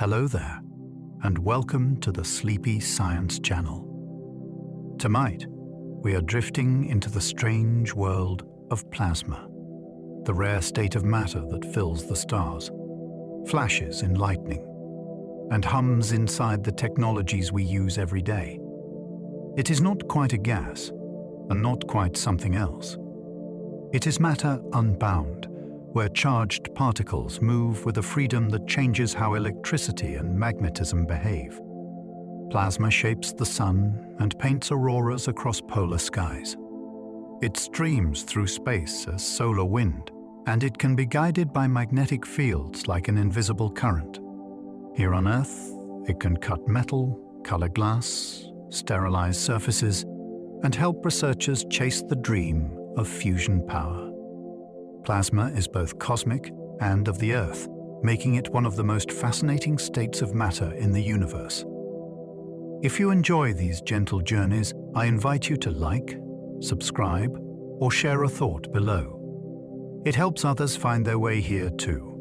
Hello there, and welcome to the Sleepy Science Channel. Tonight, we are drifting into the strange world of plasma, the rare state of matter that fills the stars, flashes in lightning, and hums inside the technologies we use every day. It is not quite a gas, and not quite something else. It is matter unbound, where charged particles move with a freedom that changes how electricity and magnetism behave. Plasma shapes the sun and paints auroras across polar skies. It streams through space as solar wind, and it can be guided by magnetic fields like an invisible current. Here on Earth, it can cut metal, color glass, sterilize surfaces, and help researchers chase the dream of fusion power. Plasma is both cosmic and of the Earth, making it one of the most fascinating states of matter in the universe. If you enjoy these gentle journeys, I invite you to like, subscribe, or share a thought below. It helps others find their way here too,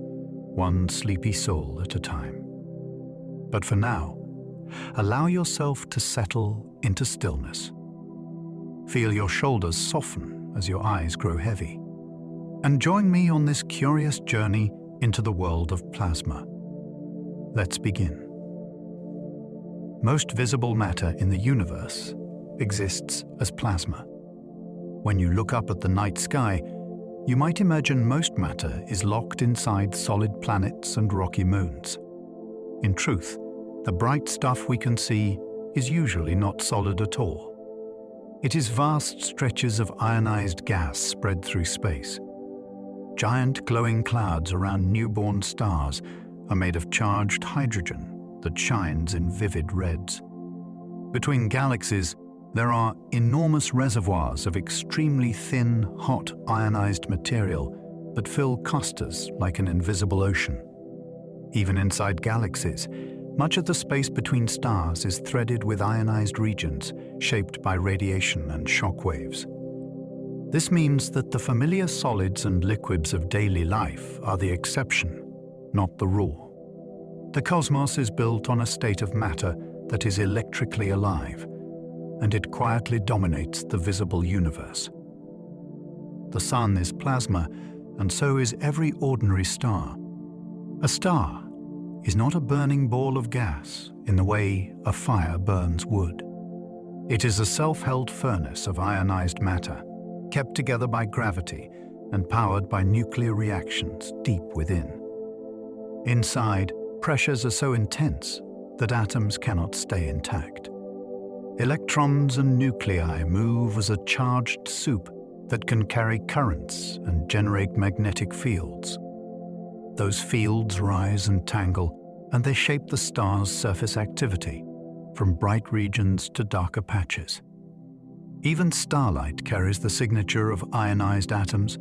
one sleepy soul at a time. But for now, allow yourself to settle into stillness. Feel your shoulders soften as your eyes grow heavy. And join me on this curious journey into the world of plasma. Let's begin. Most visible matter in the universe exists as plasma. When you look up at the night sky, you might imagine most matter is locked inside solid planets and rocky moons. In truth, the bright stuff we can see is usually not solid at all. It is vast stretches of ionized gas spread through space. Giant glowing clouds around newborn stars are made of charged hydrogen that shines in vivid reds. Between galaxies, there are enormous reservoirs of extremely thin, hot ionized material that fill clusters like an invisible ocean. Even inside galaxies, much of the space between stars is threaded with ionized regions shaped by radiation and shock waves. This means that the familiar solids and liquids of daily life are the exception, not the rule. The cosmos is built on a state of matter that is electrically alive, and it quietly dominates the visible universe. The sun is plasma, and so is every ordinary star. A star is not a burning ball of gas in the way a fire burns wood. It is a self-held furnace of ionized matter, kept together by gravity and powered by nuclear reactions deep within. Inside, pressures are so intense that atoms cannot stay intact. Electrons and nuclei move as a charged soup that can carry currents and generate magnetic fields. Those fields rise and tangle, and they shape the star's surface activity, from bright regions to darker patches. Even starlight carries the signature of ionized atoms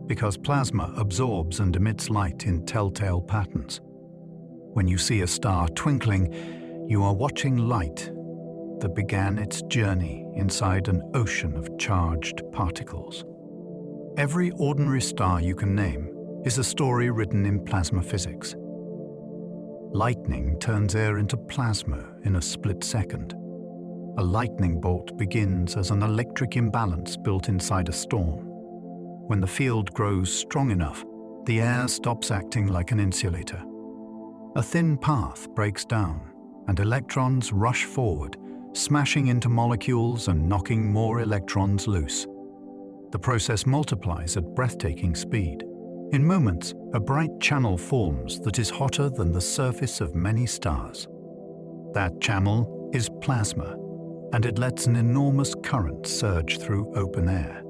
because plasma absorbs and emits light in telltale patterns. When you see a star twinkling, you are watching light that began its journey inside an ocean of charged particles. Every ordinary star you can name is a story written in plasma physics. Lightning turns air into plasma in a split second. A lightning bolt begins as an electric imbalance built inside a storm. When the field grows strong enough, the air stops acting like an insulator. A thin path breaks down, and electrons rush forward, smashing into molecules and knocking more electrons loose. The process multiplies at breathtaking speed. In moments, a bright channel forms that is hotter than the surface of many stars. That channel is plasma, and it lets an enormous current surge through open air.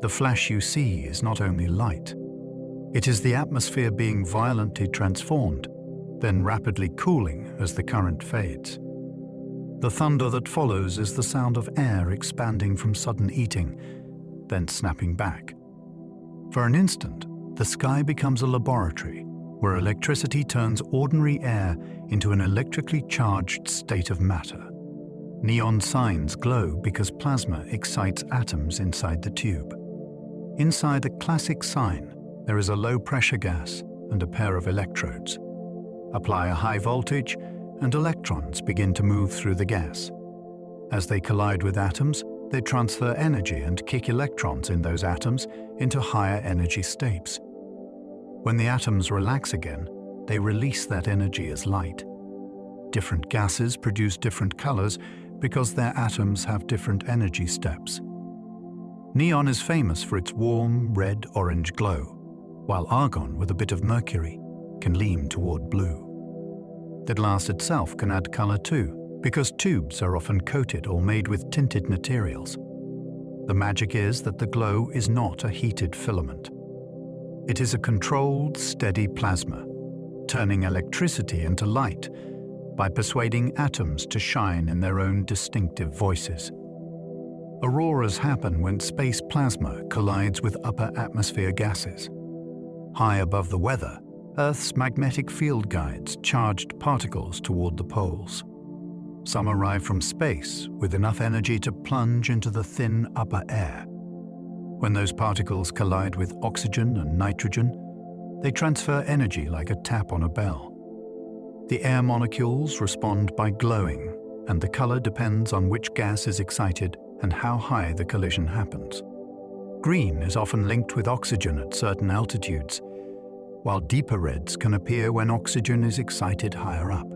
The flash you see is not only light. It is the atmosphere being violently transformed, then rapidly cooling as the current fades. The thunder that follows is the sound of air expanding from sudden heating, then snapping back. For an instant, the sky becomes a laboratory where electricity turns ordinary air into an electrically charged state of matter. Neon signs glow because plasma excites atoms inside the tube. Inside a classic sign, there is a low-pressure gas and a pair of electrodes. Apply a high voltage, and electrons begin to move through the gas. As they collide with atoms, they transfer energy and kick electrons in those atoms into higher energy states. When the atoms relax again, they release that energy as light. Different gases produce different colors because their atoms have different energy steps. Neon is famous for its warm, red-orange glow, while argon with a bit of mercury can lean toward blue. The glass itself can add color too, because tubes are often coated or made with tinted materials. The magic is that the glow is not a heated filament. It is a controlled, steady plasma, turning electricity into light by persuading atoms to shine in their own distinctive voices. Auroras happen when space plasma collides with upper atmosphere gases. High above the weather, Earth's magnetic field guides charged particles toward the poles. Some arrive from space with enough energy to plunge into the thin upper air. When those particles collide with oxygen and nitrogen, they transfer energy like a tap on a bell. The air molecules respond by glowing, and the color depends on which gas is excited and how high the collision happens. Green is often linked with oxygen at certain altitudes, while deeper reds can appear when oxygen is excited higher up.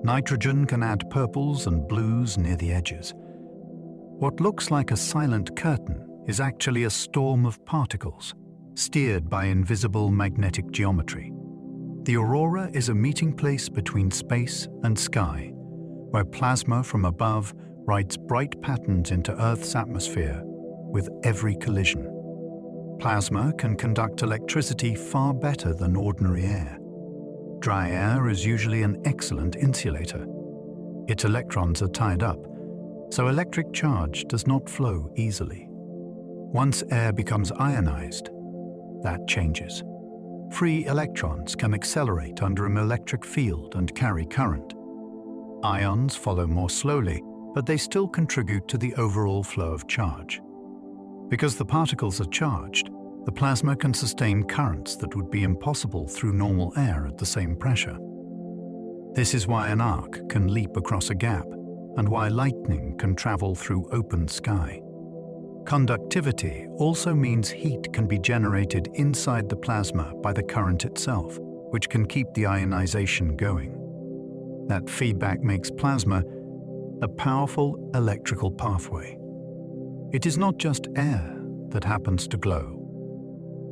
Nitrogen can add purples and blues near the edges. What looks like a silent curtain is actually a storm of particles, steered by invisible magnetic geometry. The aurora is a meeting place between space and sky, where plasma from above writes bright patterns into Earth's atmosphere with every collision. Plasma can conduct electricity far better than ordinary air. Dry air is usually an excellent insulator. Its electrons are tied up, so electric charge does not flow easily. Once air becomes ionized, that changes. Free electrons can accelerate under an electric field and carry current. Ions follow more slowly, but they still contribute to the overall flow of charge. Because the particles are charged, the plasma can sustain currents that would be impossible through normal air at the same pressure. This is why an arc can leap across a gap, and why lightning can travel through open sky. Conductivity also means heat can be generated inside the plasma by the current itself, which can keep the ionization going. That feedback makes plasma a powerful electrical pathway. It is not just air that happens to glow.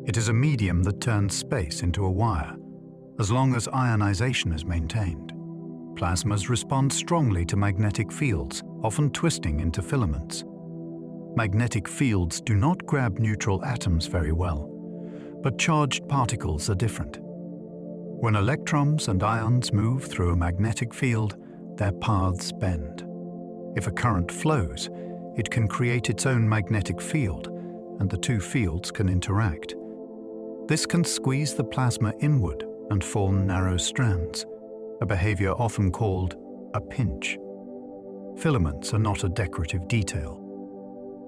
It is a medium that turns space into a wire, as long as ionization is maintained. Plasmas respond strongly to magnetic fields, often twisting into filaments. Magnetic fields do not grab neutral atoms very well, but charged particles are different. When electrons and ions move through a magnetic field, their paths bend. If a current flows, it can create its own magnetic field, and the two fields can interact. This can squeeze the plasma inward and form narrow strands, a behavior often called a pinch. Filaments are not a decorative detail.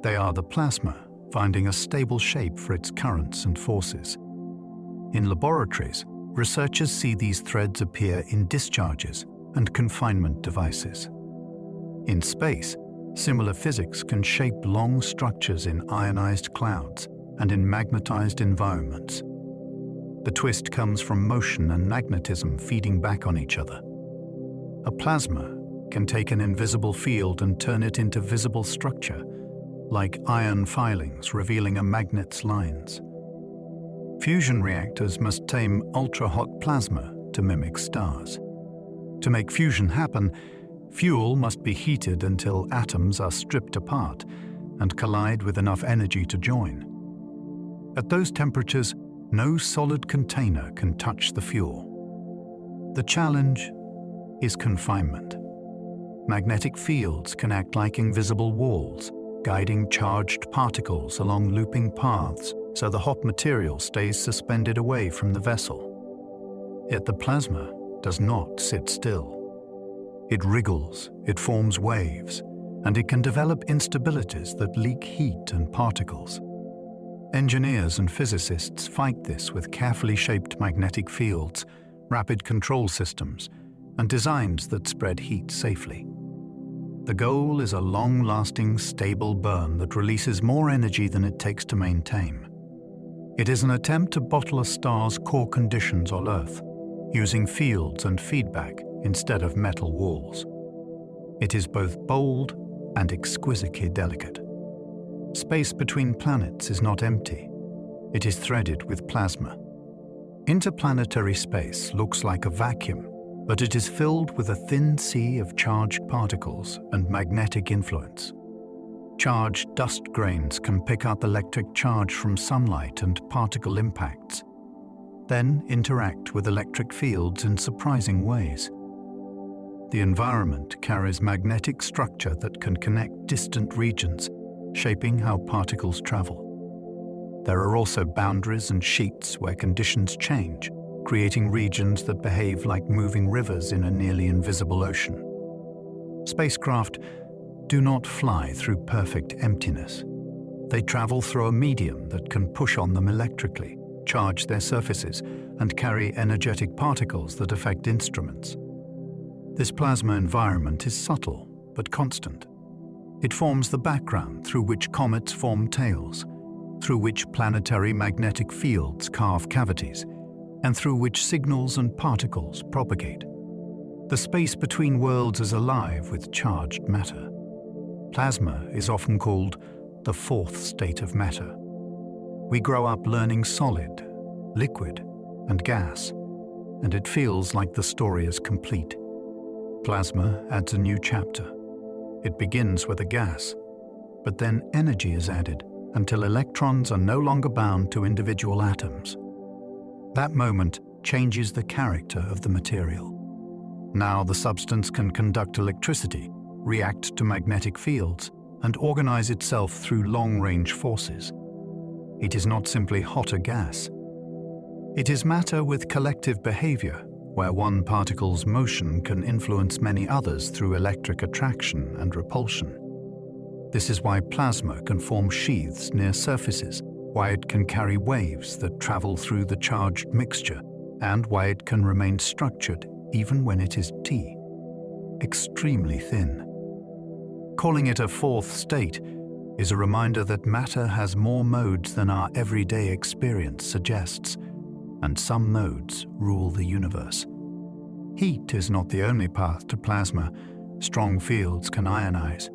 They are the plasma finding a stable shape for its currents and forces. In laboratories, researchers see these threads appear in discharges and confinement devices. In space, similar physics can shape long structures in ionized clouds and in magnetized environments. The twist comes from motion and magnetism feeding back on each other. A plasma can take an invisible field and turn it into visible structure, like iron filings revealing a magnet's lines. Fusion reactors must tame ultra-hot plasma to mimic stars. To make fusion happen, fuel must be heated until atoms are stripped apart and collide with enough energy to join. At those temperatures, no solid container can touch the fuel. The challenge is confinement. Magnetic fields can act like invisible walls, guiding charged particles along looping paths so the hot material stays suspended away from the vessel. Yet the plasma does not sit still. It wriggles, it forms waves, and it can develop instabilities that leak heat and particles. Engineers and physicists fight this with carefully shaped magnetic fields, rapid control systems, and designs that spread heat safely. The goal is a long-lasting, stable burn that releases more energy than it takes to maintain. It is an attempt to bottle a star's core conditions on Earth, using fields and feedback instead of metal walls. It is both bold and exquisitely delicate. Space between planets is not empty. It is threaded with plasma. Interplanetary space looks like a vacuum, but it is filled with a thin sea of charged particles and magnetic influence. Charged dust grains can pick up electric charge from sunlight and particle impacts, then interact with electric fields in surprising ways. The environment carries magnetic structure that can connect distant regions, shaping how particles travel. There are also boundaries and sheets where conditions change, creating regions that behave like moving rivers in a nearly invisible ocean. Spacecraft do not fly through perfect emptiness. They travel through a medium that can push on them electrically, charge their surfaces, and carry energetic particles that affect instruments. This plasma environment is subtle but constant. It forms the background through which comets form tails, through which planetary magnetic fields carve cavities, and through which signals and particles propagate. The space between worlds is alive with charged matter. Plasma is often called the fourth state of matter. We grow up learning solid, liquid, and gas, and it feels like the story is complete. Plasma adds a new chapter. It begins with a gas, but then energy is added until electrons are no longer bound to individual atoms. That moment changes the character of the material. Now the substance can conduct electricity, react to magnetic fields, and organize itself through long-range forces. It is not simply hot or gas. It is matter with collective behavior, where one particle's motion can influence many others through electric attraction and repulsion. This is why plasma can form sheaths near surfaces, why it can carry waves that travel through the charged mixture, and why it can remain structured even when it is T, extremely thin. Calling it a fourth state is a reminder that matter has more modes than our everyday experience suggests, and some modes rule the universe. Heat is not the only path to plasma. Strong fields can ionize.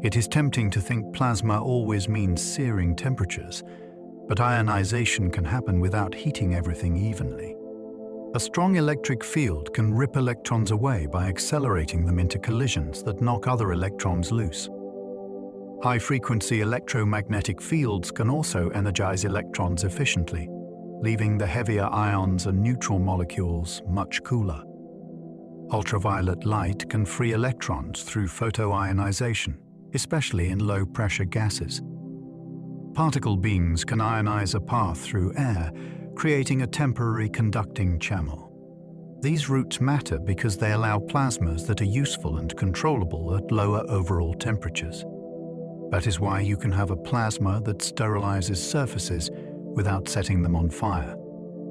It is tempting to think plasma always means searing temperatures, but ionization can happen without heating everything evenly. A strong electric field can rip electrons away by accelerating them into collisions that knock other electrons loose. High-frequency electromagnetic fields can also energize electrons efficiently, leaving the heavier ions and neutral molecules much cooler. Ultraviolet light can free electrons through photoionization, especially in low-pressure gases. Particle beams can ionize a path through air, creating a temporary conducting channel. These routes matter because they allow plasmas that are useful and controllable at lower overall temperatures. That is why you can have a plasma that sterilizes surfaces without setting them on fire.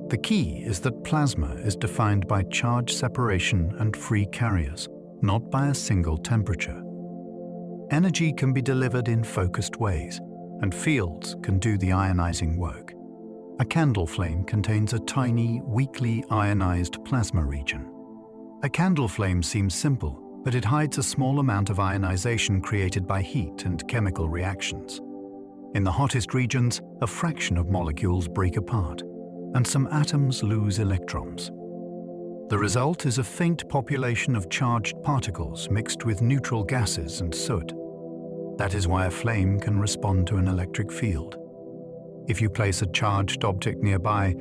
The key is that plasma is defined by charge separation and free carriers, not by a single temperature. Energy can be delivered in focused ways, and fields can do the ionizing work. A candle flame contains a tiny, weakly ionized plasma region. A candle flame seems simple, but it hides a small amount of ionization created by heat and chemical reactions. In the hottest regions, a fraction of molecules break apart, and some atoms lose electrons. The result is a faint population of charged particles mixed with neutral gases and soot. That is why a flame can respond to an electric field. If you place a charged object nearby,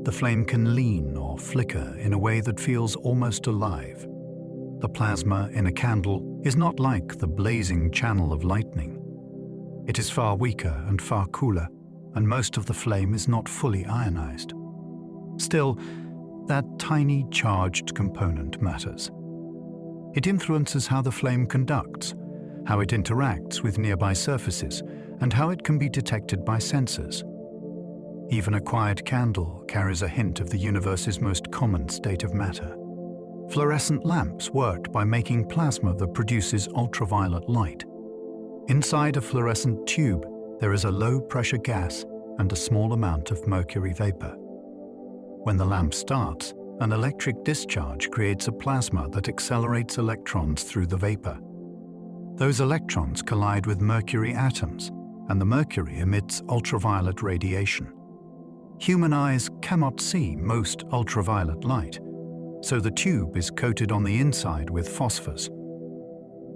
the flame can lean or flicker in a way that feels almost alive. The plasma in a candle is not like the blazing channel of lightning. It is far weaker and far cooler, and most of the flame is not fully ionized. Still, that tiny charged component matters. It influences how the flame conducts, how it interacts with nearby surfaces, and how it can be detected by sensors. Even a quiet candle carries a hint of the universe's most common state of matter. Fluorescent lamps work by making plasma that produces ultraviolet light. Inside a fluorescent tube, there is a low-pressure gas and a small amount of mercury vapor. When the lamp starts, an electric discharge creates a plasma that accelerates electrons through the vapor. Those electrons collide with mercury atoms, and the mercury emits ultraviolet radiation. Human eyes cannot see most ultraviolet light, so the tube is coated on the inside with phosphors.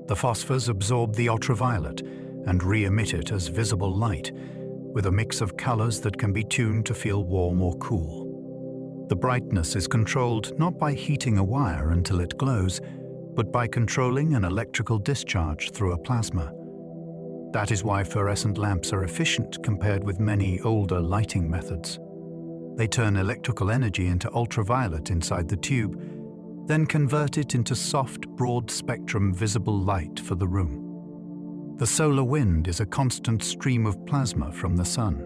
The phosphors absorb the ultraviolet and re-emit it as visible light, with a mix of colors that can be tuned to feel warm or cool. The brightness is controlled not by heating a wire until it glows, but by controlling an electrical discharge through a plasma. That is why fluorescent lamps are efficient compared with many older lighting methods. They turn electrical energy into ultraviolet inside the tube, then convert it into soft, broad-spectrum visible light for the room. The solar wind is a constant stream of plasma from the sun.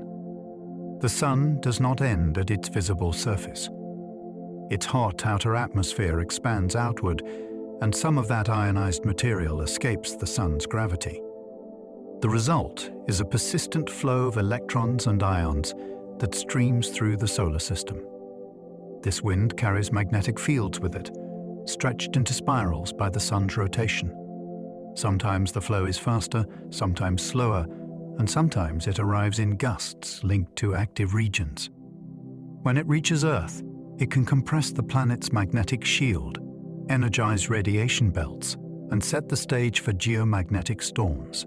The sun does not end at its visible surface. Its hot outer atmosphere expands outward, and some of that ionized material escapes the sun's gravity. The result is a persistent flow of electrons and ions that streams through the solar system. This wind carries magnetic fields with it, stretched into spirals by the sun's rotation. Sometimes the flow is faster, sometimes slower, and sometimes it arrives in gusts linked to active regions. When it reaches Earth, it can compress the planet's magnetic shield, energize radiation belts, and set the stage for geomagnetic storms.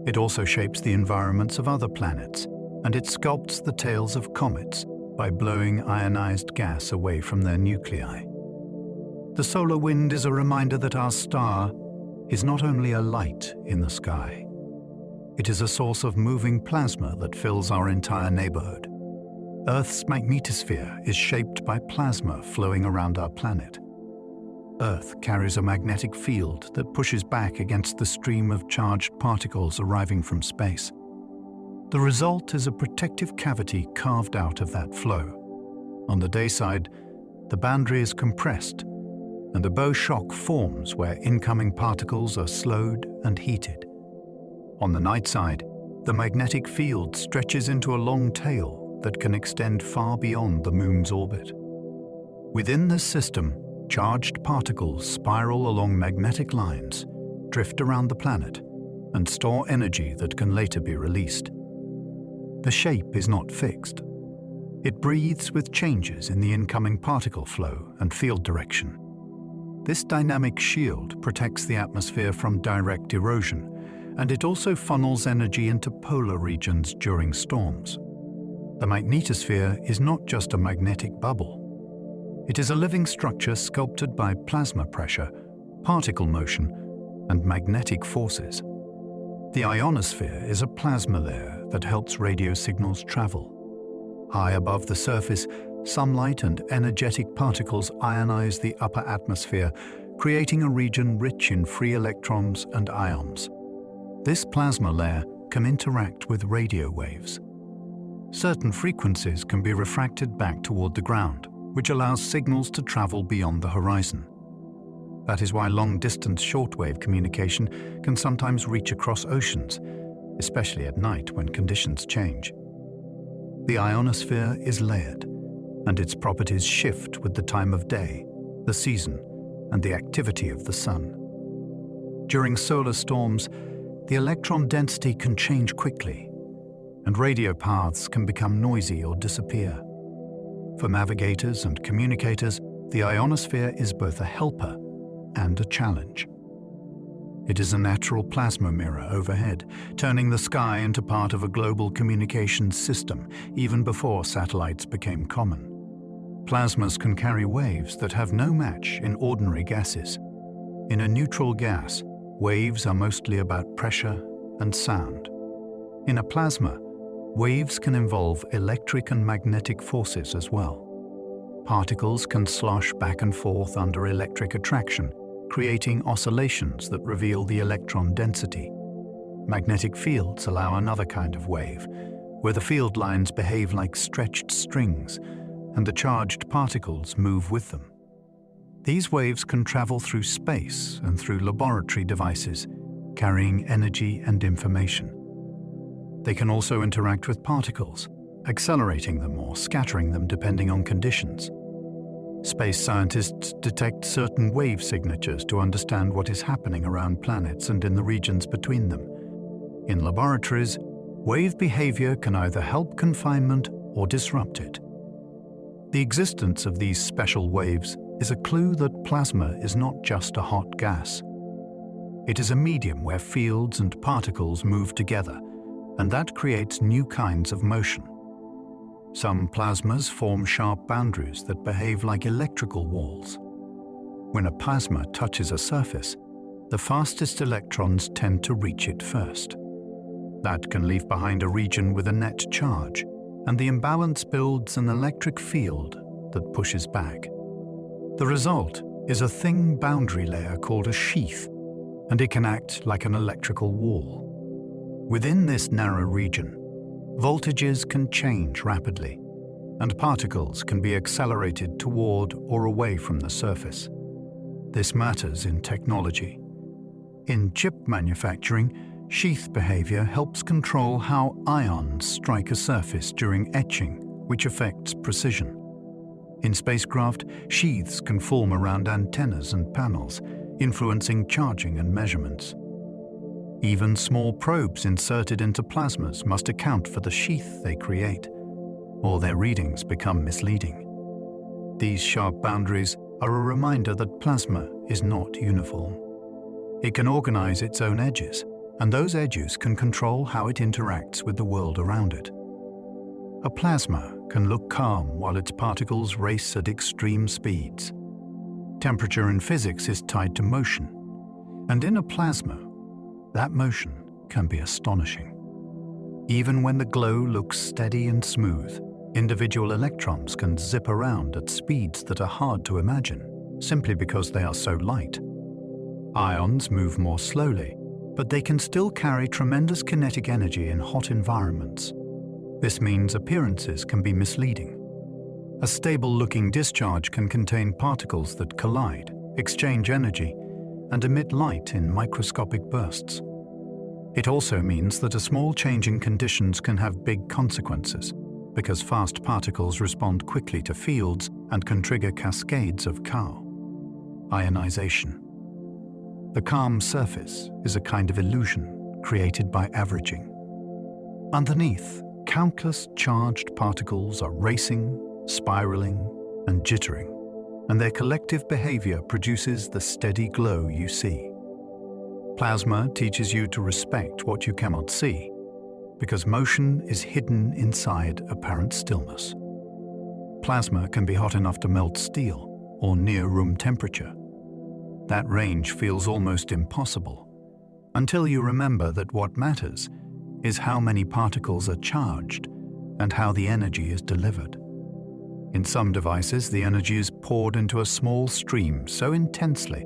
It also shapes the environments of other planets, and it sculpts the tails of comets by blowing ionized gas away from their nuclei. The solar wind is a reminder that our star is not only a light in the sky. It is a source of moving plasma that fills our entire neighborhood. Earth's magnetosphere is shaped by plasma flowing around our planet. Earth carries a magnetic field that pushes back against the stream of charged particles arriving from space. The result is a protective cavity carved out of that flow. On the day side, the boundary is compressed, and a bow shock forms where incoming particles are slowed and heated. On the night side, the magnetic field stretches into a long tail that can extend far beyond the Moon's orbit. Within this system, charged particles spiral along magnetic lines, drift around the planet, and store energy that can later be released. The shape is not fixed. It breathes with changes in the incoming particle flow and field direction. This dynamic shield protects the atmosphere from direct erosion, and it also funnels energy into polar regions during storms. The magnetosphere is not just a magnetic bubble. It is a living structure sculpted by plasma pressure, particle motion, and magnetic forces. The ionosphere is a plasma layer that helps radio signals travel. High above the surface, sunlight and energetic particles ionize the upper atmosphere, creating a region rich in free electrons and ions. This plasma layer can interact with radio waves. Certain frequencies can be refracted back toward the ground, which allows signals to travel beyond the horizon. That is why long-distance shortwave communication can sometimes reach across oceans, especially at night when conditions change. The ionosphere is layered, and its properties shift with the time of day, the season, and the activity of the sun. During solar storms, the electron density can change quickly, and radio paths can become noisy or disappear. For navigators and communicators, the ionosphere is both a helper and a challenge. It is a natural plasma mirror overhead, turning the sky into part of a global communications system even before satellites became common. Plasmas can carry waves that have no match in ordinary gases. In a neutral gas, waves are mostly about pressure and sound. In a plasma, waves can involve electric and magnetic forces as well. Particles can slosh back and forth under electric attraction, creating oscillations that reveal the electron density. Magnetic fields allow another kind of wave, where the field lines behave like stretched strings and the charged particles move with them. These waves can travel through space and through laboratory devices, carrying energy and information. They can also interact with particles, accelerating them or scattering them depending on conditions. Space scientists detect certain wave signatures to understand what is happening around planets and in the regions between them. In laboratories, wave behavior can either help confinement or disrupt it. The existence of these special waves is a clue that plasma is not just a hot gas. It is a medium where fields and particles move together, and that creates new kinds of motion. Some plasmas form sharp boundaries that behave like electrical walls. When a plasma touches a surface, the fastest electrons tend to reach it first. That can leave behind a region with a net charge, and the imbalance builds an electric field that pushes back. The result is a thin boundary layer called a sheath, and it can act like an electrical wall. Within this narrow region, voltages can change rapidly, and particles can be accelerated toward or away from the surface. This matters in technology. In chip manufacturing, sheath behavior helps control how ions strike a surface during etching, which affects precision. In spacecraft, sheaths can form around antennas and panels, influencing charging and measurements. Even small probes inserted into plasmas must account for the sheath they create, or their readings become misleading. These sharp boundaries are a reminder that plasma is not uniform. It can organize its own edges, and those edges can control how it interacts with the world around it. A plasma can look calm while its particles race at extreme speeds. Temperature in physics is tied to motion, and in a plasma, that motion can be astonishing. Even when the glow looks steady and smooth, individual electrons can zip around at speeds that are hard to imagine, simply because they are so light. Ions move more slowly, but they can still carry tremendous kinetic energy in hot environments. This means appearances can be misleading. A stable-looking discharge can contain particles that collide, exchange energy, and emit light in microscopic bursts. It also means that a small change in conditions can have big consequences, because fast particles respond quickly to fields and can trigger cascades of ionization. The calm surface is a kind of illusion created by averaging. Underneath, countless charged particles are racing, spiraling, and jittering, and their collective behavior produces the steady glow you see. Plasma teaches you to respect what you cannot see, because motion is hidden inside apparent stillness. Plasma can be hot enough to melt steel, or near room temperature. That range feels almost impossible, until you remember that what matters is how many particles are charged and how the energy is delivered. In some devices, the energy is poured into a small stream so intensely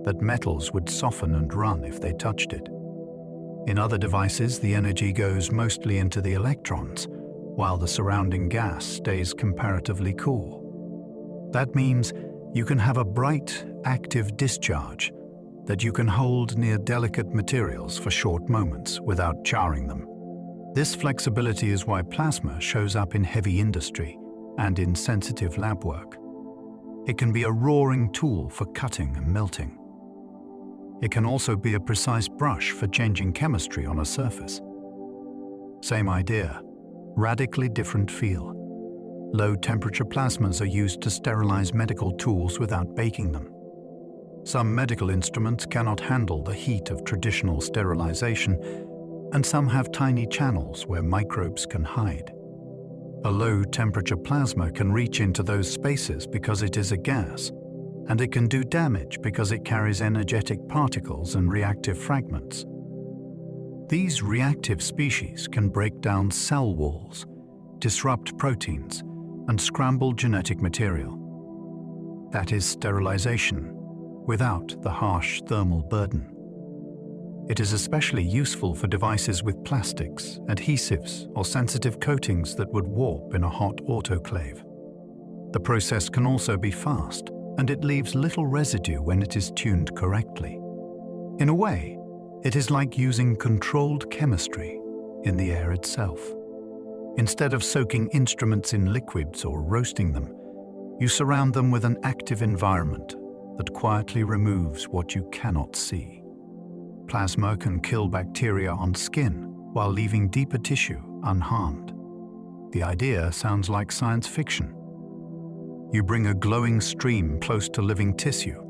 that metals would soften and run if they touched it. In other devices, the energy goes mostly into the electrons, while the surrounding gas stays comparatively cool. That means you can have a bright, active discharge that you can hold near delicate materials for short moments without charring them. This flexibility is why plasma shows up in heavy industry and in sensitive lab work. It can be a roaring tool for cutting and melting. It can also be a precise brush for changing chemistry on a surface. Same idea, radically different feel. Low-temperature plasmas are used to sterilize medical tools without baking them. Some medical instruments cannot handle the heat of traditional sterilization, and some have tiny channels where microbes can hide. A low-temperature plasma can reach into those spaces because it is a gas, and it can do damage because it carries energetic particles and reactive fragments. These reactive species can break down cell walls, disrupt proteins, and scramble genetic material. That is sterilization, without the harsh thermal burden. It is especially useful for devices with plastics, adhesives, or sensitive coatings that would warp in a hot autoclave. The process can also be fast, and it leaves little residue when it is tuned correctly. In a way, it is like using controlled chemistry in the air itself. Instead of soaking instruments in liquids or roasting them, you surround them with an active environment that quietly removes what you cannot see. Plasma can kill bacteria on skin while leaving deeper tissue unharmed. The idea sounds like science fiction. You bring a glowing stream close to living tissue,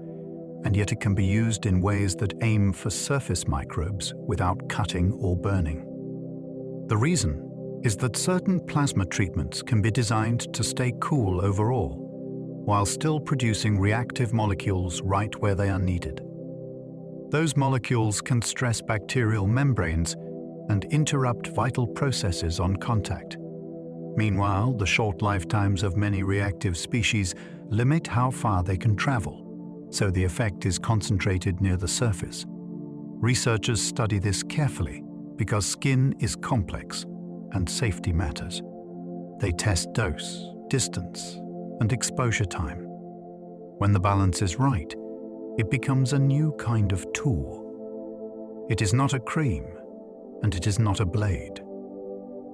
and yet it can be used in ways that aim for surface microbes without cutting or burning. The reason is that certain plasma treatments can be designed to stay cool overall, while still producing reactive molecules right where they are needed. Those molecules can stress bacterial membranes and interrupt vital processes on contact. Meanwhile, the short lifetimes of many reactive species limit how far they can travel, so the effect is concentrated near the surface. Researchers study this carefully because skin is complex and safety matters. They test dose, distance, and exposure time. When the balance is right, it becomes a new kind of tool. It is not a cream, and it is not a blade.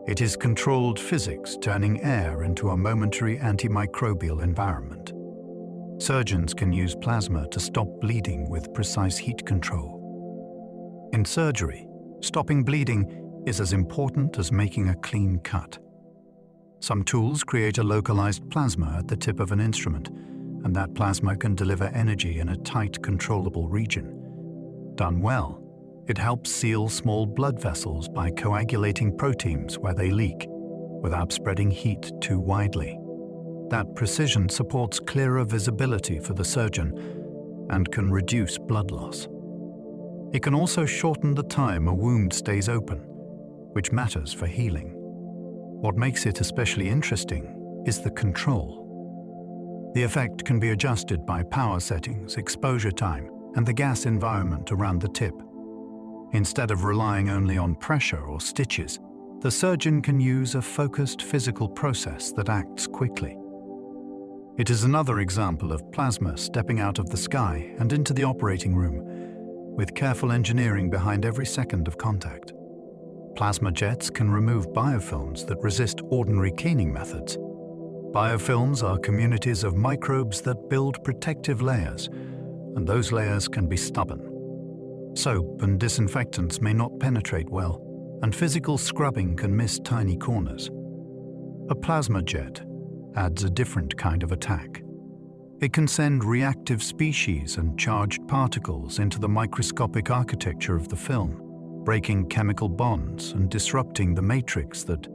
It is controlled physics turning air into a momentary antimicrobial environment. Surgeons can use plasma to stop bleeding with precise heat control. In surgery, stopping bleeding is as important as making a clean cut. Some tools create a localized plasma at the tip of an instrument, and that plasma can deliver energy in a tight, controllable region. Done well, it helps seal small blood vessels by coagulating proteins where they leak, without spreading heat too widely. That precision supports clearer visibility for the surgeon and can reduce blood loss. It can also shorten the time a wound stays open, which matters for healing. What makes it especially interesting is the control. The effect can be adjusted by power settings, exposure time, and the gas environment around the tip. Instead of relying only on pressure or stitches, the surgeon can use a focused physical process that acts quickly. It is another example of plasma stepping out of the sky and into the operating room, with careful engineering behind every second of contact. Plasma jets can remove biofilms that resist ordinary cleaning methods. Biofilms are communities of microbes that build protective layers, and those layers can be stubborn. Soap and disinfectants may not penetrate well, and physical scrubbing can miss tiny corners. A plasma jet adds a different kind of attack. It can send reactive species and charged particles into the microscopic architecture of the film, breaking chemical bonds and disrupting the matrix that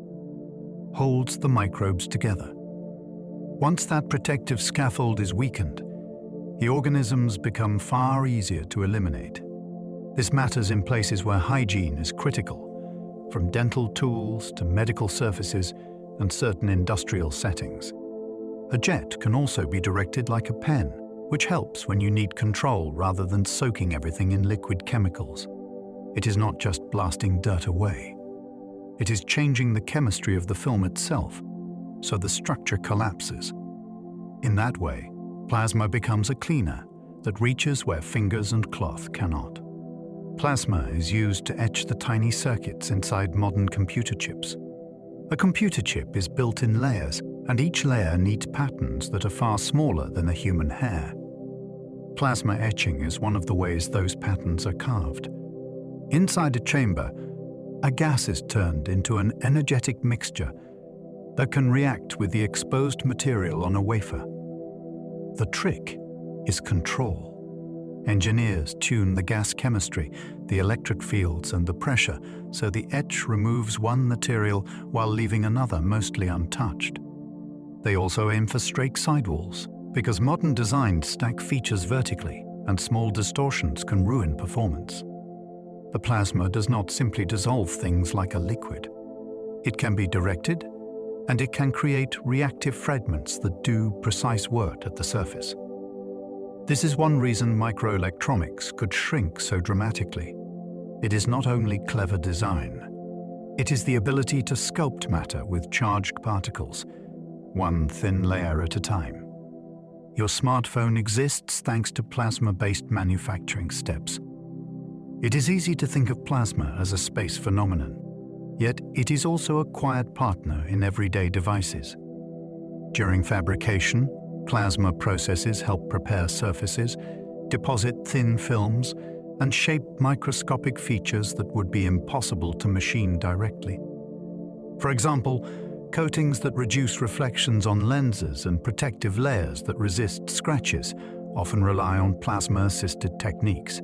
holds the microbes together. Once that protective scaffold is weakened, the organisms become far easier to eliminate. This matters in places where hygiene is critical, from dental tools to medical surfaces and certain industrial settings. A jet can also be directed like a pen, which helps when you need control rather than soaking everything in liquid chemicals. It is not just blasting dirt away. It is changing the chemistry of the film itself, so the structure collapses. In that way, plasma becomes a cleaner that reaches where fingers and cloth cannot. Plasma is used to etch the tiny circuits inside modern computer chips. A computer chip is built in layers, and each layer needs patterns that are far smaller than a human hair. Plasma etching is one of the ways those patterns are carved. Inside a chamber, a gas is turned into an energetic mixture that can react with the exposed material on a wafer. The trick is control. Engineers tune the gas chemistry, the electric fields, and the pressure so the etch removes one material while leaving another mostly untouched. They also aim for straight sidewalls, because modern designs stack features vertically, and small distortions can ruin performance. The plasma does not simply dissolve things like a liquid. It can be directed, and it can create reactive fragments that do precise work at the surface. This is one reason microelectronics could shrink so dramatically. It is not only clever design. It is the ability to sculpt matter with charged particles, one thin layer at a time. Your smartphone exists thanks to plasma-based manufacturing steps. It is easy to think of plasma as a space phenomenon, yet it is also a quiet partner in everyday devices. During fabrication, plasma processes help prepare surfaces, deposit thin films, and shape microscopic features that would be impossible to machine directly. For example, coatings that reduce reflections on lenses and protective layers that resist scratches often rely on plasma-assisted techniques.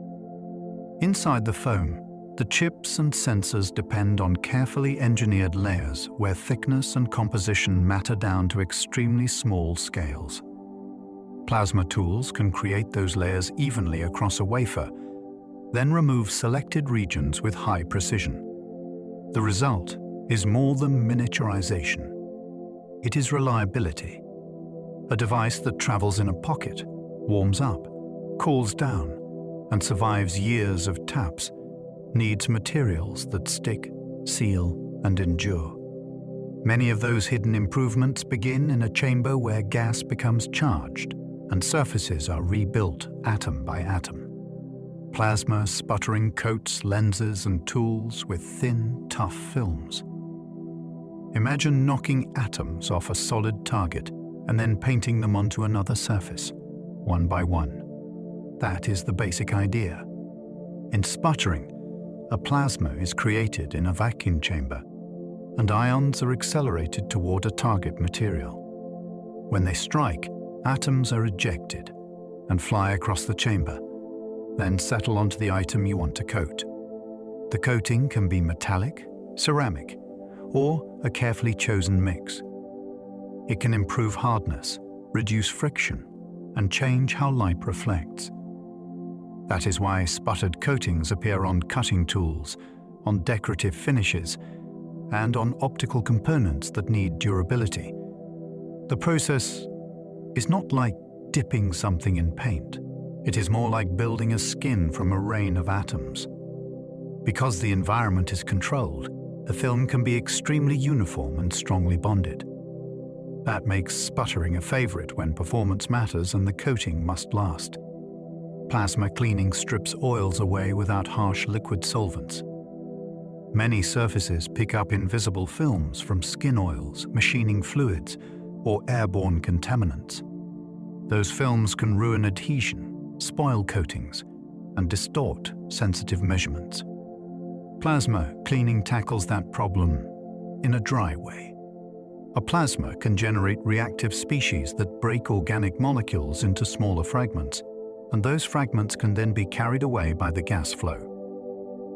Inside the foam, the chips and sensors depend on carefully engineered layers where thickness and composition matter down to extremely small scales. Plasma tools can create those layers evenly across a wafer, then remove selected regions with high precision. The result is more than miniaturization. It is reliability. A device that travels in a pocket, warms up, cools down, and survives years of taps needs materials that stick, seal, and endure. Many of those hidden improvements begin in a chamber where gas becomes charged and surfaces are rebuilt atom by atom. Plasma sputtering coats lenses and tools with thin, tough films. Imagine knocking atoms off a solid target and then painting them onto another surface, one by one. That is the basic idea. In sputtering, a plasma is created in a vacuum chamber, and ions are accelerated toward a target material. When they strike, atoms are ejected and fly across the chamber, then settle onto the item you want to coat. The coating can be metallic, ceramic, or a carefully chosen mix. It can improve hardness, reduce friction, and change how light reflects. That is why sputtered coatings appear on cutting tools, on decorative finishes, and on optical components that need durability. The process is not like dipping something in paint. It is more like building a skin from a rain of atoms. Because the environment is controlled, the film can be extremely uniform and strongly bonded. That makes sputtering a favorite when performance matters and the coating must last. Plasma cleaning strips oils away without harsh liquid solvents. Many surfaces pick up invisible films from skin oils, machining fluids, or airborne contaminants. Those films can ruin adhesion, spoil coatings, and distort sensitive measurements. Plasma cleaning tackles that problem in a dry way. A plasma can generate reactive species that break organic molecules into smaller fragments, and those fragments can then be carried away by the gas flow.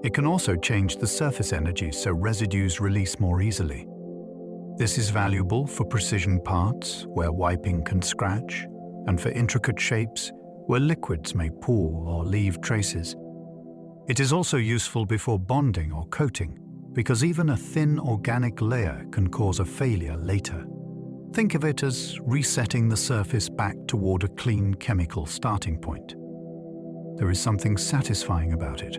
It can also change the surface energy so residues release more easily. This is valuable for precision parts where wiping can scratch, and for intricate shapes where liquids may pool or leave traces. It is also useful before bonding or coating, because even a thin organic layer can cause a failure later. Think of it as resetting the surface back toward a clean chemical starting point. There is something satisfying about it.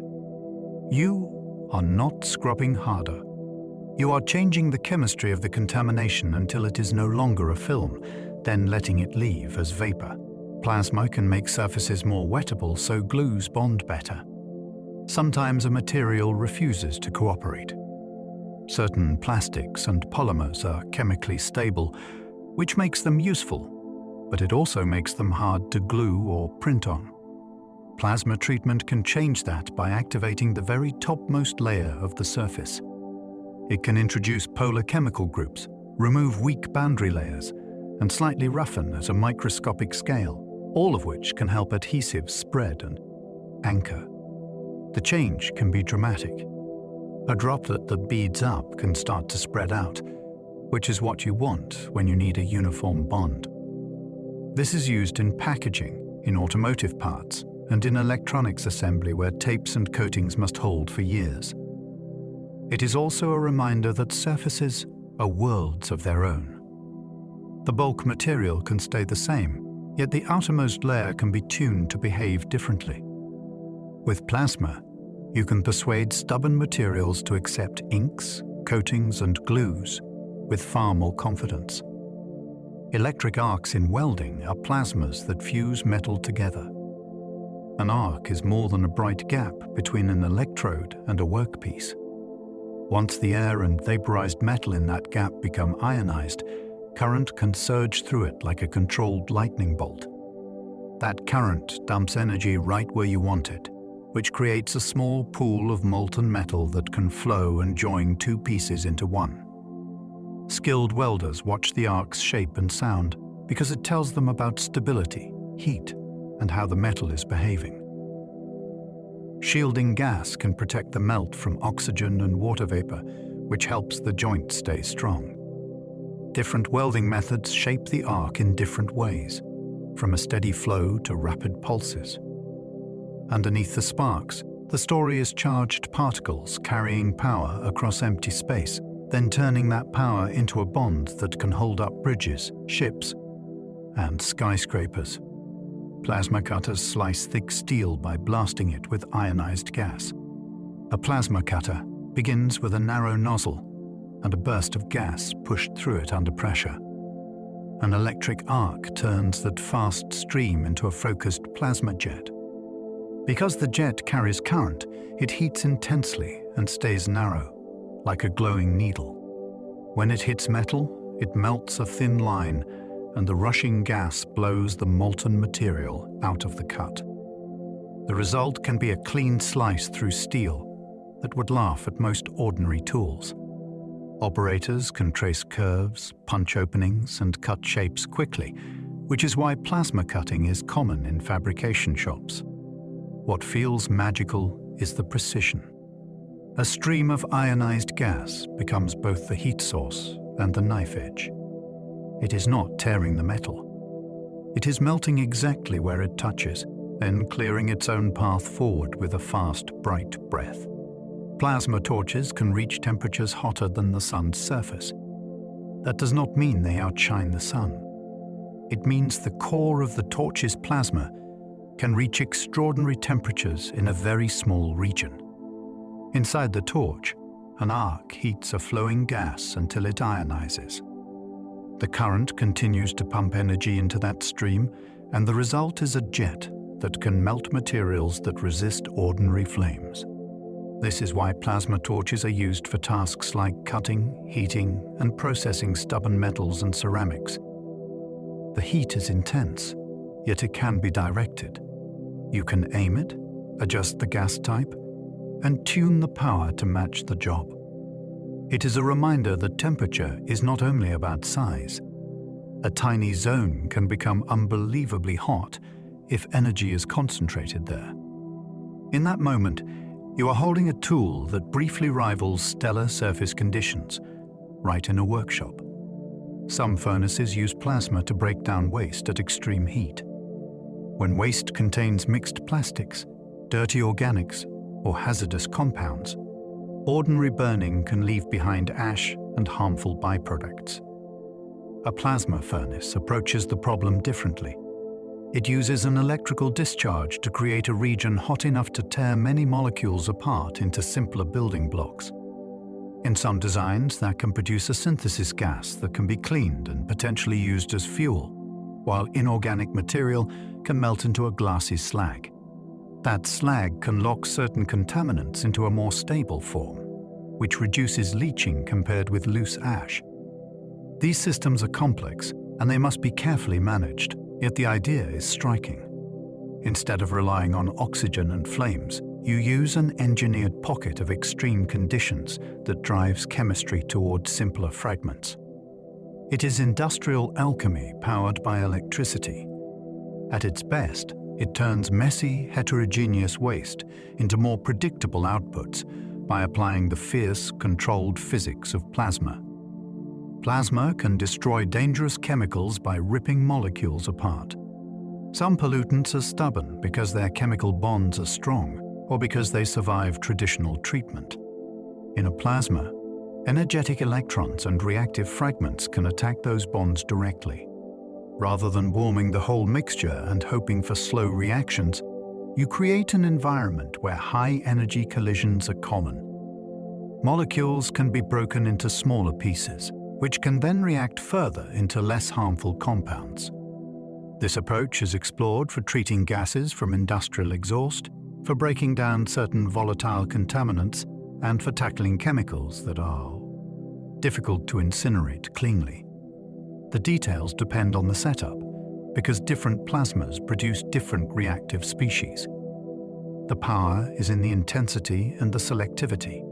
You are not scrubbing harder. You are changing the chemistry of the contamination until it is no longer a film, then letting it leave as vapor. Plasma can make surfaces more wettable so glues bond better. Sometimes a material refuses to cooperate. Certain plastics and polymers are chemically stable, which makes them useful, but it also makes them hard to glue or print on. Plasma treatment can change that by activating the very topmost layer of the surface. It can introduce polar chemical groups, remove weak boundary layers, and slightly roughen at a microscopic scale, all of which can help adhesives spread and anchor. The change can be dramatic. A droplet that beads up can start to spread out, which is what you want when you need a uniform bond. This is used in packaging, in automotive parts, and in electronics assembly where tapes and coatings must hold for years. It is also a reminder that surfaces are worlds of their own. The bulk material can stay the same, yet the outermost layer can be tuned to behave differently. With plasma, you can persuade stubborn materials to accept inks, coatings, and glues with far more confidence. Electric arcs in welding are plasmas that fuse metal together. An arc is more than a bright gap between an electrode and a workpiece. Once the air and vaporized metal in that gap become ionized, current can surge through it like a controlled lightning bolt. That current dumps energy right where you want it, which creates a small pool of molten metal that can flow and join two pieces into one. Skilled welders watch the arc's shape and sound because it tells them about stability, heat, and how the metal is behaving. Shielding gas can protect the melt from oxygen and water vapor, which helps the joint stay strong. Different welding methods shape the arc in different ways, from a steady flow to rapid pulses. Underneath the sparks, the story is charged particles carrying power across empty space, then turning that power into a bond that can hold up bridges, ships, and skyscrapers. Plasma cutters slice thick steel by blasting it with ionized gas. A plasma cutter begins with a narrow nozzle and a burst of gas pushed through it under pressure. An electric arc turns that fast stream into a focused plasma jet. Because the jet carries current, it heats intensely and stays narrow, like a glowing needle. When it hits metal, it melts a thin line, and the rushing gas blows the molten material out of the cut. The result can be a clean slice through steel that would laugh at most ordinary tools. Operators can trace curves, punch openings, and cut shapes quickly, which is why plasma cutting is common in fabrication shops. What feels magical is the precision. A stream of ionized gas becomes both the heat source and the knife edge. It is not tearing the metal. It is melting exactly where it touches, then clearing its own path forward with a fast, bright breath. Plasma torches can reach temperatures hotter than the sun's surface. That does not mean they outshine the sun. It means the core of the torch's plasma can reach extraordinary temperatures in a very small region. Inside the torch, an arc heats a flowing gas until it ionizes. The current continues to pump energy into that stream, and the result is a jet that can melt materials that resist ordinary flames. This is why plasma torches are used for tasks like cutting, heating, and processing stubborn metals and ceramics. The heat is intense, yet it can be directed. You can aim it, adjust the gas type, and tune the power to match the job. It is a reminder that temperature is not only about size. A tiny zone can become unbelievably hot if energy is concentrated there. In that moment, you are holding a tool that briefly rivals stellar surface conditions, right in a workshop. Some furnaces use plasma to break down waste at extreme heat. When waste contains mixed plastics, dirty organics, or hazardous compounds, ordinary burning can leave behind ash and harmful byproducts. A plasma furnace approaches the problem differently. It uses an electrical discharge to create a region hot enough to tear many molecules apart into simpler building blocks. In some designs, that can produce a synthesis gas that can be cleaned and potentially used as fuel, while inorganic material can melt into a glassy slag. That slag can lock certain contaminants into a more stable form, which reduces leaching compared with loose ash. These systems are complex, and they must be carefully managed, yet the idea is striking. Instead of relying on oxygen and flames, you use an engineered pocket of extreme conditions that drives chemistry toward simpler fragments. It is industrial alchemy powered by electricity. At its best, it turns messy, heterogeneous waste into more predictable outputs by applying the fierce, controlled physics of plasma. Plasma can destroy dangerous chemicals by ripping molecules apart. Some pollutants are stubborn because their chemical bonds are strong, or because they survive traditional treatment. In a plasma, energetic electrons and reactive fragments can attack those bonds directly. Rather than warming the whole mixture and hoping for slow reactions, you create an environment where high-energy collisions are common. Molecules can be broken into smaller pieces, which can then react further into less harmful compounds. This approach is explored for treating gases from industrial exhaust, for breaking down certain volatile contaminants, and for tackling chemicals that are difficult to incinerate cleanly. The details depend on the setup, because different plasmas produce different reactive species. The power is in the intensity and the selectivity.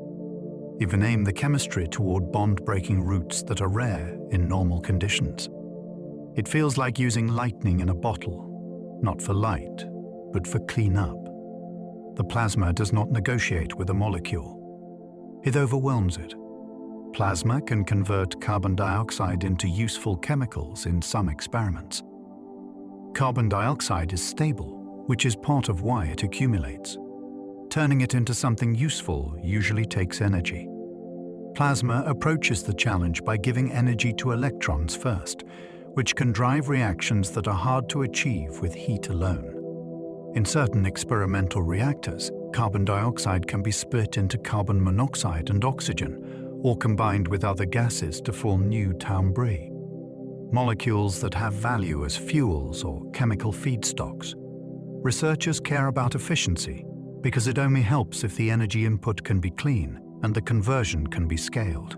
Even aim the chemistry toward bond-breaking routes that are rare in normal conditions. It feels like using lightning in a bottle, not for light, but for clean-up. The plasma does not negotiate with a molecule. It overwhelms it. Plasma can convert carbon dioxide into useful chemicals in some experiments. Carbon dioxide is stable, which is part of why it accumulates. Turning it into something useful usually takes energy. Plasma approaches the challenge by giving energy to electrons first, which can drive reactions that are hard to achieve with heat alone. In certain experimental reactors, carbon dioxide can be split into carbon monoxide and oxygen, or combined with other gases to form new town brie. Molecules that have value as fuels or chemical feedstocks. Researchers care about efficiency because it only helps if the energy input can be clean and the conversion can be scaled.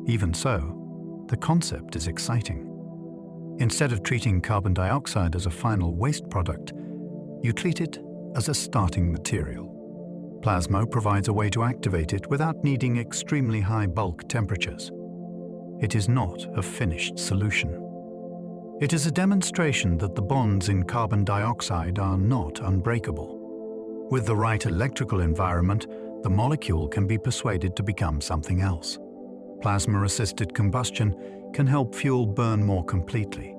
Even so, the concept is exciting. Instead of treating carbon dioxide as a final waste product, you treat it as a starting material. Plasma provides a way to activate it without needing extremely high bulk temperatures. It is not a finished solution. It is a demonstration that the bonds in carbon dioxide are not unbreakable. With the right electrical environment, the molecule can be persuaded to become something else. Plasma-assisted combustion can help fuel burn more completely.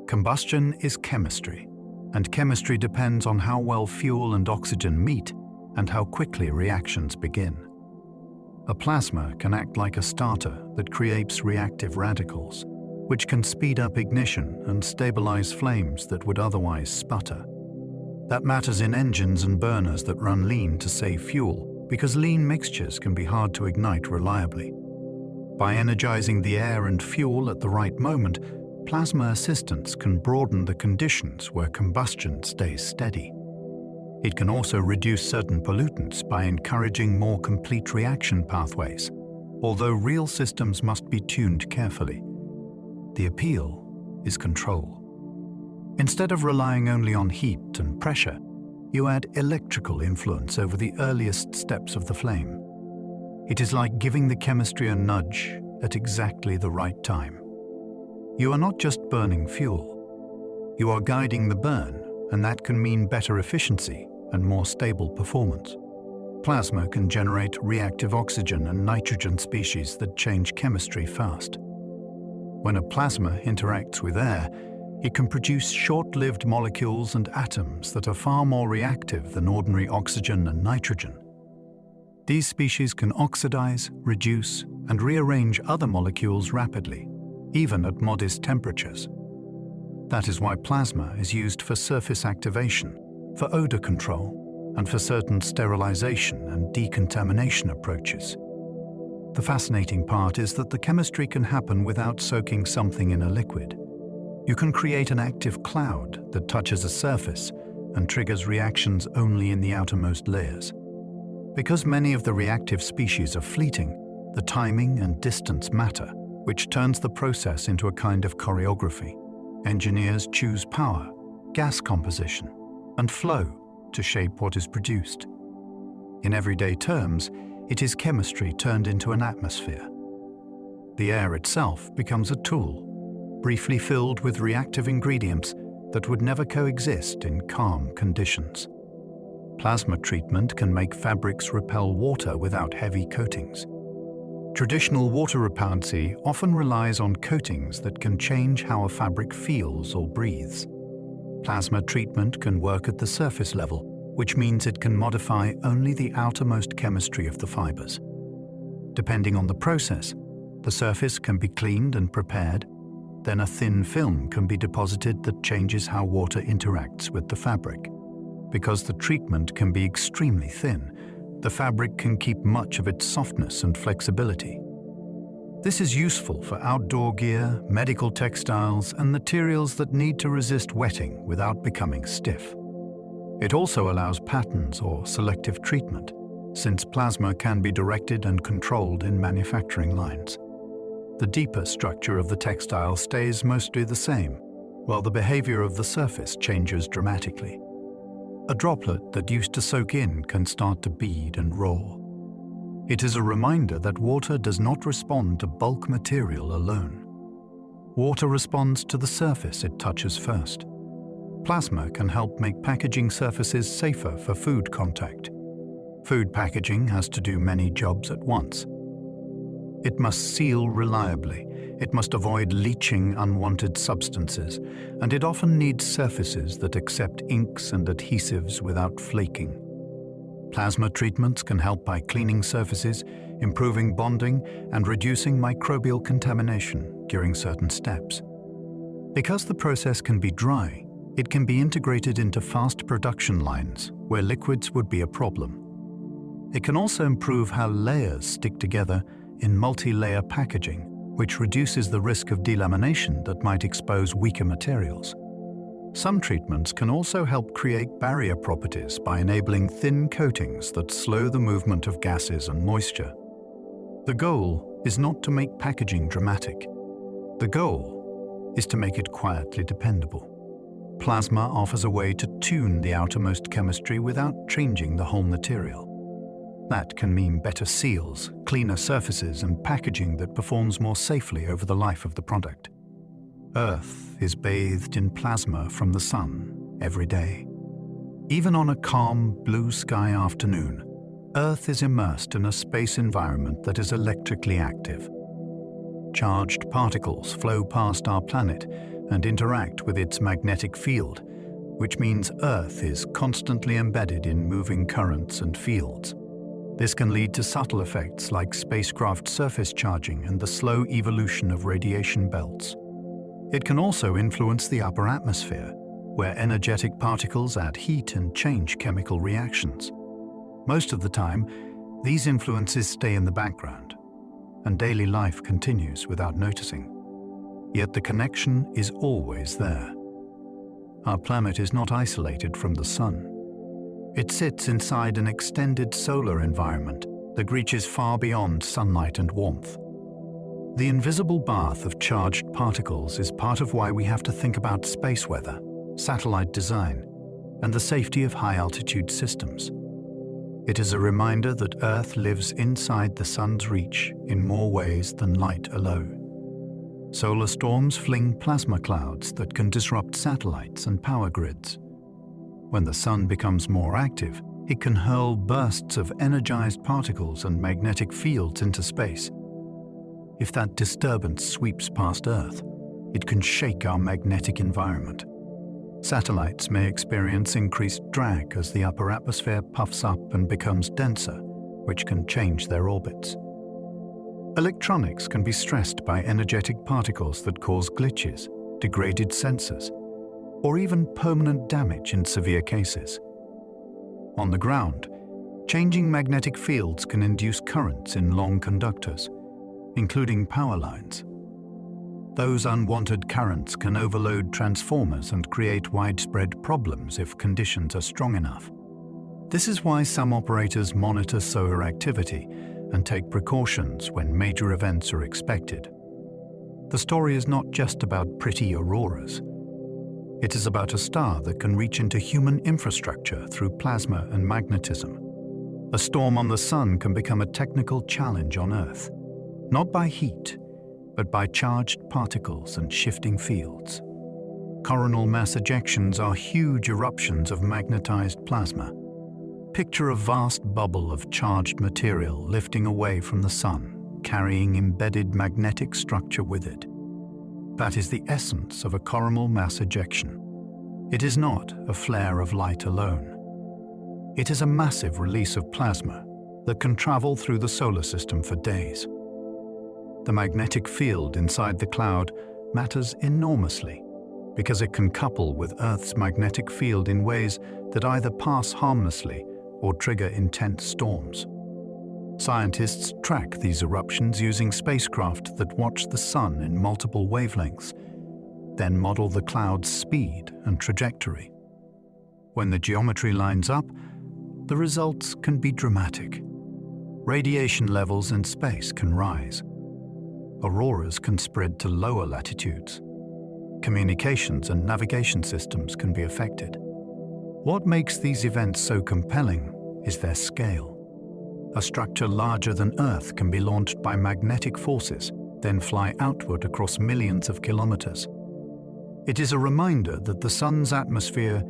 Combustion is chemistry, and chemistry depends on how well fuel and oxygen meet and how quickly reactions begin. A plasma can act like a starter that creates reactive radicals, which can speed up ignition and stabilize flames that would otherwise sputter. That matters in engines and burners that run lean to save fuel, because lean mixtures can be hard to ignite reliably. By energizing the air and fuel at the right moment, plasma assistance can broaden the conditions where combustion stays steady. It can also reduce certain pollutants by encouraging more complete reaction pathways, although real systems must be tuned carefully. The appeal is control. Instead of relying only on heat and pressure, you add electrical influence over the earliest steps of the flame. It is like giving the chemistry a nudge at exactly the right time. You are not just burning fuel. You are guiding the burn, and that can mean better efficiency and more stable performance. Plasma can generate reactive oxygen and nitrogen species that change chemistry fast. When a plasma interacts with air, it can produce short-lived molecules and atoms that are far more reactive than ordinary oxygen and nitrogen. These species can oxidize, reduce, and rearrange other molecules rapidly, even at modest temperatures. That is why plasma is used for surface activation, for odor control, and for certain sterilization and decontamination approaches. The fascinating part is that the chemistry can happen without soaking something in a liquid. You can create an active cloud that touches a surface and triggers reactions only in the outermost layers. Because many of the reactive species are fleeting, the timing and distance matter, which turns the process into a kind of choreography. Engineers choose power, gas composition, and flow to shape what is produced. In everyday terms, it is chemistry turned into an atmosphere. The air itself becomes a tool, briefly filled with reactive ingredients that would never coexist in calm conditions. Plasma treatment can make fabrics repel water without heavy coatings. Traditional water repellency often relies on coatings that can change how a fabric feels or breathes. Plasma treatment can work at the surface level, which means it can modify only the outermost chemistry of the fibers. Depending on the process, the surface can be cleaned and prepared, then a thin film can be deposited that changes how water interacts with the fabric. Because the treatment can be extremely thin, the fabric can keep much of its softness and flexibility. This is useful for outdoor gear, medical textiles, and materials that need to resist wetting without becoming stiff. It also allows patterns or selective treatment, since plasma can be directed and controlled in manufacturing lines. The deeper structure of the textile stays mostly the same, while the behavior of the surface changes dramatically. A droplet that used to soak in can start to bead and roll. It is a reminder that water does not respond to bulk material alone. Water responds to the surface it touches first. Plasma can help make packaging surfaces safer for food contact. Food packaging has to do many jobs at once. It must seal reliably, it must avoid leaching unwanted substances, and it often needs surfaces that accept inks and adhesives without flaking. Plasma treatments can help by cleaning surfaces, improving bonding, and reducing microbial contamination during certain steps. Because the process can be dry, it can be integrated into fast production lines where liquids would be a problem. It can also improve how layers stick together in multi-layer packaging, which reduces the risk of delamination that might expose weaker materials. Some treatments can also help create barrier properties by enabling thin coatings that slow the movement of gases and moisture. The goal is not to make packaging dramatic. The goal is to make it quietly dependable. Plasma offers a way to tune the outermost chemistry without changing the whole material. That can mean better seals, cleaner surfaces, and packaging that performs more safely over the life of the product. Earth is bathed in plasma from the sun every day. Even on a calm, blue sky afternoon, Earth is immersed in a space environment that is electrically active. Charged particles flow past our planet and interact with its magnetic field, which means Earth is constantly embedded in moving currents and fields. This can lead to subtle effects like spacecraft surface charging and the slow evolution of radiation belts. It can also influence the upper atmosphere, where energetic particles add heat and change chemical reactions. Most of the time, these influences stay in the background, and daily life continues without noticing. Yet the connection is always there. Our planet is not isolated from the sun. It sits inside an extended solar environment that reaches far beyond sunlight and warmth. The invisible bath of charged particles is part of why we have to think about space weather, satellite design, and the safety of high-altitude systems. It is a reminder that Earth lives inside the sun's reach in more ways than light alone. Solar storms fling plasma clouds that can disrupt satellites and power grids. When the sun becomes more active, it can hurl bursts of energized particles and magnetic fields into space. If that disturbance sweeps past Earth, it can shake our magnetic environment. Satellites may experience increased drag as the upper atmosphere puffs up and becomes denser, which can change their orbits. Electronics can be stressed by energetic particles that cause glitches, degraded sensors, or even permanent damage in severe cases. On the ground, changing magnetic fields can induce currents in long conductors, including power lines. Those unwanted currents can overload transformers and create widespread problems if conditions are strong enough. This is why some operators monitor solar activity and take precautions when major events are expected. The story is not just about pretty auroras. It is about a star that can reach into human infrastructure through plasma and magnetism. A storm on the sun can become a technical challenge on Earth, not by heat, but by charged particles and shifting fields. Coronal mass ejections are huge eruptions of magnetized plasma. Picture a vast bubble of charged material lifting away from the sun, carrying embedded magnetic structure with it. That is the essence of a coronal mass ejection. It is not a flare of light alone. It is a massive release of plasma that can travel through the solar system for days. The magnetic field inside the cloud matters enormously because it can couple with Earth's magnetic field in ways that either pass harmlessly or trigger intense storms. Scientists track these eruptions using spacecraft that watch the sun in multiple wavelengths, then model the cloud's speed and trajectory. When the geometry lines up, the results can be dramatic. Radiation levels in space can rise. Auroras can spread to lower latitudes. Communications and navigation systems can be affected. What makes these events so compelling is their scale. A structure larger than Earth can be launched by magnetic forces, then fly outward across millions of kilometers. It is a reminder that the Sun's atmosphere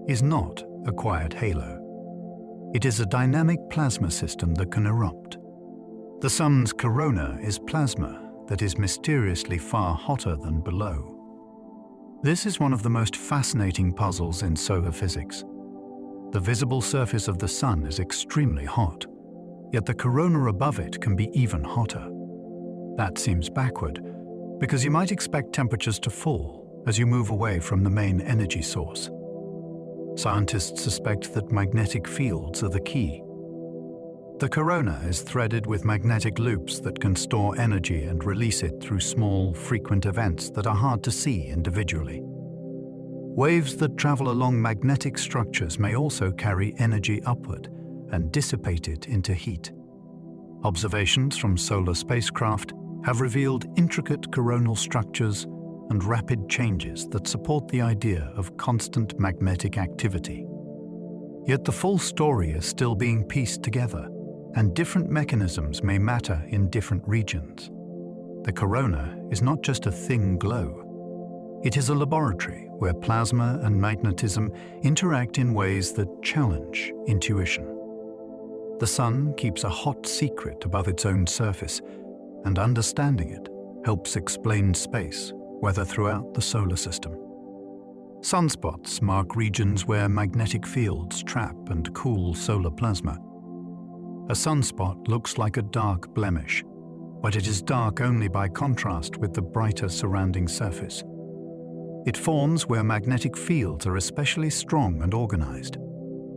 is not a quiet halo. It is a dynamic plasma system that can erupt. The Sun's corona is plasma that is mysteriously far hotter than below. This is one of the most fascinating puzzles in solar physics. The visible surface of the Sun is extremely hot, yet the corona above it can be even hotter. That seems backward, because you might expect temperatures to fall as you move away from the main energy source. Scientists suspect that magnetic fields are the key. The corona is threaded with magnetic loops that can store energy and release it through small, frequent events that are hard to see individually. Waves that travel along magnetic structures may also carry energy upward and dissipate it into heat. Observations from solar spacecraft have revealed intricate coronal structures and rapid changes that support the idea of constant magnetic activity. Yet the full story is still being pieced together, and different mechanisms may matter in different regions. The corona is not just a thin glow. It is a laboratory where plasma and magnetism interact in ways that challenge intuition. The Sun keeps a hot secret above its own surface, and understanding it helps explain space, weather throughout the solar system. Sunspots mark regions where magnetic fields trap and cool solar plasma. A sunspot looks like a dark blemish, but it is dark only by contrast with the brighter surrounding surface. It forms where magnetic fields are especially strong and organized.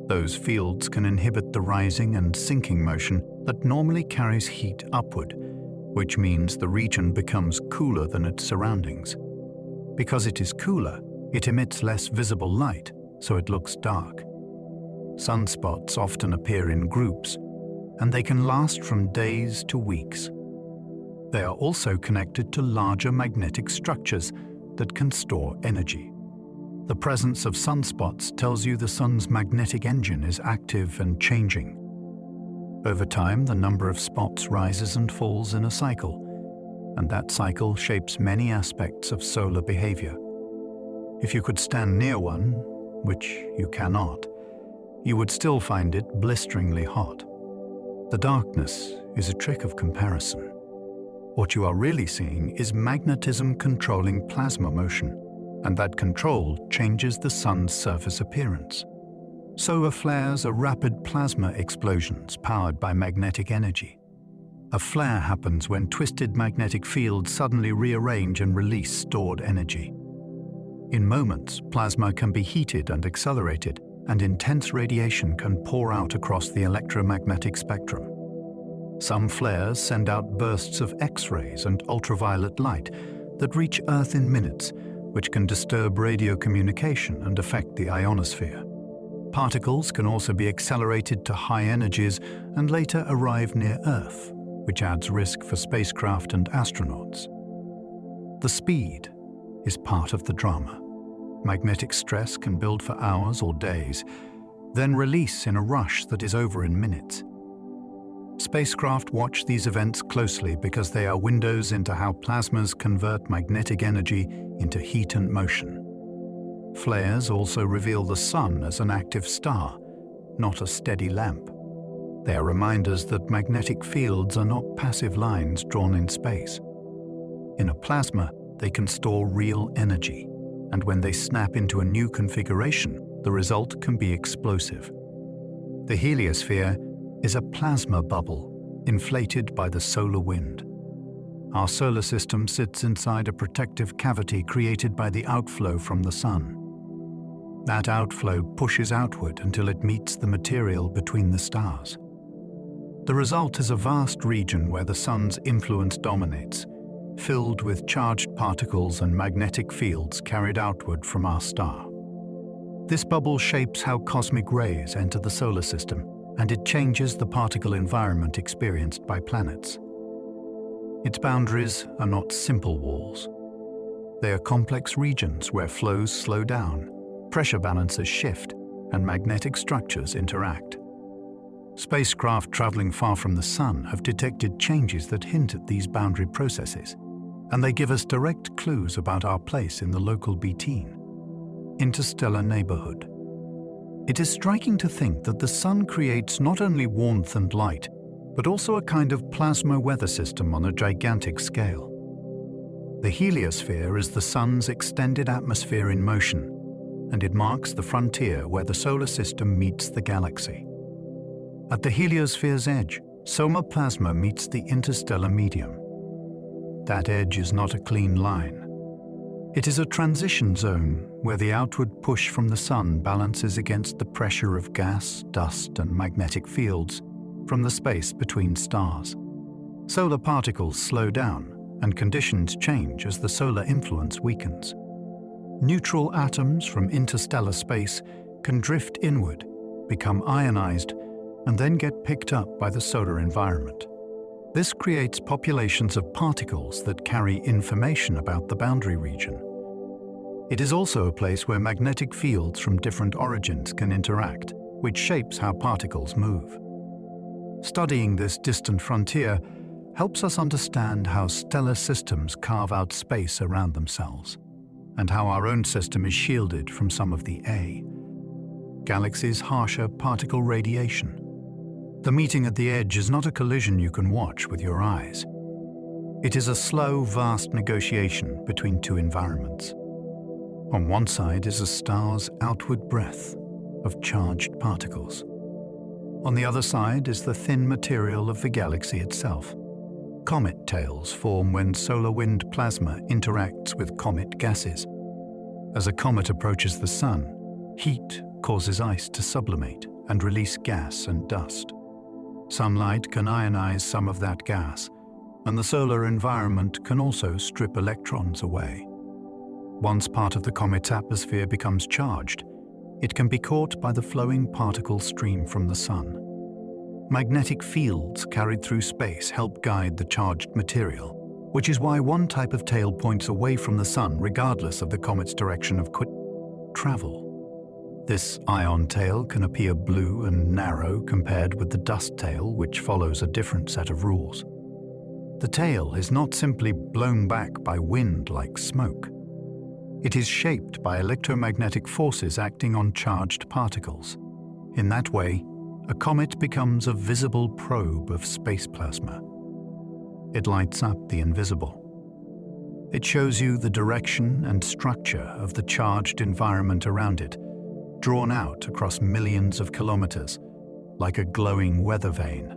Those fields can inhibit the rising and sinking motion that normally carries heat upward, which means the region becomes cooler than its surroundings. Because it is cooler, it emits less visible light, so it looks dark. Sunspots often appear in groups, and they can last from days to weeks. They are also connected to larger magnetic structures that can store energy. The presence of sunspots tells you the Sun's magnetic engine is active and changing. Over time, the number of spots rises and falls in a cycle, and that cycle shapes many aspects of solar behavior. If you could stand near one, which you cannot, you would still find it blisteringly hot. The darkness is a trick of comparison. What you are really seeing is magnetism controlling plasma motion, and that control changes the Sun's surface appearance. Solar flares are rapid plasma explosions powered by magnetic energy. A flare happens when twisted magnetic fields suddenly rearrange and release stored energy. In moments, plasma can be heated and accelerated, and intense radiation can pour out across the electromagnetic spectrum. Some flares send out bursts of X-rays and ultraviolet light that reach Earth in minutes, which can disturb radio communication and affect the ionosphere. Particles can also be accelerated to high energies and later arrive near Earth, which adds risk for spacecraft and astronauts. The speed is part of the drama. Magnetic stress can build for hours or days, then release in a rush that is over in minutes. Spacecraft watch these events closely because they are windows into how plasmas convert magnetic energy into heat and motion. Flares also reveal the Sun as an active star, not a steady lamp. They are reminders that magnetic fields are not passive lines drawn in space. In a plasma, they can store real energy, and when they snap into a new configuration, the result can be explosive. The heliosphere is a plasma bubble inflated by the solar wind. Our solar system sits inside a protective cavity created by the outflow from the Sun. That outflow pushes outward until it meets the material between the stars. The result is a vast region where the sun's influence dominates, filled with charged particles and magnetic fields carried outward from our star. This bubble shapes how cosmic rays enter the solar system, and it changes the particle environment experienced by planets. Its boundaries are not simple walls. They are complex regions where flows slow down, pressure balances shift, and magnetic structures interact. Spacecraft traveling far from the Sun have detected changes that hint at these boundary processes, and they give us direct clues about our place in the local interstellar neighborhood. It is striking to think that the Sun creates not only warmth and light, but also a kind of plasma weather system on a gigantic scale. The heliosphere is the Sun's extended atmosphere in motion, and it marks the frontier where the solar system meets the galaxy. At the heliosphere's edge, solar plasma meets the interstellar medium. That edge is not a clean line. It is a transition zone where the outward push from the Sun balances against the pressure of gas, dust, and magnetic fields from the space between stars. Solar particles slow down, and conditions change as the solar influence weakens. Neutral atoms from interstellar space can drift inward, become ionized, and then get picked up by the solar environment. This creates populations of particles that carry information about the boundary region. It is also a place where magnetic fields from different origins can interact, which shapes how particles move. Studying this distant frontier helps us understand how stellar systems carve out space around themselves, and how our own system is shielded from some of the galaxy's harsher particle radiation. The meeting at the edge is not a collision you can watch with your eyes. It is a slow, vast negotiation between two environments. On one side is a star's outward breath of charged particles. On the other side is the thin material of the galaxy itself. Comet tails form when solar wind plasma interacts with comet gases. As a comet approaches the Sun, heat causes ice to sublimate and release gas and dust. Sunlight can ionize some of that gas, and the solar environment can also strip electrons away. Once part of the comet's atmosphere becomes charged, it can be caught by the flowing particle stream from the Sun. Magnetic fields carried through space help guide the charged material, which is why one type of tail points away from the Sun regardless of the comet's direction of travel. This ion tail can appear blue and narrow compared with the dust tail, which follows a different set of rules. The tail is not simply blown back by wind like smoke. It is shaped by electromagnetic forces acting on charged particles. In that way, a comet becomes a visible probe of space plasma. It lights up the invisible. It shows you the direction and structure of the charged environment around it, drawn out across millions of kilometers, like a glowing weather vane.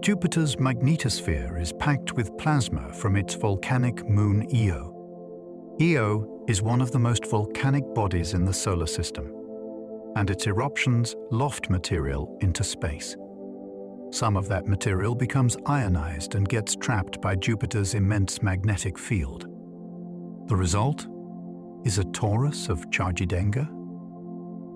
Jupiter's magnetosphere is packed with plasma from its volcanic moon Io. Io is one of the most volcanic bodies in the solar system, and its eruptions loft material into space. Some of that material becomes ionized and gets trapped by Jupiter's immense magnetic field. The result is a torus of Chargidenga.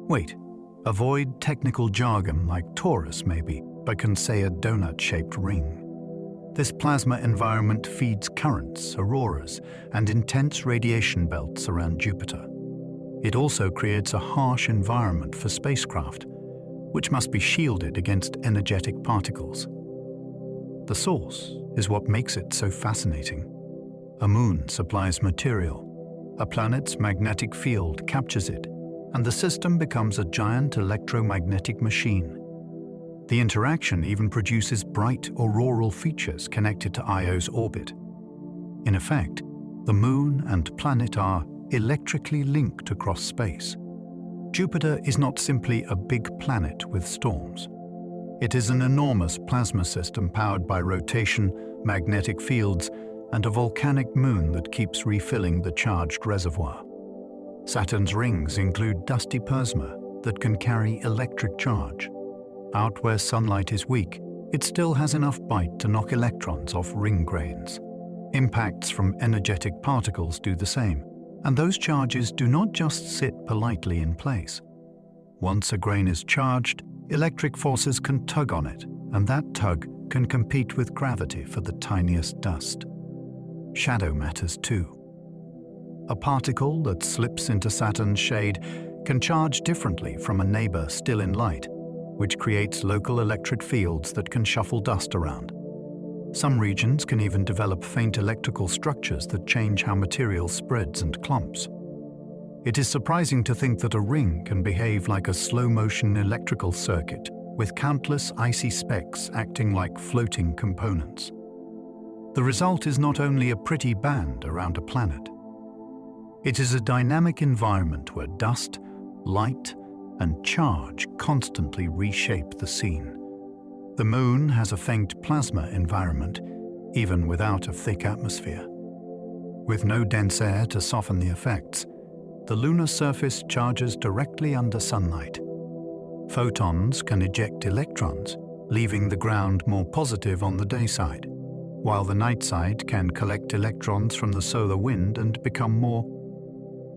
Wait, avoid technical jargon like torus maybe, but can say a donut-shaped ring. This plasma environment feeds currents, auroras, and intense radiation belts around Jupiter. It also creates a harsh environment for spacecraft, which must be shielded against energetic particles. The source is what makes it so fascinating. A moon supplies material. A planet's magnetic field captures it, and the system becomes a giant electromagnetic machine. The interaction even produces bright auroral features connected to Io's orbit. In effect, the moon and planet are electrically linked across space. Jupiter is not simply a big planet with storms. It is an enormous plasma system powered by rotation, magnetic fields, and a volcanic moon that keeps refilling the charged reservoir. Saturn's rings include dusty plasma that can carry electric charge. Out where sunlight is weak, it still has enough bite to knock electrons off ring grains. Impacts from energetic particles do the same, and those charges do not just sit politely in place. Once a grain is charged, electric forces can tug on it, and that tug can compete with gravity for the tiniest dust. Shadow matters too. A particle that slips into Saturn's shade can charge differently from a neighbor still in light, which creates local electric fields that can shuffle dust around. Some regions can even develop faint electrical structures that change how material spreads and clumps. It is surprising to think that a ring can behave like a slow-motion electrical circuit, with countless icy specks acting like floating components. The result is not only a pretty band around a planet. It is a dynamic environment where dust, light, and charge constantly reshape the scene. The Moon has a faint plasma environment, even without a thick atmosphere. With no dense air to soften the effects, the lunar surface charges directly under sunlight. Photons can eject electrons, leaving the ground more positive on the day side, while the night side can collect electrons from the solar wind and become more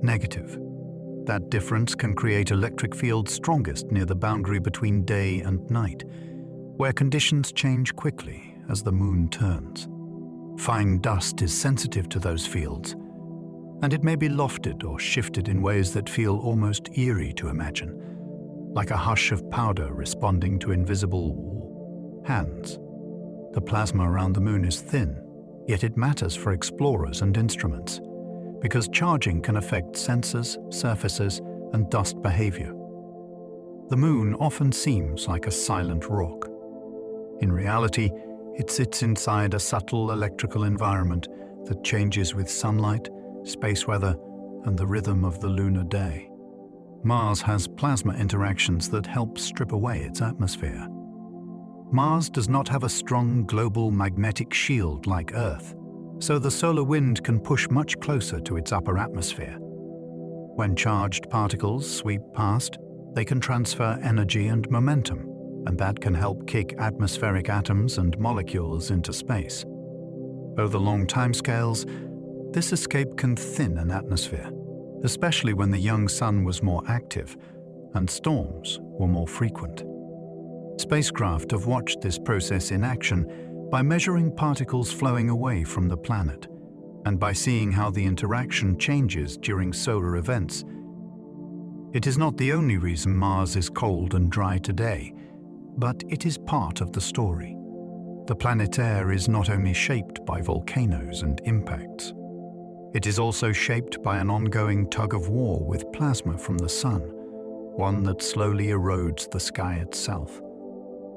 negative. That difference can create electric fields strongest near the boundary between day and night, where conditions change quickly as the Moon turns. Fine dust is sensitive to those fields, and it may be lofted or shifted in ways that feel almost eerie to imagine, like a hush of powder responding to invisible hands. The plasma around the Moon is thin, yet it matters for explorers and instruments, because charging can affect sensors, surfaces, and dust behavior. The Moon often seems like a silent rock. In reality, it sits inside a subtle electrical environment that changes with sunlight, space weather, and the rhythm of the lunar day. Mars has plasma interactions that help strip away its atmosphere. Mars does not have a strong global magnetic shield like Earth, so the solar wind can push much closer to its upper atmosphere. When charged particles sweep past, they can transfer energy and momentum, and that can help kick atmospheric atoms and molecules into space. Over long timescales, this escape can thin an atmosphere, especially when the young sun was more active and storms were more frequent. Spacecraft have watched this process in action by measuring particles flowing away from the planet, and by seeing how the interaction changes during solar events. It is not the only reason Mars is cold and dry today, but it is part of the story. The planet air is not only shaped by volcanoes and impacts. It is also shaped by an ongoing tug-of-war with plasma from the sun, one that slowly erodes the sky itself.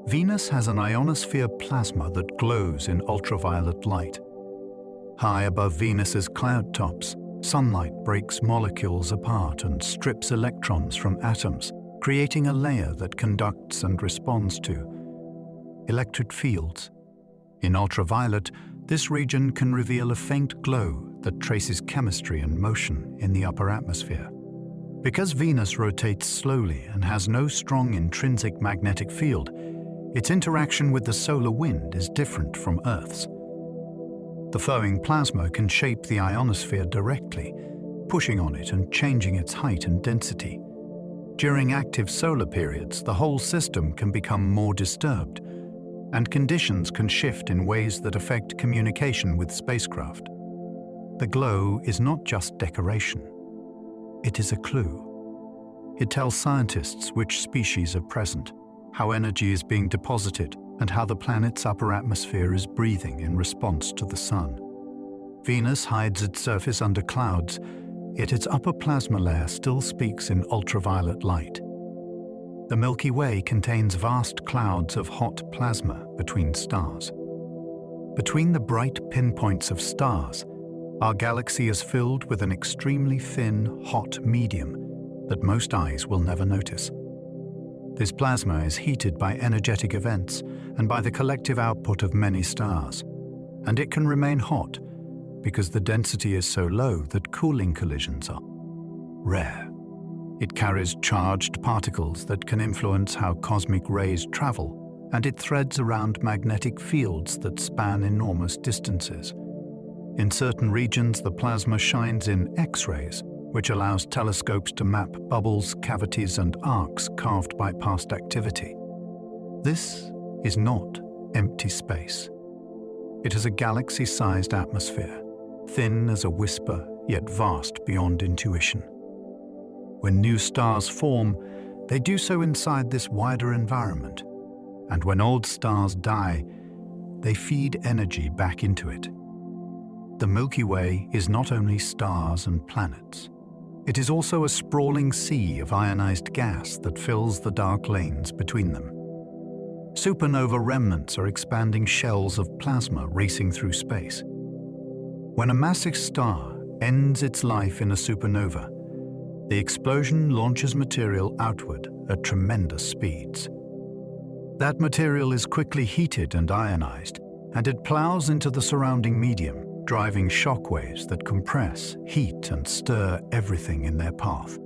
Venus has an ionosphere plasma that glows in ultraviolet light. High above Venus's cloud tops, sunlight breaks molecules apart and strips electrons from atoms, creating a layer that conducts and responds to electric fields. In ultraviolet, this region can reveal a faint glow that traces chemistry and motion in the upper atmosphere. Because Venus rotates slowly and has no strong intrinsic magnetic field, its interaction with the solar wind is different from Earth's. The flowing plasma can shape the ionosphere directly, pushing on it and changing its height and density. During active solar periods, the whole system can become more disturbed, and conditions can shift in ways that affect communication with spacecraft. The glow is not just decoration. It is a clue. It tells scientists which species are present, how energy is being deposited, and how the planet's upper atmosphere is breathing in response to the sun. Venus hides its surface under clouds, yet its upper plasma layer still speaks in ultraviolet light. The Milky Way contains vast clouds of hot plasma between stars. Between the bright pinpoints of stars, our galaxy is filled with an extremely thin, hot medium that most eyes will never notice. This plasma is heated by energetic events and by the collective output of many stars, and it can remain hot because the density is so low that cooling collisions are rare. It carries charged particles that can influence how cosmic rays travel, and it threads around magnetic fields that span enormous distances. In certain regions, the plasma shines in X-rays, which allows telescopes to map bubbles, cavities, and arcs carved by past activity. This is not empty space. It is a galaxy-sized atmosphere, thin as a whisper, yet vast beyond intuition. When new stars form, they do so inside this wider environment, and when old stars die, they feed energy back into it. The Milky Way is not only stars and planets. It is also a sprawling sea of ionized gas that fills the dark lanes between them. Supernova remnants are expanding shells of plasma racing through space. When a massive star ends its life in a supernova, the explosion launches material outward at tremendous speeds. That material is quickly heated and ionized, and it plows into the surrounding medium, driving shock waves that compress, heat, and stir everything in their path.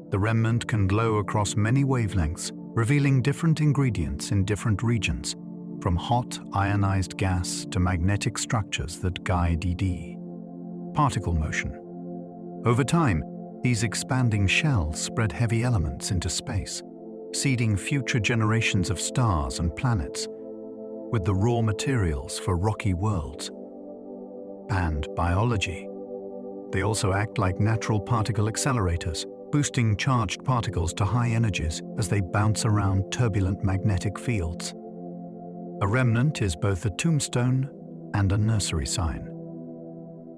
The remnant can glow across many wavelengths, revealing different ingredients in different regions, from hot ionized gas to magnetic structures that guide particle motion. Over time, these expanding shells spread heavy elements into space, seeding future generations of stars and planets, with the raw materials for rocky worlds. And biology. They also act like natural particle accelerators, boosting charged particles to high energies as they bounce around turbulent magnetic fields. A remnant is both a tombstone and a nursery sign.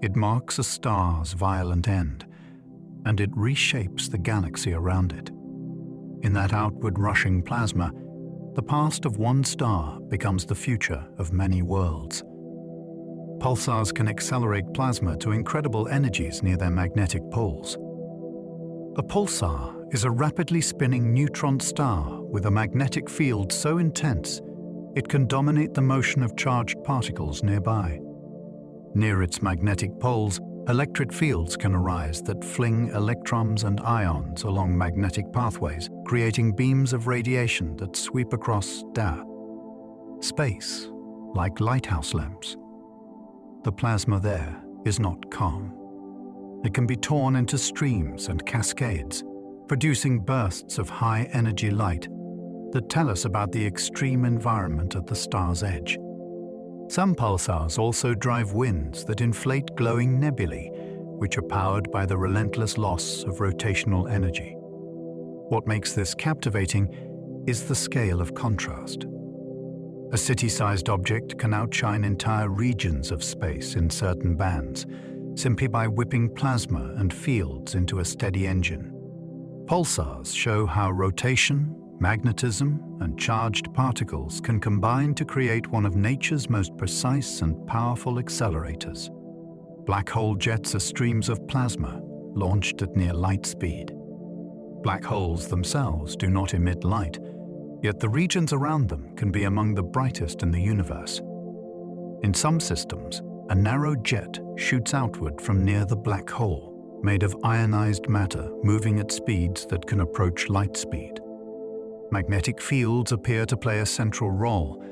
It marks a star's violent end, and it reshapes the galaxy around it. In that outward rushing plasma, the past of one star becomes the future of many worlds. Pulsars can accelerate plasma to incredible energies near their magnetic poles. A pulsar is a rapidly spinning neutron star with a magnetic field so intense it can dominate the motion of charged particles nearby. Near its magnetic poles, electric fields can arise that fling electrons and ions along magnetic pathways, creating beams of radiation that sweep across space like lighthouse lamps. The plasma there is not calm. It can be torn into streams and cascades, producing bursts of high-energy light that tell us about the extreme environment at the star's edge. Some pulsars also drive winds that inflate glowing nebulae, which are powered by the relentless loss of rotational energy. What makes this captivating is the scale of contrast. A city-sized object can outshine entire regions of space in certain bands, simply by whipping plasma and fields into a steady engine. Pulsars show how rotation, magnetism, and charged particles can combine to create one of nature's most precise and powerful accelerators. Black hole jets are streams of plasma launched at near light speed. Black holes themselves do not emit light, yet the regions around them can be among the brightest in the universe. In some systems, a narrow jet shoots outward from near the black hole, made of ionized matter moving at speeds that can approach light speed. Magnetic fields appear to play a central role,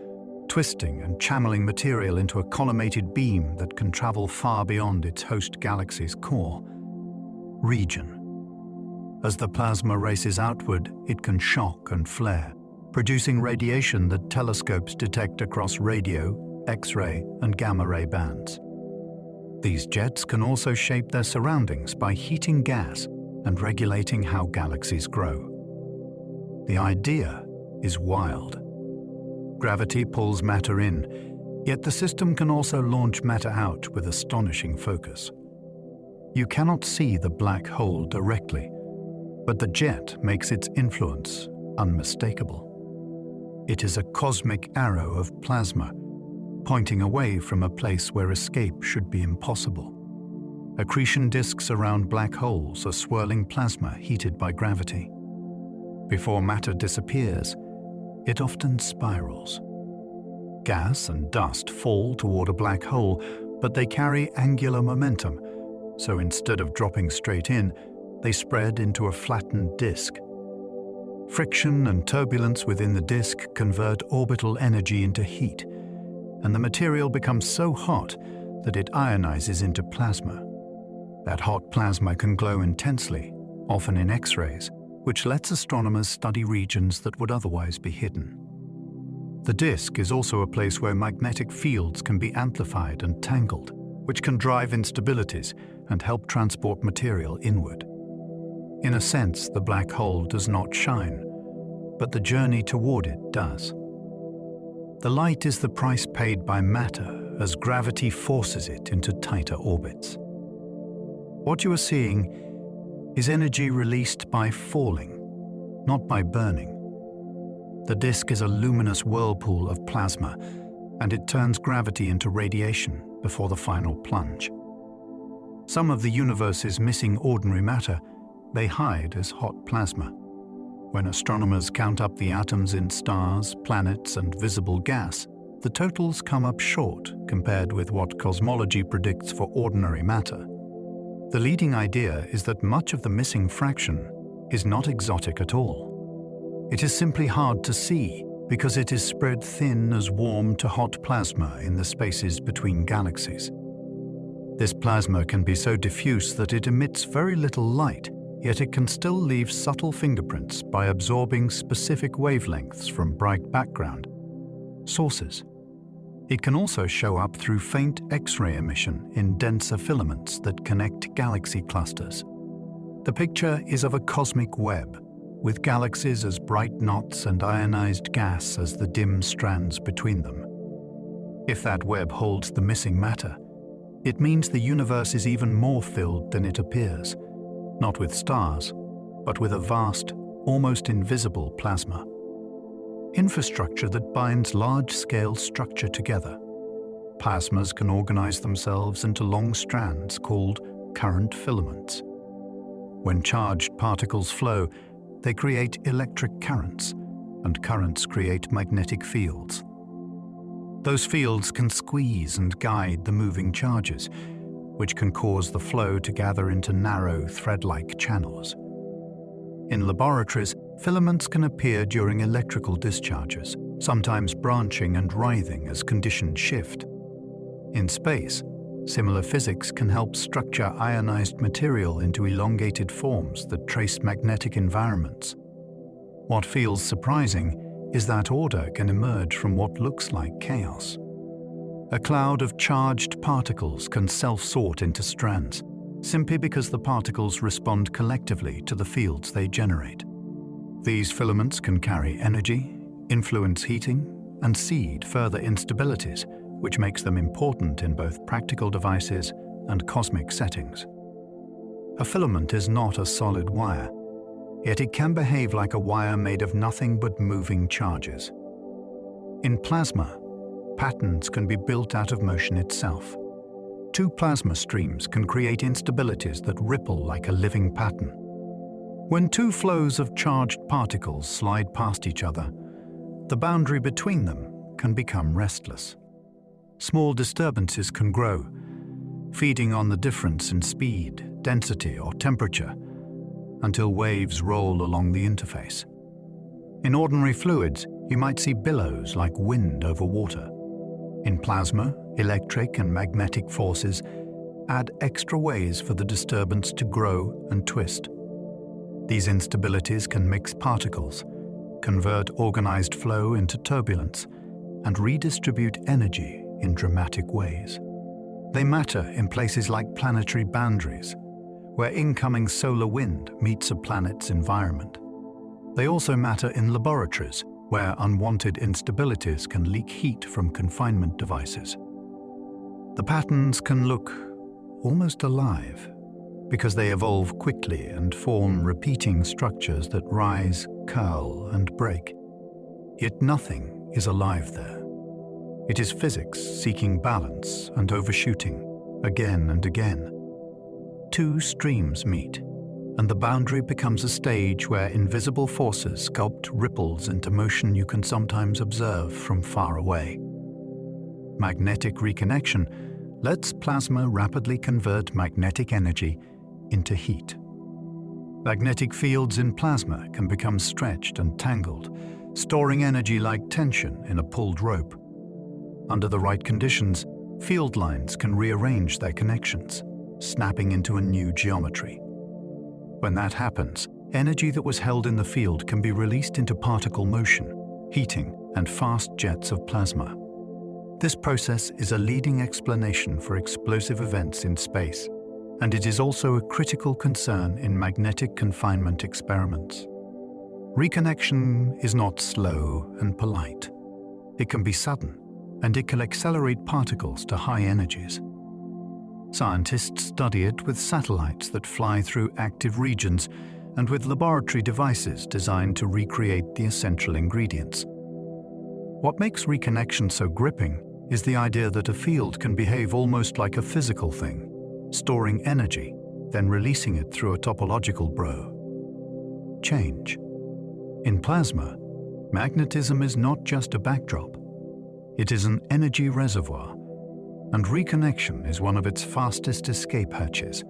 twisting and channeling material into a collimated beam that can travel far beyond its host galaxy's core. Region. As the plasma races outward, it can shock and flare, producing radiation that telescopes detect across radio, X-ray, and gamma-ray bands. These jets can also shape their surroundings by heating gas and regulating how galaxies grow. The idea is wild. Gravity pulls matter in, yet the system can also launch matter out with astonishing focus. You cannot see the black hole directly, but the jet makes its influence unmistakable. It is a cosmic arrow of plasma, pointing away from a place where escape should be impossible. Accretion disks around black holes are swirling plasma heated by gravity. Before matter disappears, it often spirals. Gas and dust fall toward a black hole, but they carry angular momentum, so instead of dropping straight in, they spread into a flattened disk. Friction and turbulence within the disk convert orbital energy into heat, and the material becomes so hot that it ionizes into plasma. That hot plasma can glow intensely, often in X-rays, which lets astronomers study regions that would otherwise be hidden. The disk is also a place where magnetic fields can be amplified and tangled, which can drive instabilities and help transport material inward. In a sense, the black hole does not shine, but the journey toward it does. The light is the price paid by matter as gravity forces it into tighter orbits. What you are seeing is energy released by falling, not by burning. The disk is a luminous whirlpool of plasma, and it turns gravity into radiation before the final plunge. Some of the universe's missing ordinary matter may hide as hot plasma. When astronomers count up the atoms in stars, planets, and visible gas, the totals come up short compared with what cosmology predicts for ordinary matter. The leading idea is that much of the missing fraction is not exotic at all. It is simply hard to see because it is spread thin as warm to hot plasma in the spaces between galaxies. This plasma can be so diffuse that it emits very little light, yet it can still leave subtle fingerprints by absorbing specific wavelengths from bright background sources. It can also show up through faint X-ray emission in denser filaments that connect galaxy clusters. The picture is of a cosmic web, with galaxies as bright knots and ionized gas as the dim strands between them. If that web holds the missing matter, it means the universe is even more filled than it appears, not with stars, but with a vast, almost invisible plasma. Infrastructure that binds large-scale structure together. Plasmas can organize themselves into long strands called current filaments. When charged particles flow, they create electric currents, and currents create magnetic fields. Those fields can squeeze and guide the moving charges, which can cause the flow to gather into narrow, thread-like channels. In laboratories, filaments can appear during electrical discharges, sometimes branching and writhing as conditions shift. In space, similar physics can help structure ionized material into elongated forms that trace magnetic environments. What feels surprising is that order can emerge from what looks like chaos. A cloud of charged particles can self-sort into strands, simply because the particles respond collectively to the fields they generate. These filaments can carry energy, influence heating, and seed further instabilities, which makes them important in both practical devices and cosmic settings. A filament is not a solid wire, yet it can behave like a wire made of nothing but moving charges. In plasma, patterns can be built out of motion itself. Two plasma streams can create instabilities that ripple like a living pattern. When two flows of charged particles slide past each other, the boundary between them can become restless. Small disturbances can grow, feeding on the difference in speed, density, or temperature, until waves roll along the interface. In ordinary fluids, you might see billows like wind over water. In plasma, electric and magnetic forces add extra ways for the disturbance to grow and twist. These instabilities can mix particles, convert organized flow into turbulence, and redistribute energy in dramatic ways. They matter in places like planetary boundaries, where incoming solar wind meets a planet's environment. They also matter in laboratories, where unwanted instabilities can leak heat from confinement devices. The patterns can look almost alive, because they evolve quickly and form repeating structures that rise, curl, and break. Yet nothing is alive there. It is physics seeking balance and overshooting, again and again. Two streams meet, and the boundary becomes a stage where invisible forces sculpt ripples into motion you can sometimes observe from far away. Magnetic reconnection lets plasma rapidly convert magnetic energy into heat. Magnetic fields in plasma can become stretched and tangled, storing energy like tension in a pulled rope. Under the right conditions, field lines can rearrange their connections, snapping into a new geometry. When that happens, energy that was held in the field can be released into particle motion, heating, and fast jets of plasma. This process is a leading explanation for explosive events in space, and it is also a critical concern in magnetic confinement experiments. Reconnection is not slow and polite. It can be sudden, and it can accelerate particles to high energies. Scientists study it with satellites that fly through active regions and with laboratory devices designed to recreate the essential ingredients. What makes reconnection so gripping is the idea that a field can behave almost like a physical thing, storing energy, then releasing it through a topological change. In plasma, magnetism is not just a backdrop. It is an energy reservoir, and reconnection is one of its fastest escape hatches.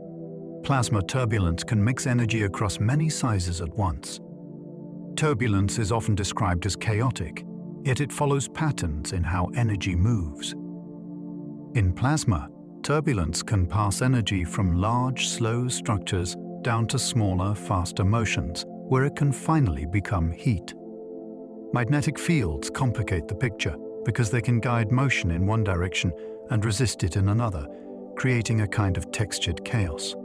Plasma turbulence can mix energy across many sizes at once. Turbulence is often described as chaotic, yet it follows patterns in how energy moves. In plasma, turbulence can pass energy from large, slow structures down to smaller, faster motions, where it can finally become heat. Magnetic fields complicate the picture because they can guide motion in one direction and resist it in another, creating a kind of textured chaos.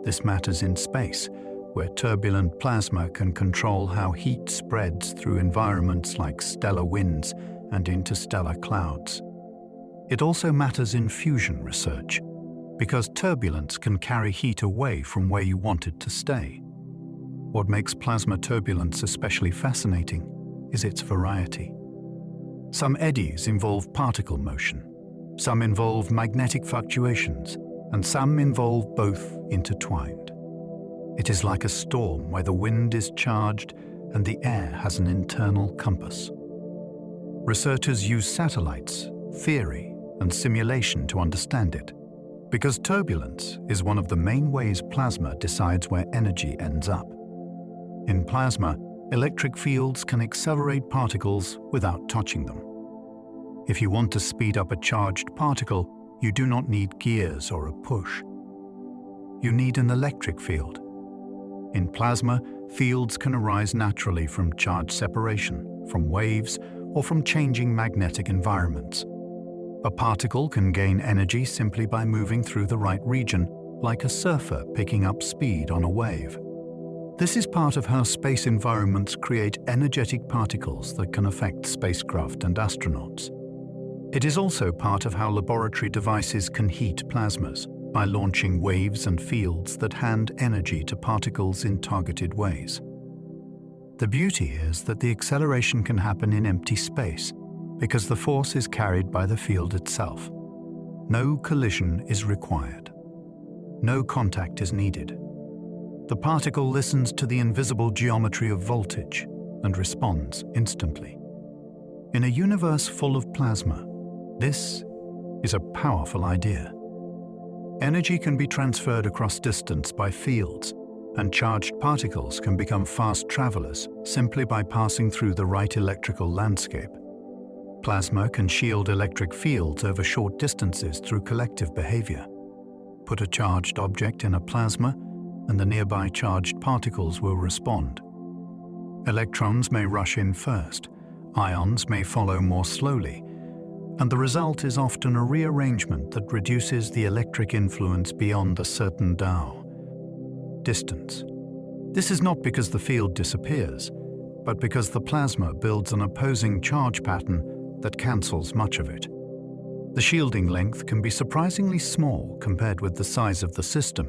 This matters in space, where turbulent plasma can control how heat spreads through environments like stellar winds and interstellar clouds. It also matters in fusion research, because turbulence can carry heat away from where you want it to stay. What makes plasma turbulence especially fascinating is its variety. Some eddies involve particle motion, some involve magnetic fluctuations, and some involve both intertwined. It is like a storm where the wind is charged and the air has an internal compass. Researchers use satellites, theory, and simulation to understand it, because turbulence is one of the main ways plasma decides where energy ends up. In plasma, electric fields can accelerate particles without touching them. If you want to speed up a charged particle, you do not need gears or a push. You need an electric field. In plasma, fields can arise naturally from charge separation, from waves, or from changing magnetic environments. A particle can gain energy simply by moving through the right region, like a surfer picking up speed on a wave. This is part of how space environments create energetic particles that can affect spacecraft and astronauts. It is also part of how laboratory devices can heat plasmas, by launching waves and fields that hand energy to particles in targeted ways. The beauty is that the acceleration can happen in empty space, because the force is carried by the field itself. No collision is required. No contact is needed. The particle listens to the invisible geometry of voltage and responds instantly. In a universe full of plasma, this is a powerful idea. Energy can be transferred across distance by fields, and charged particles can become fast travelers simply by passing through the right electrical landscape. Plasma can shield electric fields over short distances through collective behavior. Put a charged object in a plasma, and the nearby charged particles will respond. Electrons may rush in first, ions may follow more slowly, and the result is often a rearrangement that reduces the electric influence beyond a certain distance. This is not because the field disappears, but because the plasma builds an opposing charge pattern that cancels much of it. The shielding length can be surprisingly small compared with the size of the system,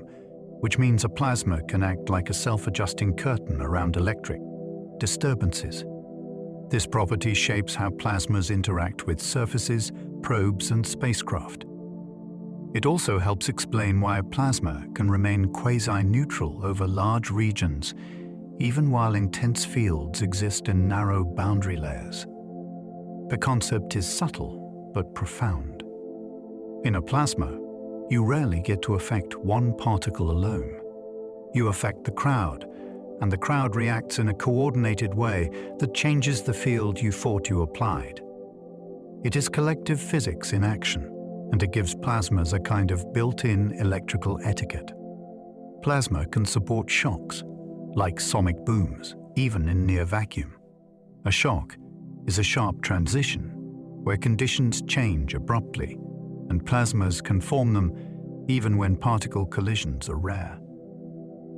which means a plasma can act like a self-adjusting curtain around electric disturbances. This property shapes how plasmas interact with surfaces, probes, and spacecraft. It also helps explain why a plasma can remain quasi-neutral over large regions, even while intense fields exist in narrow boundary layers. The concept is subtle but profound. In a plasma, you rarely get to affect one particle alone. You affect the crowd, and the crowd reacts in a coordinated way that changes the field you thought you applied. It is collective physics in action, and it gives plasmas a kind of built-in electrical etiquette. Plasma can support shocks, like sonic booms, even in near vacuum. A shock is a sharp transition where conditions change abruptly, and plasmas can form them even when particle collisions are rare.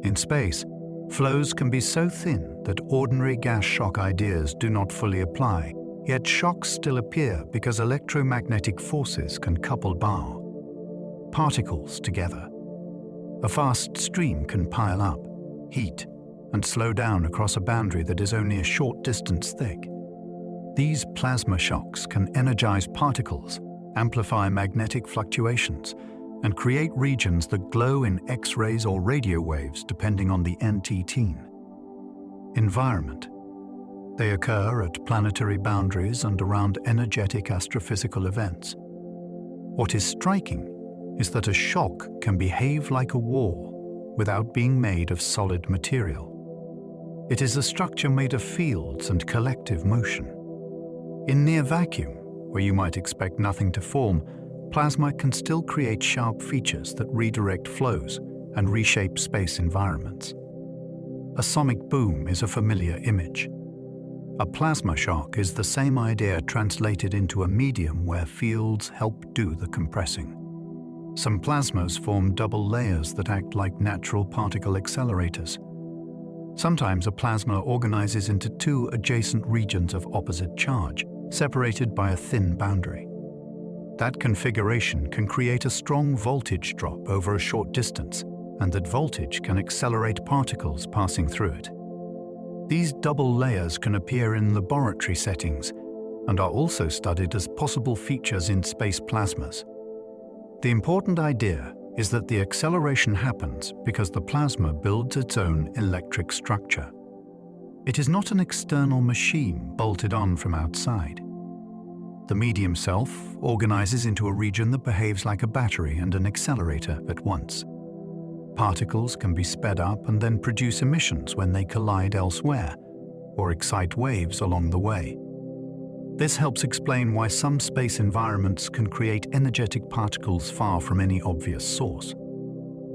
In space, flows can be so thin that ordinary gas shock ideas do not fully apply, yet shocks still appear because electromagnetic forces can couple particles together. A fast stream can pile up, heat, and slow down across a boundary that is only a short distance thick. These plasma shocks can energize particles, amplify magnetic fluctuations, and create regions that glow in X-rays or radio waves depending on the environment. They occur at planetary boundaries and around energetic astrophysical events. What is striking is that a shock can behave like a wall without being made of solid material. It is a structure made of fields and collective motion. In near vacuum, where you might expect nothing to form, plasma can still create sharp features that redirect flows and reshape space environments. A sonic boom is a familiar image. A plasma shock is the same idea translated into a medium where fields help do the compressing. Some plasmas form double layers that act like natural particle accelerators. Sometimes a plasma organizes into two adjacent regions of opposite charge, separated by a thin boundary. That configuration can create a strong voltage drop over a short distance, and that voltage can accelerate particles passing through it. These double layers can appear in laboratory settings and are also studied as possible features in space plasmas. The important idea is that the acceleration happens because the plasma builds its own electric structure. It is not an external machine bolted on from outside. The medium self organizes into a region that behaves like a battery and an accelerator at once. Particles can be sped up and then produce emissions when they collide elsewhere, or excite waves along the way. This helps explain why some space environments can create energetic particles far from any obvious source.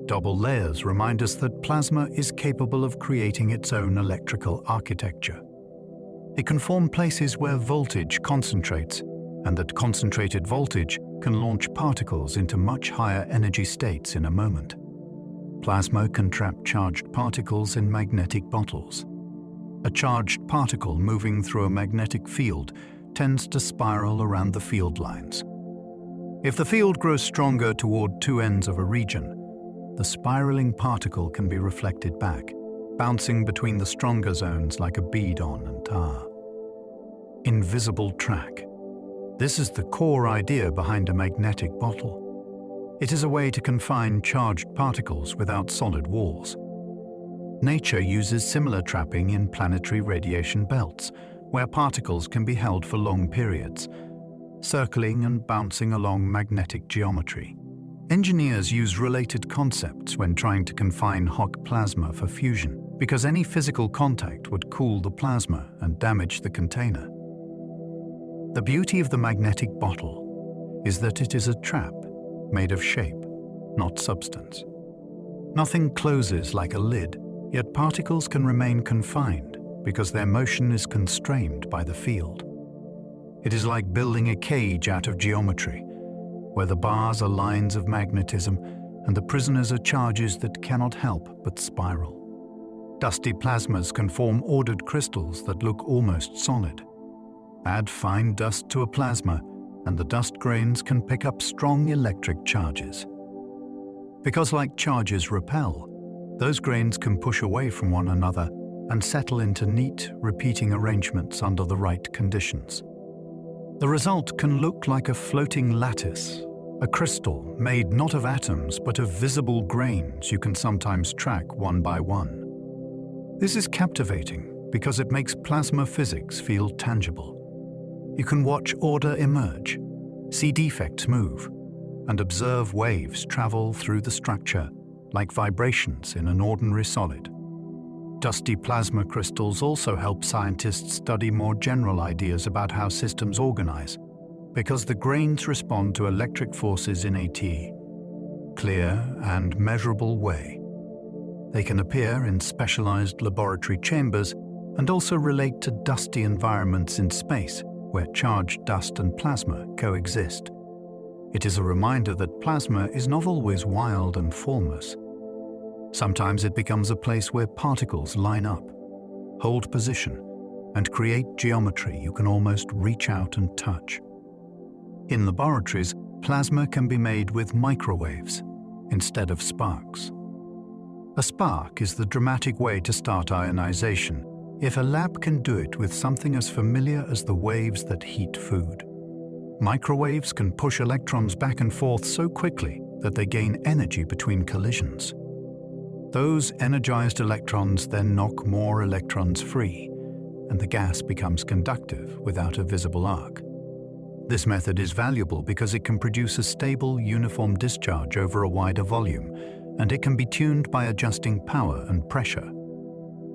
Double layers remind us that plasma is capable of creating its own electrical architecture. It can form places where voltage concentrates, and that concentrated voltage can launch particles into much higher energy states in a moment. Plasma can trap charged particles in magnetic bottles. A charged particle moving through a magnetic field tends to spiral around the field lines. If the field grows stronger toward two ends of a region, the spiraling particle can be reflected back, bouncing between the stronger zones like a bead on and tar. Invisible track. This is the core idea behind a magnetic bottle. It is a way to confine charged particles without solid walls. Nature uses similar trapping in planetary radiation belts, where particles can be held for long periods, circling and bouncing along magnetic geometry. Engineers use related concepts when trying to confine hot plasma for fusion, because any physical contact would cool the plasma and damage the container. The beauty of the magnetic bottle is that it is a trap made of shape, not substance. Nothing closes like a lid, yet particles can remain confined because their motion is constrained by the field. It is like building a cage out of geometry, where the bars are lines of magnetism and the prisoners are charges that cannot help but spiral. Dusty plasmas can form ordered crystals that look almost solid. Add fine dust to a plasma, and the dust grains can pick up strong electric charges. Because like charges repel, those grains can push away from one another and settle into neat, repeating arrangements under the right conditions. The result can look like a floating lattice, a crystal made not of atoms but of visible grains you can sometimes track one by one. This is captivating because it makes plasma physics feel tangible. You can watch order emerge, see defects move, and observe waves travel through the structure like vibrations in an ordinary solid. Dusty plasma crystals also help scientists study more general ideas about how systems organize, because the grains respond to electric forces in a clear and measurable way. They can appear in specialized laboratory chambers and also relate to dusty environments in space where charged dust and plasma coexist. It is a reminder that plasma is not always wild and formless. Sometimes it becomes a place where particles line up, hold position, and create geometry you can almost reach out and touch. In laboratories, plasma can be made with microwaves instead of sparks. A spark is the dramatic way to start ionization if a lab can do it with something as familiar as the waves that heat food. Microwaves can push electrons back and forth so quickly that they gain energy between collisions. Those energized electrons then knock more electrons free, and the gas becomes conductive without a visible arc. This method is valuable because it can produce a stable, uniform discharge over a wider volume, and it can be tuned by adjusting power and pressure.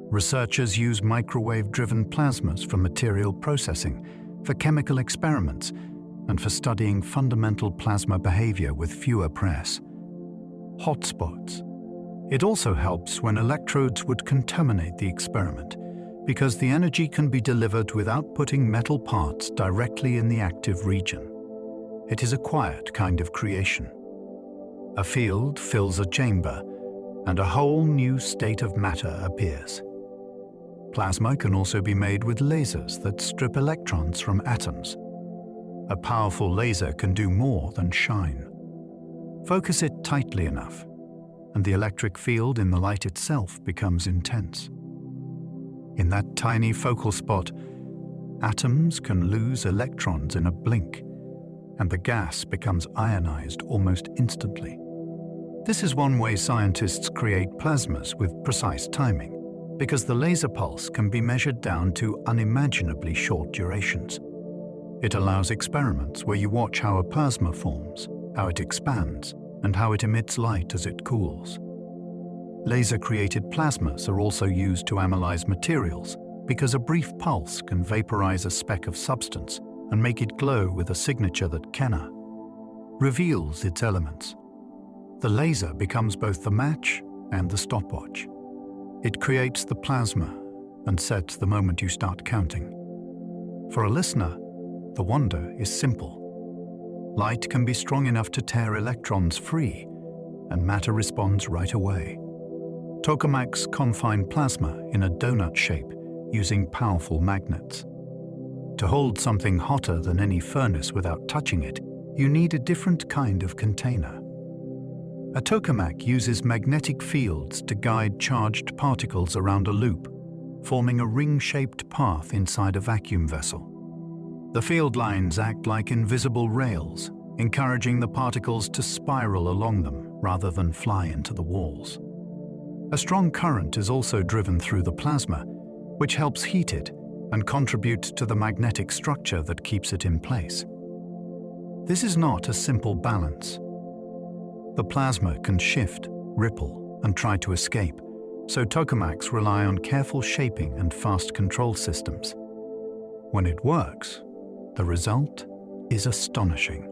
Researchers use microwave-driven plasmas for material processing, for chemical experiments, and for studying fundamental plasma behavior with fewer press. Hotspots. It also helps when electrodes would contaminate the experiment, because the energy can be delivered without putting metal parts directly in the active region. It is a quiet kind of creation. A field fills a chamber, and a whole new state of matter appears. Plasma can also be made with lasers that strip electrons from atoms. A powerful laser can do more than shine. Focus it tightly enough, and the electric field in the light itself becomes intense. In that tiny focal spot, atoms can lose electrons in a blink, and the gas becomes ionized almost instantly. This is one way scientists create plasmas with precise timing, because the laser pulse can be measured down to unimaginably short durations. It allows experiments where you watch how a plasma forms, how it expands, and how it emits light as it cools. Laser-created plasmas are also used to analyze materials because a brief pulse can vaporize a speck of substance and make it glow with a signature that reveals its elements. The laser becomes both the match and the stopwatch. It creates the plasma and sets the moment you start counting. For a listener, the wonder is simple. Light can be strong enough to tear electrons free, and matter responds right away. Tokamaks confine plasma in a donut shape using powerful magnets. To hold something hotter than any furnace without touching it, you need a different kind of container. A tokamak uses magnetic fields to guide charged particles around a loop, forming a ring-shaped path inside a vacuum vessel. The field lines act like invisible rails, encouraging the particles to spiral along them rather than fly into the walls. A strong current is also driven through the plasma, which helps heat it and contributes to the magnetic structure that keeps it in place. This is not a simple balance. The plasma can shift, ripple, and try to escape, so tokamaks rely on careful shaping and fast control systems. When it works, the result is astonishing.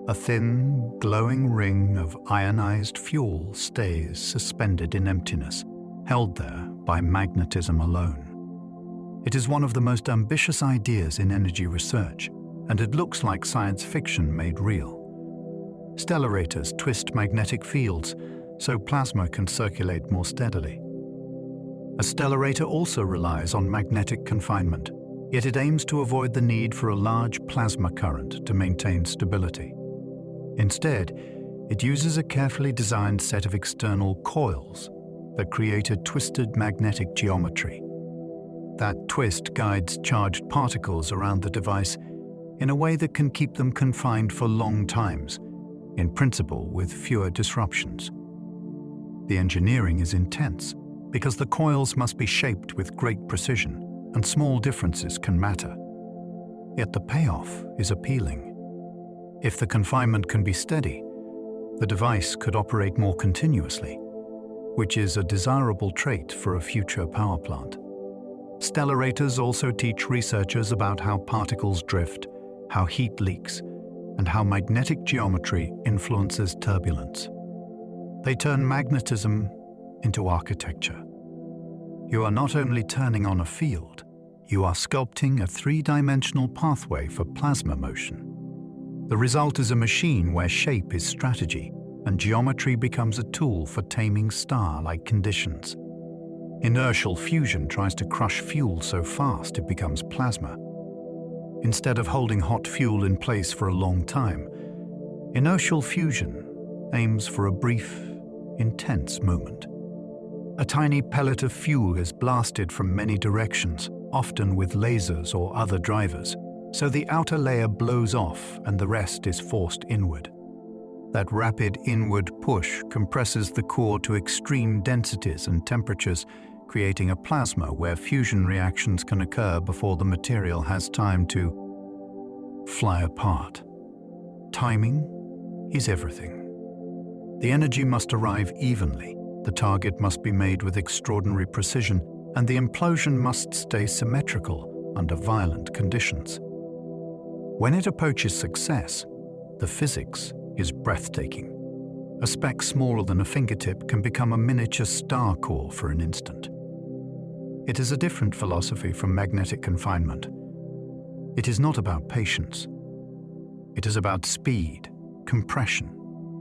A thin, glowing ring of ionized fuel stays suspended in emptiness, held there by magnetism alone. It is one of the most ambitious ideas in energy research, and it looks like science fiction made real. Sterilizers twist magnetic fields so plasma can circulate more steadily. A stellarator also relies on magnetic confinement, yet it aims to avoid the need for a large plasma current to maintain stability. Instead, it uses a carefully designed set of external coils that create a twisted magnetic geometry. That twist guides charged particles around the device in a way that can keep them confined for long times, in principle with fewer disruptions. The engineering is intense because the coils must be shaped with great precision, and small differences can matter. Yet the payoff is appealing. If the confinement can be steady, The device could operate more continuously, which is a desirable trait for a future power plant. Stellarators also teach researchers about how particles drift, how heat leaks, and how magnetic geometry influences turbulence. They turn magnetism into architecture. You are not only turning on a field, you are sculpting a three-dimensional pathway for plasma motion. The result is a machine where shape is strategy and geometry becomes a tool for taming star-like conditions. Inertial fusion tries to crush fuel so fast it becomes plasma. Instead of holding hot fuel in place for a long time, inertial fusion aims for a brief, intense moment. A tiny pellet of fuel is blasted from many directions, often with lasers or other drivers, so the outer layer blows off and the rest is forced inward. That rapid inward push compresses the core to extreme densities and temperatures, creating a plasma where fusion reactions can occur before the material has time to fly apart. Timing is everything. The energy must arrive evenly, the target must be made with extraordinary precision, and the implosion must stay symmetrical under violent conditions. When it approaches success, the physics is breathtaking. A speck smaller than a fingertip can become a miniature star core for an instant. It is a different philosophy from magnetic confinement. It is not about patience. It is about speed, compression,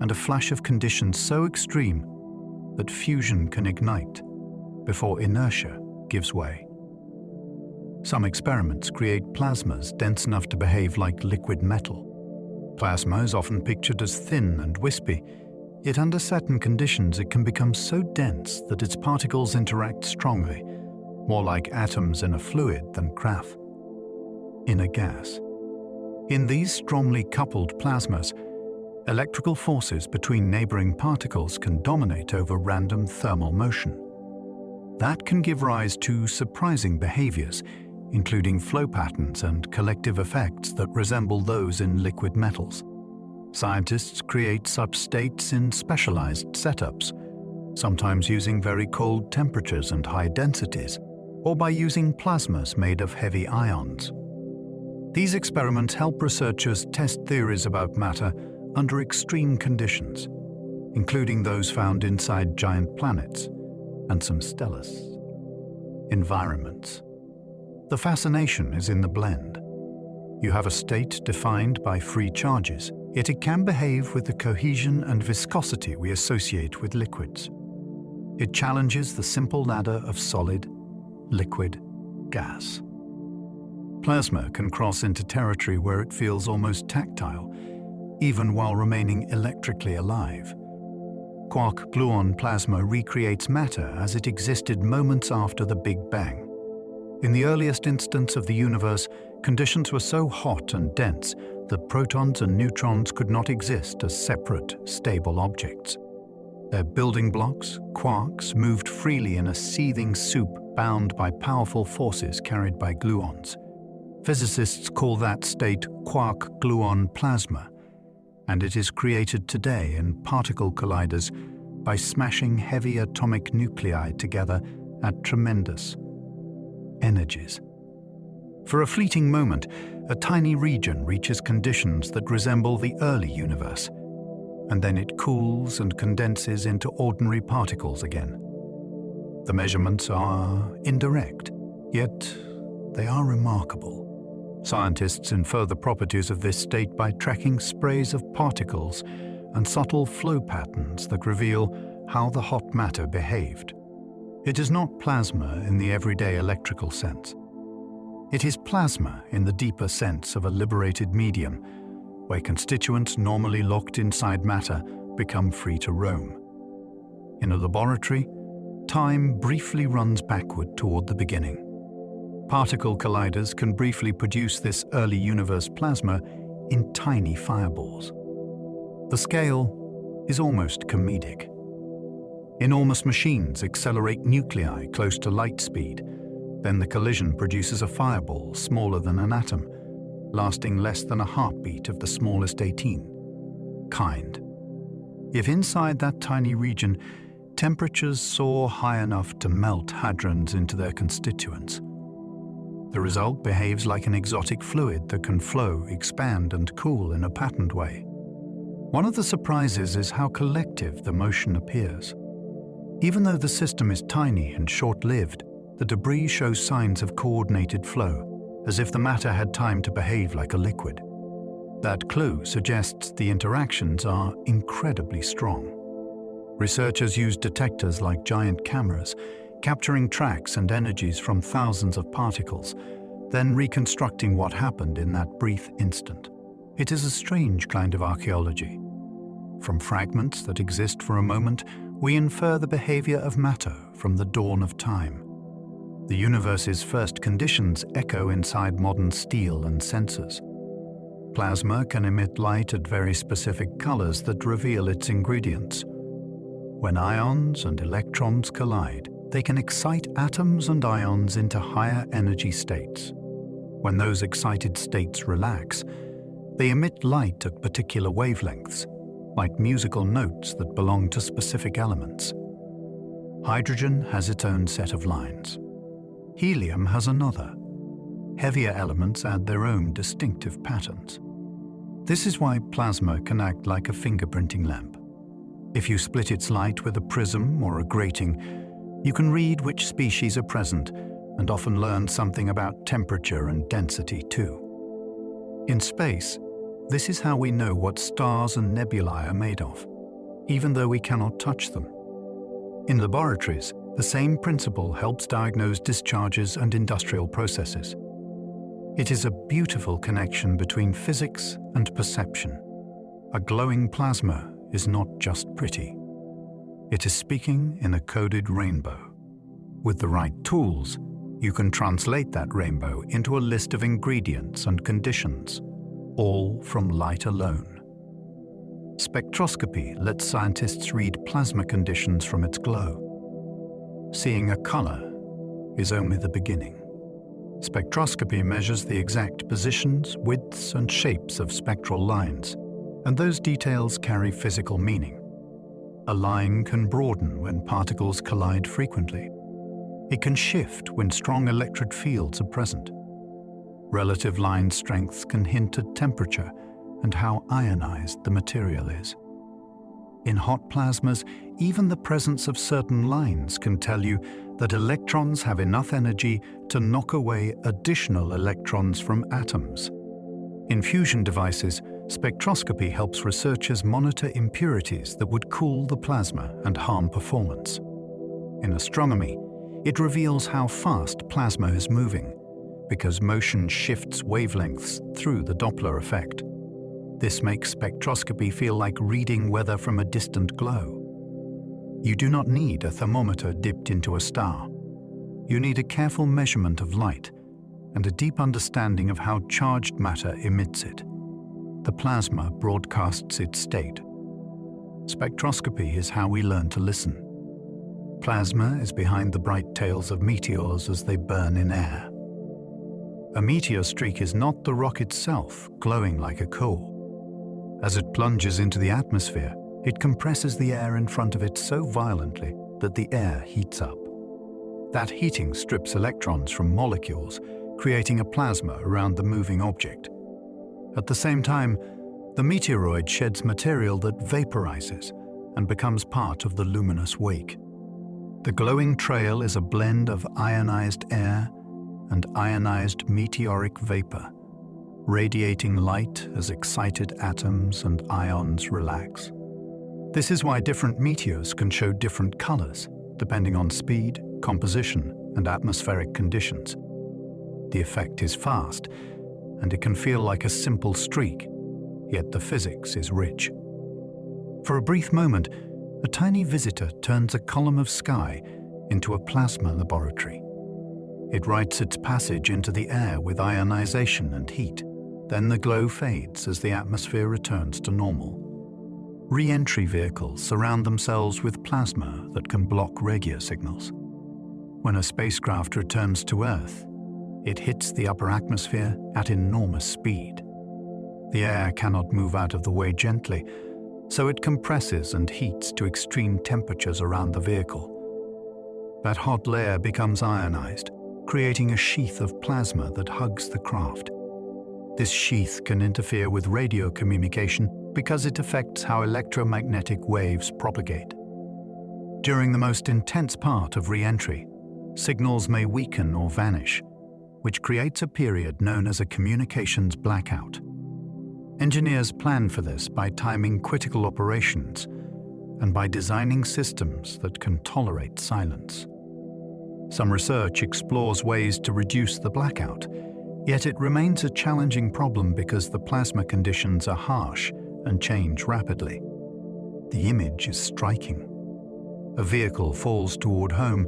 and a flash of conditions so extreme that fusion can ignite before inertia gives way. Some experiments create plasmas dense enough to behave like liquid metal. Plasma is often pictured as thin and wispy, yet under certain conditions it can become so dense that its particles interact strongly, more like atoms in a fluid than graphs in a gas. In these strongly coupled plasmas, electrical forces between neighboring particles can dominate over random thermal motion. That can give rise to surprising behaviors, including flow patterns and collective effects that resemble those in liquid metals. Scientists create such states in specialized setups, sometimes using very cold temperatures and high densities, or by using plasmas made of heavy ions. These experiments help researchers test theories about matter under extreme conditions, including those found inside giant planets and some stellar environments. The fascination is in the blend. You have a state defined by free charges, yet it can behave with the cohesion and viscosity we associate with liquids. It challenges the simple ladder of solid, liquid, gas. Plasma can cross into territory where it feels almost tactile, even while remaining electrically alive. Quark-gluon plasma recreates matter as it existed moments after the Big Bang. In the earliest instance of the universe, conditions were so hot and dense that protons and neutrons could not exist as separate, stable objects. Their building blocks, quarks, moved freely in a seething soup bound by powerful forces carried by gluons. Physicists call that state quark-gluon plasma, and it is created today in particle colliders by smashing heavy atomic nuclei together at tremendous energies. For a fleeting moment, a tiny region reaches conditions that resemble the early universe, and then it cools and condenses into ordinary particles again. The measurements are indirect, yet they are remarkable. Scientists infer the properties of this state by tracking sprays of particles and subtle flow patterns that reveal how the hot matter behaved. It is not plasma in the everyday electrical sense. It is plasma in the deeper sense of a liberated medium, where constituents normally locked inside matter become free to roam. In a laboratory, time briefly runs backward toward the beginning. Particle colliders can briefly produce this early universe plasma in tiny fireballs. The scale is almost comedic. Enormous machines accelerate nuclei close to light speed. Then the collision produces a fireball smaller than an atom, lasting less than a heartbeat of the smallest 18 kind. if inside that tiny region, temperatures soar high enough to melt hadrons into their constituents. The result behaves like an exotic fluid that can flow, expand, and cool in a patterned way. One of the surprises is how collective the motion appears. Even though the system is tiny and short-lived, the debris shows signs of coordinated flow, as if the matter had time to behave like a liquid. That clue suggests the interactions are incredibly strong. Researchers use detectors like giant cameras, capturing tracks and energies from thousands of particles, then reconstructing what happened in that brief instant. It is a strange kind of archaeology. From fragments that exist for a moment, we infer the behavior of matter from the dawn of time. The universe's first conditions echo inside modern steel and sensors. Plasma can emit light at very specific colors that reveal its ingredients. When ions and electrons collide, they can excite atoms and ions into higher energy states. When those excited states relax, they emit light at particular wavelengths, like musical notes that belong to specific elements. Hydrogen has its own set of lines. Helium has another. Heavier elements add their own distinctive patterns. This is why plasma can act like a fingerprinting lamp. If you split its light with a prism or a grating, you can read which species are present and often learn something about temperature and density too. In space, this is how we know what stars and nebulae are made of, even though we cannot touch them. In laboratories, the same principle helps diagnose discharges and industrial processes. It is a beautiful connection between physics and perception. A glowing plasma is not just pretty. It is speaking in a coded rainbow. With the right tools, you can translate that rainbow into a list of ingredients and conditions, all from light alone. Spectroscopy lets scientists read plasma conditions from its glow. Seeing a color is only the beginning. Spectroscopy measures the exact positions, widths, and shapes of spectral lines, and those details carry physical meaning. A line can broaden when particles collide frequently. It can shift when strong electric fields are present. Relative line strengths can hint at temperature and how ionized the material is. In hot plasmas, even the presence of certain lines can tell you that electrons have enough energy to knock away additional electrons from atoms. In fusion devices, spectroscopy helps researchers monitor impurities that would cool the plasma and harm performance. In astronomy, it reveals how fast plasma is moving, because motion shifts wavelengths through the Doppler effect. This makes spectroscopy feel like reading weather from a distant glow. You do not need a thermometer dipped into a star. You need a careful measurement of light and a deep understanding of how charged matter emits it. The plasma broadcasts its state. Spectroscopy is how we learn to listen. Plasma is behind the bright tails of meteors as they burn in air. A meteor streak is not the rock itself glowing like a coal. As it plunges into the atmosphere, it compresses the air in front of it so violently that the air heats up. That heating strips electrons from molecules, creating a plasma around the moving object. At the same time, the meteoroid sheds material that vaporizes and becomes part of the luminous wake. The glowing trail is a blend of ionized air and ionized meteoric vapor, radiating light as excited atoms and ions relax. This is why different meteors can show different colors, depending on speed, composition, and atmospheric conditions. The effect is fast, and it can feel like a simple streak, yet the physics is rich. For a brief moment, a tiny visitor turns a column of sky into a plasma laboratory. It writes its passage into the air with ionization and heat. Then the glow fades as the atmosphere returns to normal. Re-entry vehicles surround themselves with plasma that can block radio signals. When a spacecraft returns to Earth, it hits the upper atmosphere at enormous speed. The air cannot move out of the way gently, so it compresses and heats to extreme temperatures around the vehicle. That hot layer becomes ionized, creating a sheath of plasma that hugs the craft. This sheath can interfere with radio communication because it affects how electromagnetic waves propagate. During the most intense part of re-entry, signals may weaken or vanish, which creates a period known as a communications blackout. Engineers plan for this by timing critical operations and by designing systems that can tolerate silence. Some research explores ways to reduce the blackout, yet it remains a challenging problem because the plasma conditions are harsh and change rapidly. The image is striking. A vehicle falls toward home,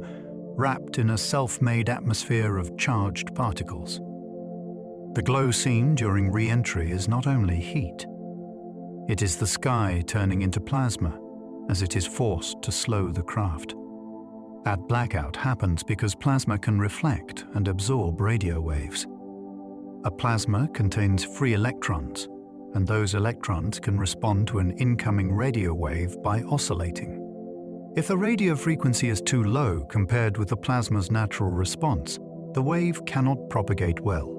wrapped in a self-made atmosphere of charged particles. The glow seen during re-entry is not only heat. It is the sky turning into plasma as it is forced to slow the craft. That blackout happens because plasma can reflect and absorb radio waves. A plasma contains free electrons, and those electrons can respond to an incoming radio wave by oscillating. If the radio frequency is too low compared with the plasma's natural response, the wave cannot propagate well.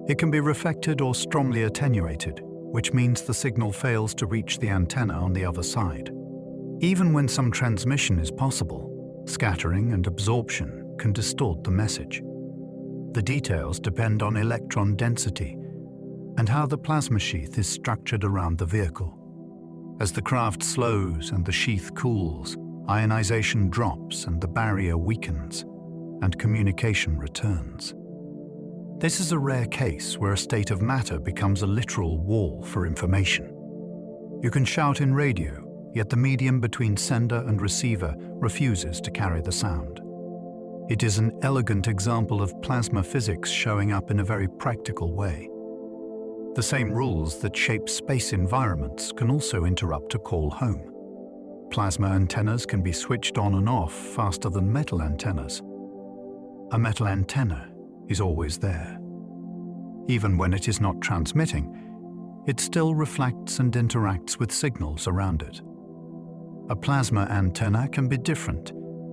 It can be reflected or strongly attenuated, which means the signal fails to reach the antenna on the other side. Even when some transmission is possible, scattering and absorption can distort the message. The details depend on electron density and how the plasma sheath is structured around the vehicle. As the craft slows and the sheath cools, ionization drops and the barrier weakens, and communication returns. This is a rare case where a state of matter becomes a literal wall for information. You can shout in radio, yet the medium between sender and receiver refuses to carry the sound. It is an elegant example of plasma physics showing up in a very practical way. The same rules that shape space environments can also interrupt a call home. Plasma antennas can be switched on and off faster than metal antennas. A metal antenna is always there. Even when it is not transmitting, it still reflects and interacts with signals around it. A plasma antenna can be different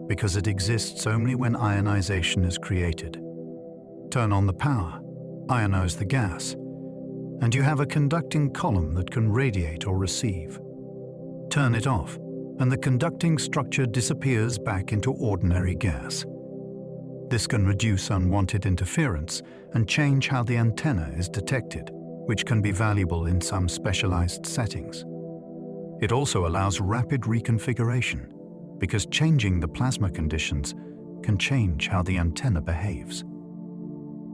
because it exists only when ionization is created. Turn on the power, ionize the gas, and you have a conducting column that can radiate or receive. Turn it off, and the conducting structure disappears back into ordinary gas. This can reduce unwanted interference and change how the antenna is detected, which can be valuable in some specialized settings. It also allows rapid reconfiguration, because changing the plasma conditions can change how the antenna behaves.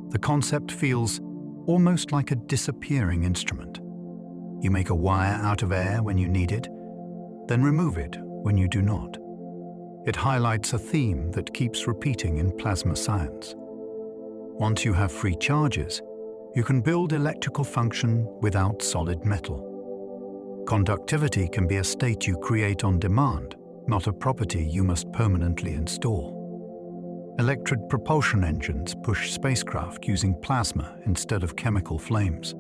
The concept feels almost like a disappearing instrument. You make a wire out of air when you need it, then remove it when you do not. It highlights a theme that keeps repeating in plasma science. Once you have free charges, you can build electrical function without solid metal. Conductivity can be a state you create on demand, not a property you must permanently install. Electric propulsion engines push spacecraft using plasma instead of chemical flames.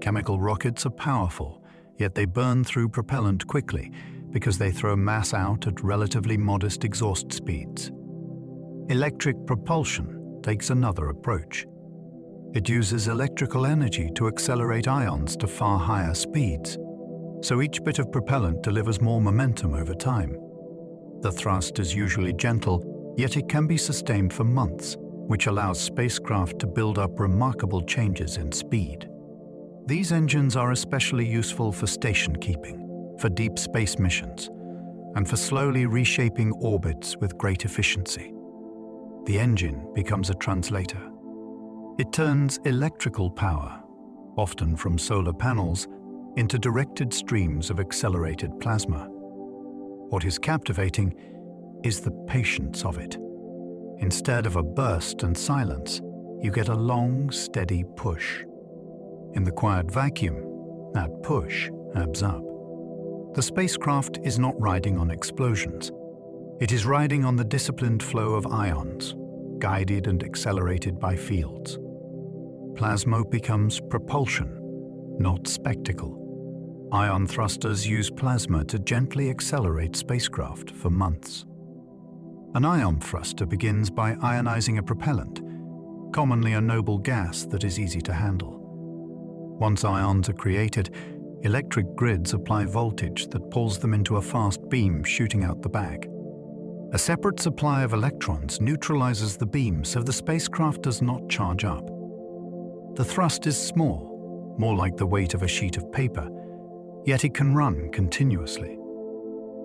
Chemical rockets are powerful, yet they burn through propellant quickly because they throw mass out at relatively modest exhaust speeds. Electric propulsion takes another approach. It uses electrical energy to accelerate ions to far higher speeds, so each bit of propellant delivers more momentum over time. The thrust is usually gentle, yet it can be sustained for months, which allows spacecraft to build up remarkable changes in speed. These engines are especially useful for station keeping, for deep space missions, and for slowly reshaping orbits with great efficiency. The engine becomes a translator. It turns electrical power, often from solar panels, into directed streams of accelerated plasma. What is captivating is the patience of it. Instead of a burst and silence, you get a long, steady push. In the quiet vacuum, that push adds up. The spacecraft is not riding on explosions. It is riding on the disciplined flow of ions, guided and accelerated by fields. Plasma becomes propulsion, not spectacle. Ion thrusters use plasma to gently accelerate spacecraft for months. An ion thruster begins by ionizing a propellant, commonly a noble gas that is easy to handle. Once ions are created, electric grids apply voltage that pulls them into a fast beam shooting out the back. A separate supply of electrons neutralizes the beam so the spacecraft does not charge up. The thrust is small, more like the weight of a sheet of paper, yet it can run continuously.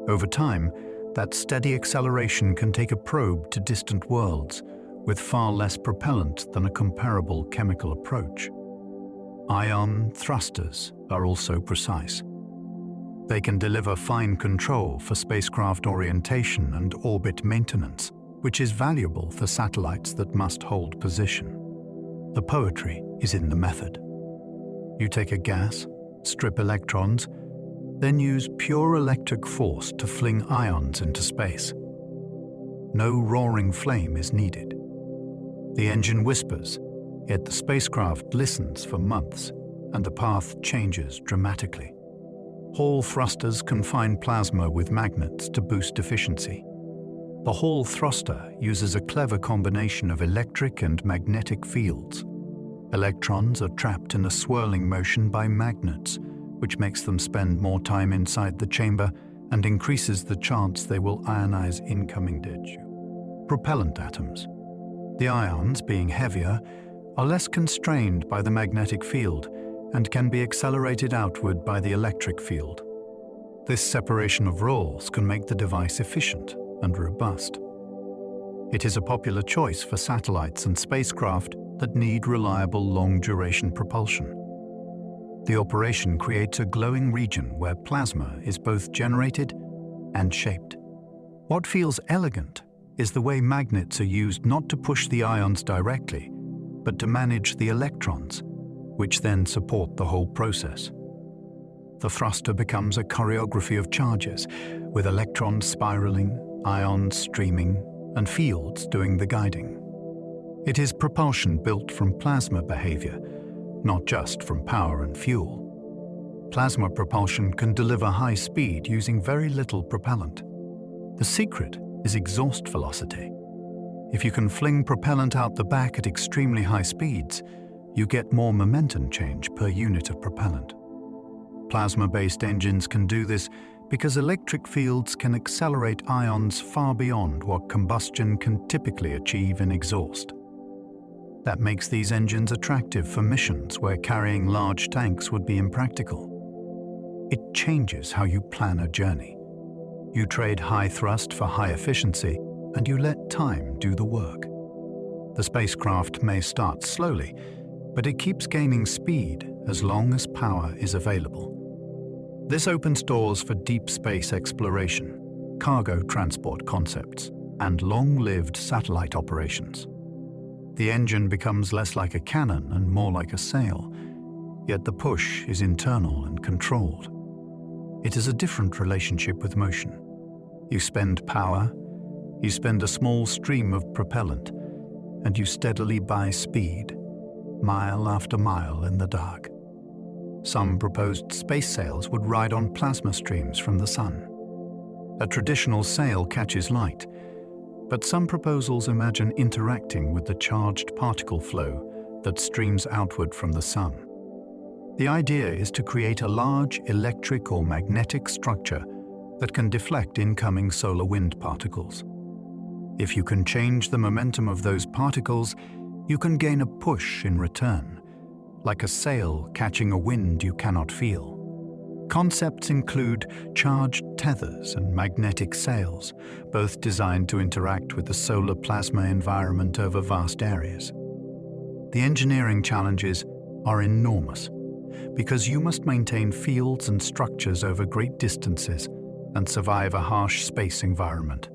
Over time, that steady acceleration can take a probe to distant worlds with far less propellant than a comparable chemical approach. Ion thrusters are also precise. They can deliver fine control for spacecraft orientation and orbit maintenance, which is valuable for satellites that must hold position. The poetry is in the method. You take a gas, strip electrons, then use pure electric force to fling ions into space. No roaring flame is needed. The engine whispers, yet the spacecraft listens for months, and the path changes dramatically. Hall thrusters confine plasma with magnets to boost efficiency. The Hall thruster uses a clever combination of electric and magnetic fields. Electrons are trapped in a swirling motion by magnets, which makes them spend more time inside the chamber and increases the chance they will ionize incoming propellant atoms. The ions, being heavier, are less constrained by the magnetic field and can be accelerated outward by the electric field. This separation of roles can make the device efficient and robust. It is a popular choice for satellites and spacecraft that need reliable long-duration propulsion. The operation creates a glowing region where plasma is both generated and shaped. What feels elegant is the way magnets are used not to push the ions directly, but to manage the electrons, which then support the whole process. The thruster becomes a choreography of charges, with electrons spiraling, ions streaming, and fields doing the guiding. It is propulsion built from plasma behavior, not just from power and fuel. Plasma propulsion can deliver high speed using very little propellant. The secret is exhaust velocity. If you can fling propellant out the back at extremely high speeds, you get more momentum change per unit of propellant. Plasma-based engines can do this because electric fields can accelerate ions far beyond what combustion can typically achieve in exhaust. That makes these engines attractive for missions where carrying large tanks would be impractical. It changes how you plan a journey. You trade high thrust for high efficiency, and you let time do the work. The spacecraft may start slowly, but it keeps gaining speed as long as power is available. This opens doors for deep space exploration, cargo transport concepts, and long-lived satellite operations. The engine becomes less like a cannon and more like a sail, yet the push is internal and controlled. It is a different relationship with motion. You spend power, you spend a small stream of propellant, and you steadily buy speed, mile after mile in the dark. Some proposed space sails would ride on plasma streams from the sun. A traditional sail catches light, but some proposals imagine interacting with the charged particle flow that streams outward from the sun. The idea is to create a large electric or magnetic structure that can deflect incoming solar wind particles. If you can change the momentum of those particles, you can gain a push in return, like a sail catching a wind you cannot feel. Concepts include charged tethers and magnetic sails, both designed to interact with the solar plasma environment over vast areas. The engineering challenges are enormous, because you must maintain fields and structures over great distances and survive a harsh space environment.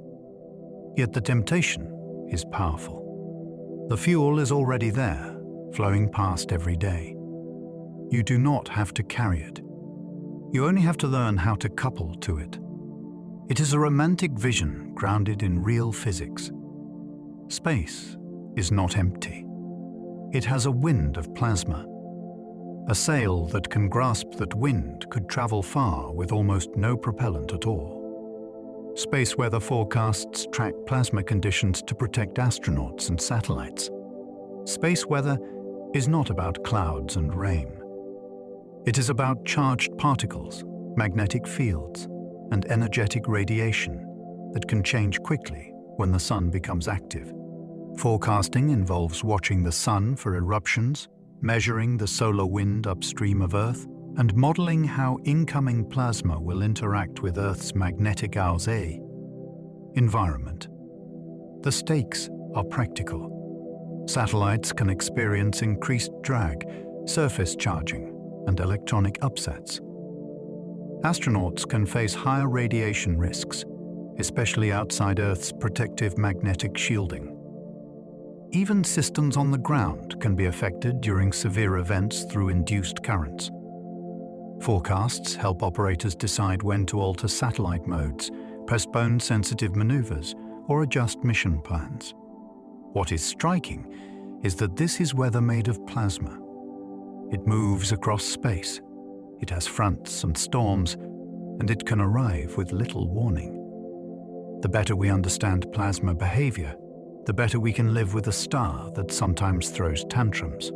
Yet the temptation is powerful. The fuel is already there, flowing past every day. You do not have to carry it. You only have to learn how to couple to it. It is a romantic vision grounded in real physics. Space is not empty. It has a wind of plasma. a sail that can grasp that wind could travel far with almost no propellant at all. Space weather forecasts track plasma conditions to protect astronauts and satellites. Space weather is not about clouds and rain. It is about charged particles, magnetic fields, and energetic radiation that can change quickly when the sun becomes active. Forecasting involves watching the sun for eruptions, measuring the solar wind upstream of Earth, and modeling how incoming plasma will interact with Earth's magnetic auroras environment. The stakes are practical. Satellites can experience increased drag, surface charging, and electronic upsets. Astronauts can face higher radiation risks, especially outside Earth's protective magnetic shielding. Even systems on the ground can be affected during severe events through induced currents. Forecasts help operators decide when to alter satellite modes, postpone sensitive maneuvers, or adjust mission plans. What is striking is that this is weather made of plasma. It moves across space. It has fronts and storms, and it can arrive with little warning. The better we understand plasma behavior, the better we can live with a star that sometimes throws tantrums.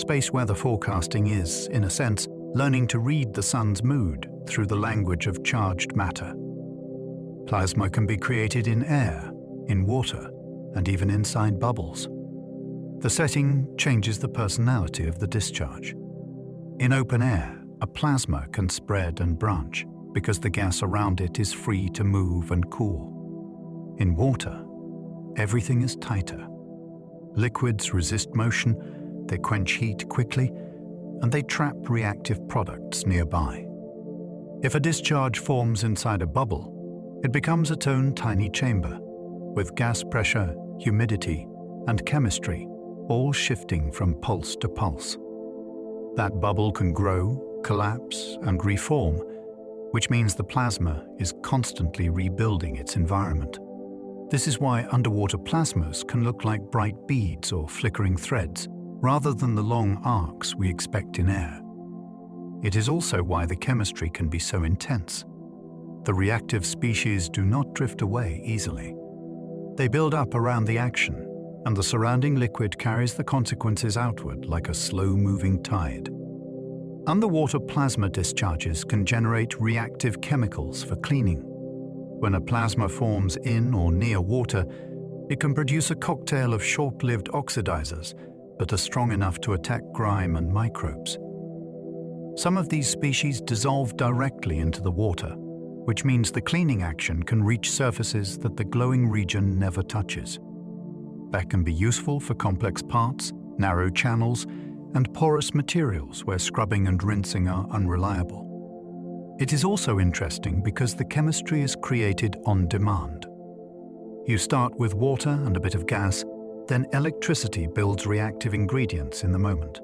Space weather forecasting is, in a sense, learning to read the sun's mood through the language of charged matter. Plasma can be created in air, in water, and even inside bubbles. The setting changes the personality of the discharge. In open air, a plasma can spread and branch because the gas around it is free to move and cool. In water, everything is tighter. Liquids resist motion, they quench heat quickly, and they trap reactive products nearby. If a discharge forms inside a bubble, it becomes its own tiny chamber, with gas pressure, humidity, and chemistry all shifting from pulse to pulse. That bubble can grow, collapse, and reform, which means the plasma is constantly rebuilding its environment. This is why underwater plasmas can look like bright beads or flickering threads, rather than the long arcs we expect in air. It is also why the chemistry can be so intense. The reactive species do not drift away easily. They build up around the action, and the surrounding liquid carries the consequences outward like a slow-moving tide. Underwater plasma discharges can generate reactive chemicals for cleaning. When a plasma forms in or near water, it can produce a cocktail of short-lived oxidizers that are strong enough to attack grime and microbes. Some of these species dissolve directly into the water, which means the cleaning action can reach surfaces that the glowing region never touches. That can be useful for complex parts, narrow channels, and porous materials where scrubbing and rinsing are unreliable. It is also interesting because the chemistry is created on demand. You start with water and a bit of gas, then electricity builds reactive ingredients in the moment.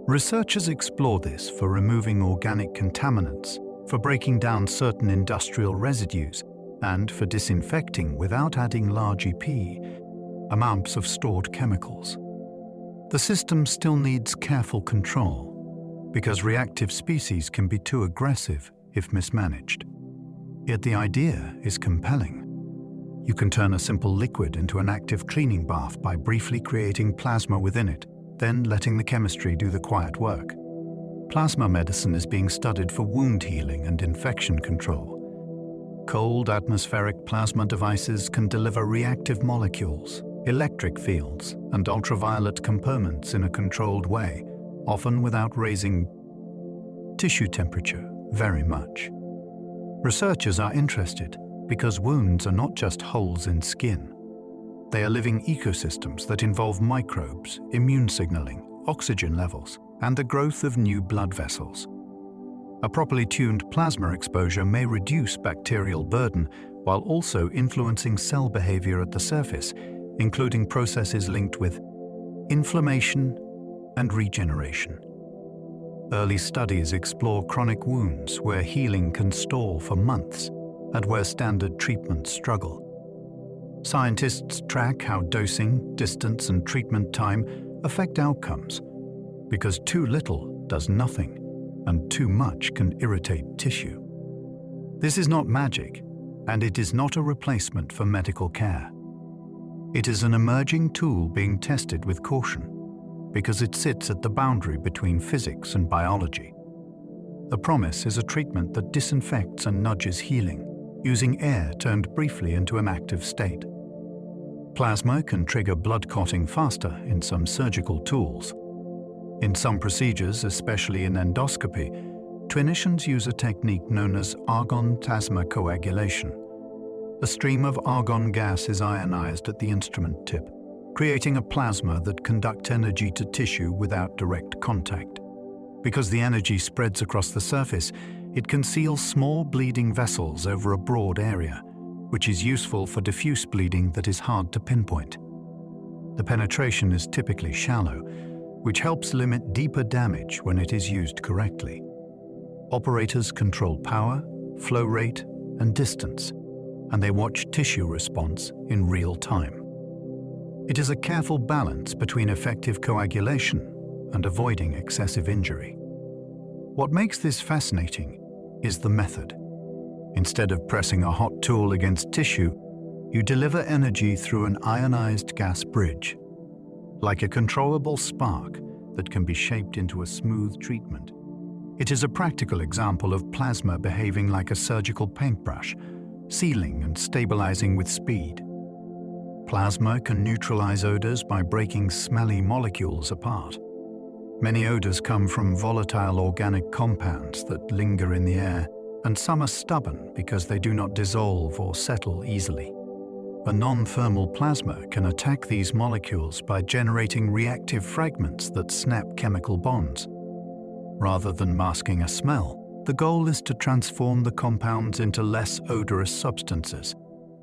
Researchers explore this for removing organic contaminants, for breaking down certain industrial residues, and for disinfecting without adding large amounts of stored chemicals. The system still needs careful control, because reactive species can be too aggressive if mismanaged. Yet the idea is compelling. You can turn a simple liquid into an active cleaning bath by briefly creating plasma within it, then letting the chemistry do the quiet work. Plasma medicine is being studied for wound healing and infection control. Cold atmospheric plasma devices can deliver reactive molecules, electric fields, and ultraviolet components in a controlled way, often without raising tissue temperature very much. Researchers are interested because wounds are not just holes in skin. They are living ecosystems that involve microbes, immune signaling, oxygen levels, and the growth of new blood vessels. A properly tuned plasma exposure may reduce bacterial burden while also influencing cell behavior at the surface, including processes linked with inflammation and regeneration. Early studies explore chronic wounds where healing can stall for months and where standard treatments struggle. Scientists track how dosing, distance, and treatment time affect outcomes, because too little does nothing, and too much can irritate tissue. This is not magic, and it is not a replacement for medical care. It is an emerging tool being tested with caution, because it sits at the boundary between physics and biology. The promise is a treatment that disinfects and nudges healing, using air turned briefly into an active state. Plasma can trigger blood clotting faster in some surgical tools. In some procedures, especially in endoscopy, clinicians use a technique known as argon plasma coagulation. A stream of argon gas is ionized at the instrument tip, creating a plasma that conducts energy to tissue without direct contact. Because the energy spreads across the surface, it conceals small bleeding vessels over a broad area, which is useful for diffuse bleeding that is hard to pinpoint. The penetration is typically shallow, which helps limit deeper damage when it is used correctly. Operators control power, flow rate, and distance, and they watch tissue response in real time. It is a careful balance between effective coagulation and avoiding excessive injury. What makes this fascinating is the method. Instead of pressing a hot tool against tissue, you deliver energy through an ionized gas bridge, like a controllable spark that can be shaped into a smooth treatment. It is a practical example of plasma behaving like a surgical paintbrush, sealing and stabilizing with speed. Plasma can neutralize odors by breaking smelly molecules apart. Many odors come from volatile organic compounds that linger in the air, and some are stubborn because they do not dissolve or settle easily. A non-thermal plasma can attack these molecules by generating reactive fragments that snap chemical bonds. Rather than masking a smell, the goal is to transform the compounds into less odorous substances,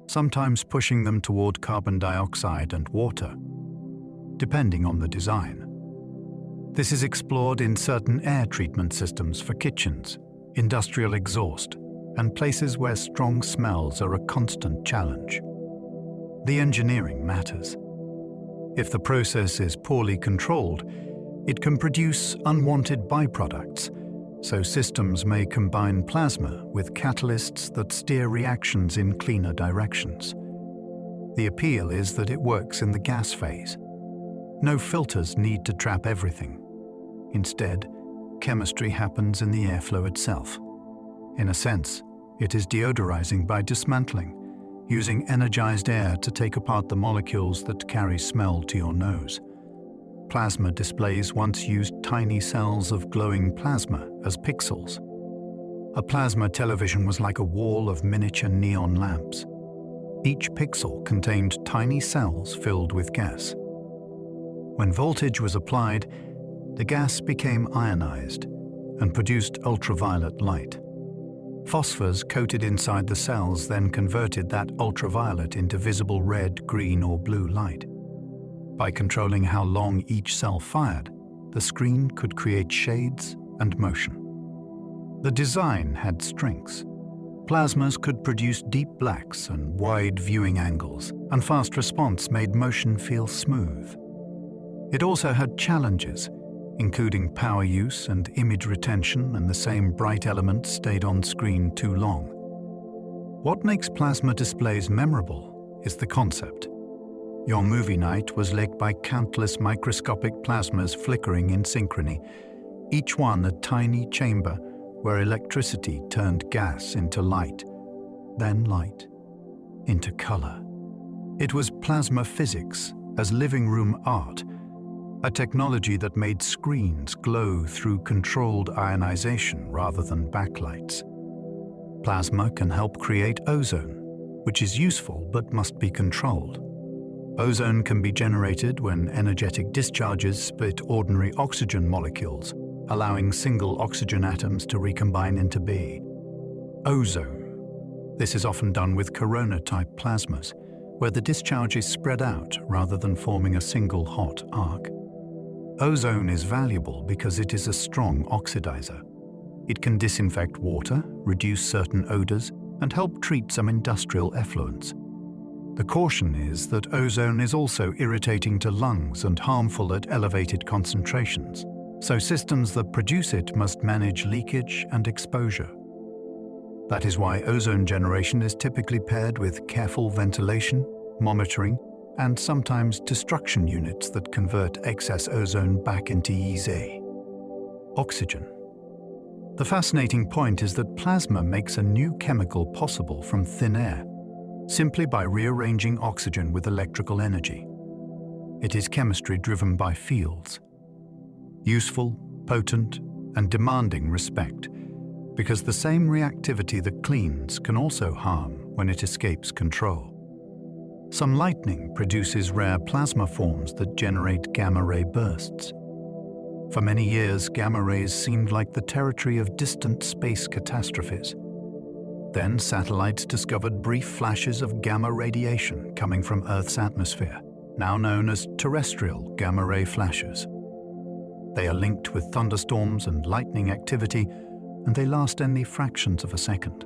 sometimes pushing them toward carbon dioxide and water, depending on the design. This is explored in certain air treatment systems for kitchens, industrial exhaust, and places where strong smells are a constant challenge. The engineering matters. If the process is poorly controlled, it can produce unwanted byproducts, so systems may combine plasma with catalysts that steer reactions in cleaner directions. The appeal is that it works in the gas phase. No filters need to trap everything. Instead, chemistry happens in the airflow itself. In a sense, it is deodorizing by dismantling, using energized air to take apart the molecules that carry smell to your nose. Plasma displays once used tiny cells of glowing plasma as pixels. A plasma television was like a wall of miniature neon lamps. Each pixel contained tiny cells filled with gas. When voltage was applied, the gas became ionized and produced ultraviolet light. Phosphors coated inside the cells then converted that ultraviolet into visible red, green, or blue light. By controlling how long each cell fired, the screen could create shades and motion. The design had strengths. Plasmas could produce deep blacks and wide viewing angles, and fast response made motion feel smooth. It also had challenges, including power use and image retention, and the same bright elements stayed on screen too long. What makes plasma displays memorable is the concept. Your movie night was lit by countless microscopic plasmas flickering in synchrony, each one a tiny chamber where electricity turned gas into light, then light into color. It was plasma physics as living room art, a technology that made screens glow through controlled ionization rather than backlights. Plasma can help create ozone, which is useful but must be controlled. Ozone can be generated when energetic discharges split ordinary oxygen molecules, allowing single oxygen atoms to recombine into B. Ozone. This is often done with corona-type plasmas, where the discharge is spread out rather than forming a single hot arc. Ozone is valuable because it is a strong oxidizer. It can disinfect water, reduce certain odors, and help treat some industrial effluents. The caution is that ozone is also irritating to lungs and harmful at elevated concentrations. So systems that produce it must manage leakage and exposure. That is why ozone generation is typically paired with careful ventilation, monitoring, and sometimes destruction units that convert excess ozone back into easy oxygen. The fascinating point is that plasma makes a new chemical possible from thin air, simply by rearranging oxygen with electrical energy. It is chemistry driven by fields. Useful, potent, and demanding respect, because the same reactivity that cleans can also harm when it escapes control. Some lightning produces rare plasma forms that generate gamma-ray bursts. For many years, gamma rays seemed like the territory of distant space catastrophes. Then satellites discovered brief flashes of gamma radiation coming from Earth's atmosphere, now known as terrestrial gamma-ray flashes. They are linked with thunderstorms and lightning activity, and they last only fractions of a second.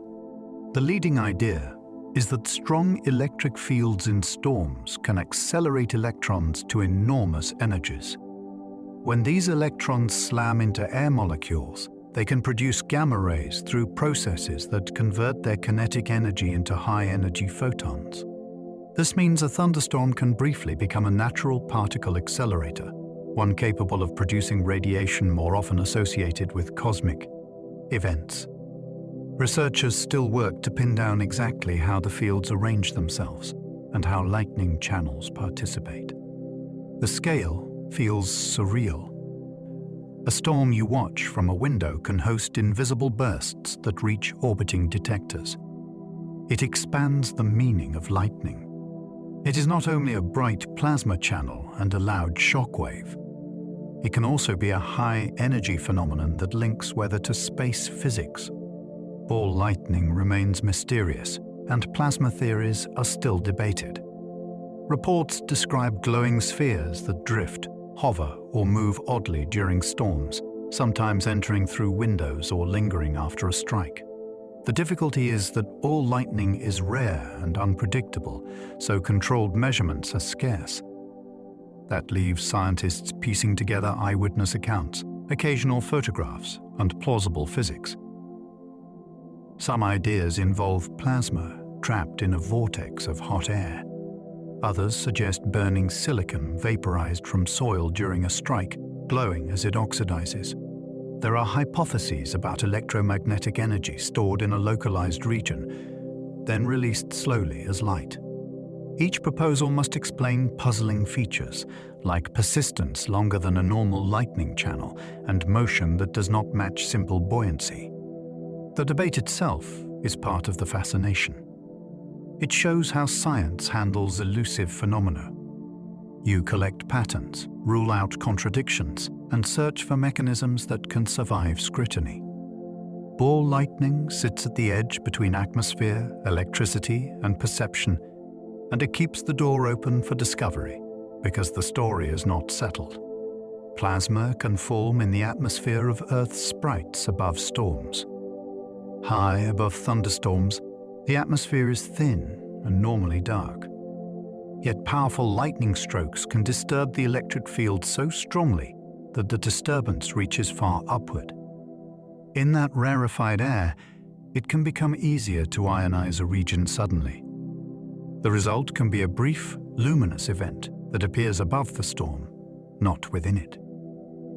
The leading idea is that strong electric fields in storms can accelerate electrons to enormous energies. When these electrons slam into air molecules, they can produce gamma rays through processes that convert their kinetic energy into high-energy photons. This means a thunderstorm can briefly become a natural particle accelerator, one capable of producing radiation more often associated with cosmic events. Researchers still work to pin down exactly how the fields arrange themselves and how lightning channels participate. The scale feels surreal. A storm you watch from a window can host invisible bursts that reach orbiting detectors. It expands the meaning of lightning. It is not only a bright plasma channel and a loud shockwave. It can also be a high-energy phenomenon that links weather to space physics. Ball lightning remains mysterious, and plasma theories are still debated. Reports describe glowing spheres that drift, hover, or move oddly during storms, sometimes entering through windows or lingering after a strike. The difficulty is that all lightning is rare and unpredictable, so controlled measurements are scarce. That leaves scientists piecing together eyewitness accounts, occasional photographs, and plausible physics. Some ideas involve plasma trapped in a vortex of hot air. Others suggest burning silicon vaporized from soil during a strike, glowing as it oxidizes. There are hypotheses about electromagnetic energy stored in a localized region, then released slowly as light. Each proposal must explain puzzling features, like persistence longer than a normal lightning channel and motion that does not match simple buoyancy. The debate itself is part of the fascination. It shows how science handles elusive phenomena. You collect patterns, rule out contradictions, and search for mechanisms that can survive scrutiny. Ball lightning sits at the edge between atmosphere, electricity, and perception, and it keeps the door open for discovery because the story is not settled. Plasma can form in the atmosphere of Earth's sprites above storms. High above thunderstorms, the atmosphere is thin and normally dark. Yet powerful lightning strokes can disturb the electric field so strongly that the disturbance reaches far upward. In that rarefied air, it can become easier to ionize a region suddenly. The result can be a brief, luminous event that appears above the storm, not within it.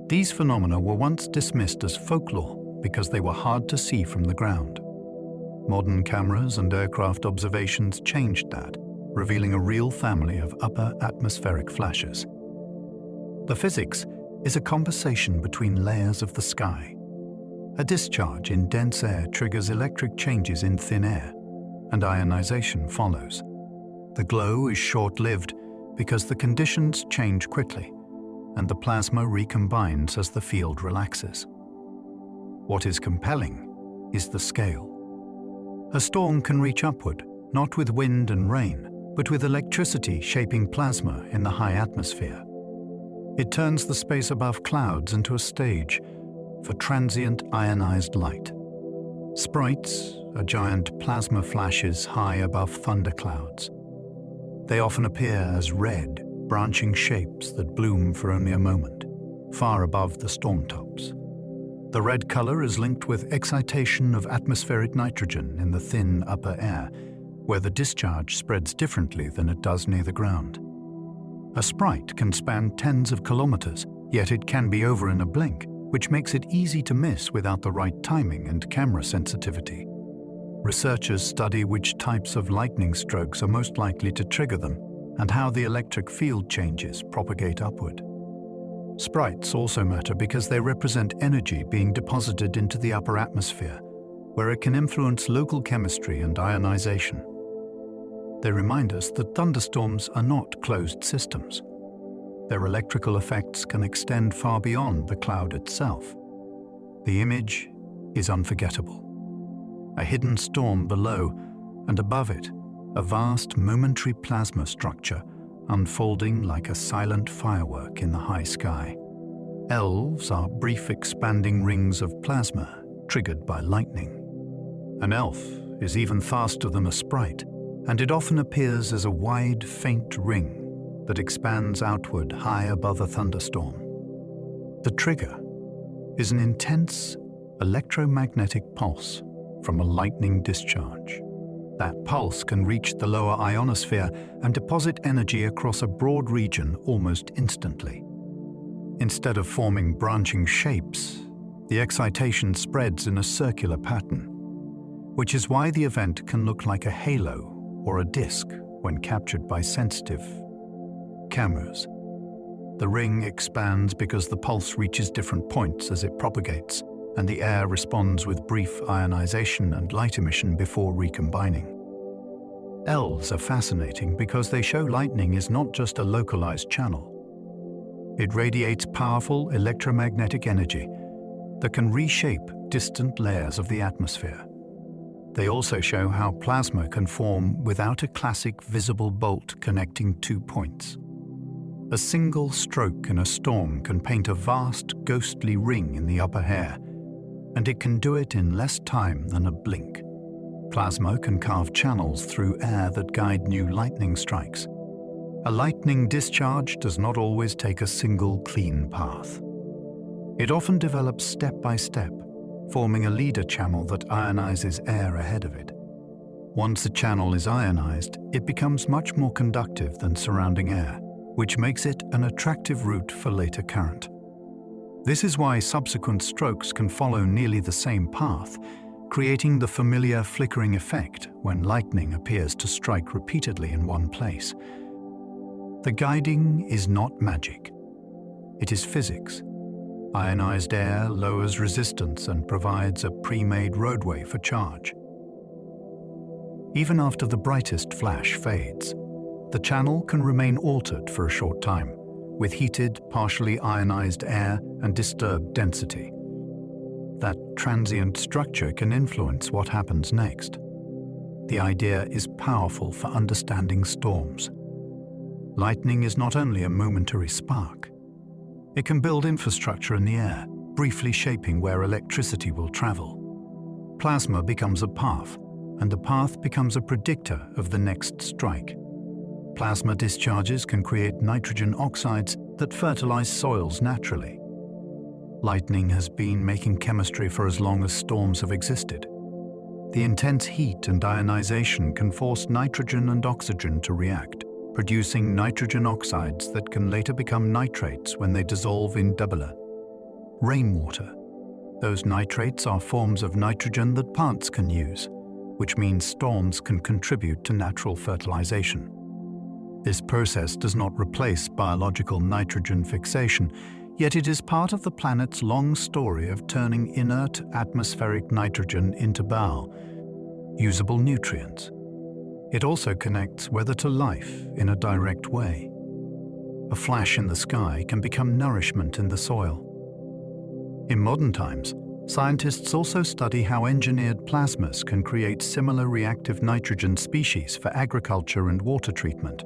These phenomena were once dismissed as folklore because they were hard to see from the ground. Modern cameras and aircraft observations changed that, revealing a real family of upper atmospheric flashes. The physics is a conversation between layers of the sky. A discharge in dense air triggers electric changes in thin air, and ionization follows. The glow is short-lived because the conditions change quickly, and the plasma recombines as the field relaxes. What is compelling is the scale. A storm can reach upward, not with wind and rain, but with electricity shaping plasma in the high atmosphere. It turns the space above clouds into a stage for transient ionized light. Sprites are giant plasma flashes high above thunderclouds. They often appear as red, branching shapes that bloom for only a moment. far above the storm tops. The red color is linked with excitation of atmospheric nitrogen in the thin upper air, where the discharge spreads differently than it does near the ground. A sprite can span tens of kilometers, yet it can be over in a blink, which makes it easy to miss without the right timing and camera sensitivity. Researchers study which types of lightning strokes are most likely to trigger them and how the electric field changes propagate upward. Sprites also matter because they represent energy being deposited into the upper atmosphere, where it can influence local chemistry and ionization. They remind us that thunderstorms are not closed systems. Their electrical effects can extend far beyond the cloud itself. The image is unforgettable. A hidden storm below, and above it, a vast momentary plasma structure unfolding like a silent firework in the high sky. Elves are brief expanding rings of plasma triggered by lightning. An elf is even faster than a sprite, and it often appears as a wide, faint ring that expands outward high above a thunderstorm. The trigger is an intense electromagnetic pulse from a lightning discharge. That pulse can reach the lower ionosphere and deposit energy across a broad region almost instantly. Instead of forming branching shapes, the excitation spreads in a circular pattern, which is why the event can look like a halo or a disk when captured by sensitive cameras. The ring expands because the pulse reaches different points as it propagates, and the air responds with brief ionization and light emission before recombining. Elves are fascinating because they show lightning is not just a localized channel. It radiates powerful electromagnetic energy that can reshape distant layers of the atmosphere. They also show how plasma can form without a classic visible bolt connecting two points. A single stroke in a storm can paint a vast, ghostly ring in the upper air, and it can do it in less time than a blink. Plasma can carve channels through air that guide new lightning strikes. A lightning discharge does not always take a single clean path. It often develops step by step, forming a leader channel that ionizes air ahead of it. Once a channel is ionized, it becomes much more conductive than surrounding air, which makes it an attractive route for later current. This is why subsequent strokes can follow nearly the same path, creating the familiar flickering effect when lightning appears to strike repeatedly in one place. The guiding is not magic. It is physics. Ionized air lowers resistance and provides a pre-made roadway for charge. Even after the brightest flash fades, the channel can remain altered for a short time, with heated, partially ionized air and disturbed density. That transient structure can influence what happens next. The idea is powerful for understanding storms. Lightning is not only a momentary spark. It can build infrastructure in the air, briefly shaping where electricity will travel. Plasma becomes a path, and the path becomes a predictor of the next strike. Plasma discharges can create nitrogen oxides that fertilize soils naturally. Lightning has been making chemistry for as long as storms have existed. The intense heat and ionization can force nitrogen and oxygen to react, producing nitrogen oxides that can later become nitrates when they dissolve in doubler. Rainwater. Those nitrates are forms of nitrogen that plants can use, which means storms can contribute to natural fertilization. This process does not replace biological nitrogen fixation, yet it is part of the planet's long story of turning inert atmospheric nitrogen into BAO, usable nutrients. It also connects weather to life in a direct way. A flash in the sky can become nourishment in the soil. In modern times, scientists also study how engineered plasmas can create similar reactive nitrogen species for agriculture and water treatment.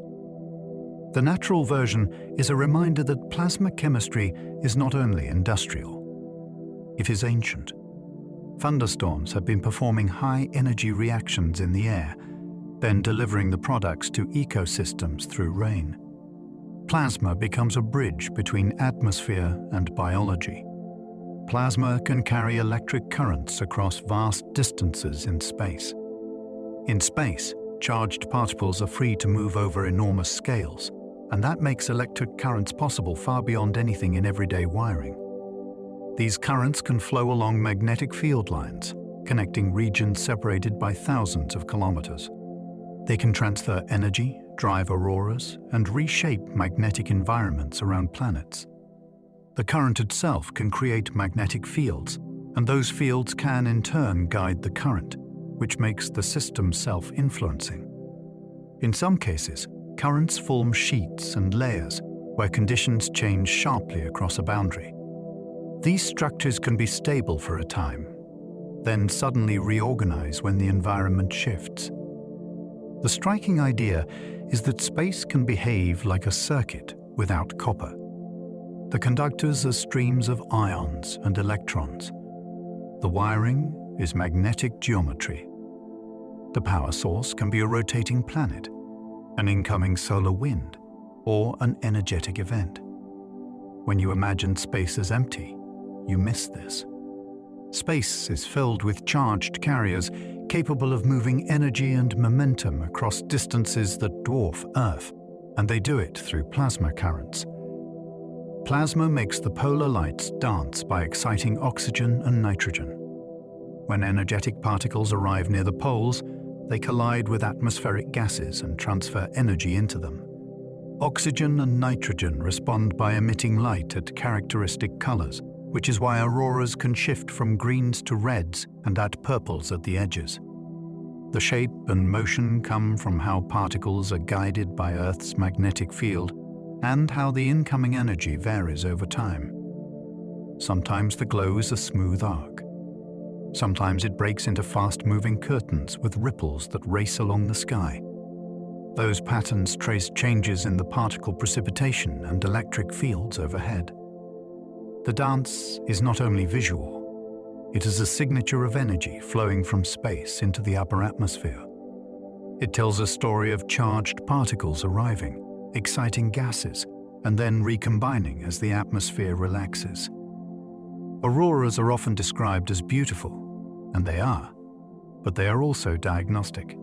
The natural version is a reminder that plasma chemistry is not only industrial. It is ancient. Thunderstorms have been performing high-energy reactions in the air, then delivering the products to ecosystems through rain. Plasma becomes a bridge between atmosphere and biology. Plasma can carry electric currents across vast distances in space. In space, charged particles are free to move over enormous scales, and that makes electric currents possible far beyond anything in everyday wiring. These currents can flow along magnetic field lines, connecting regions separated by thousands of kilometers. They can transfer energy, drive auroras, and reshape magnetic environments around planets. The current itself can create magnetic fields, and those fields can in turn guide the current, which makes the system self-influencing. In some cases, currents form sheets and layers where conditions change sharply across a boundary. These structures can be stable for a time, then suddenly reorganize when the environment shifts. The striking idea is that space can behave like a circuit without copper. The conductors are streams of ions and electrons. The wiring is magnetic geometry. The power source can be a rotating planet, an incoming solar wind, or an energetic event. When you imagine space as empty, you miss this. Space is filled with charged carriers capable of moving energy and momentum across distances that dwarf Earth, and they do it through plasma currents. Plasma makes the polar lights dance by exciting oxygen and nitrogen. When energetic particles arrive near the poles, they collide with atmospheric gases and transfer energy into them. Oxygen and nitrogen respond by emitting light at characteristic colors, which is why auroras can shift from greens to reds and add purples at the edges. The shape and motion come from how particles are guided by Earth's magnetic field and how the incoming energy varies over time. Sometimes the glow is a smooth arc. Sometimes it breaks into fast-moving curtains with ripples that race along the sky. Those patterns trace changes in the particle precipitation and electric fields overhead. The dance is not only visual, it is a signature of energy flowing from space into the upper atmosphere. It tells a story of charged particles arriving, exciting gases, and then recombining as the atmosphere relaxes. Auroras are often described as beautiful, and they are, but they are also diagnostic.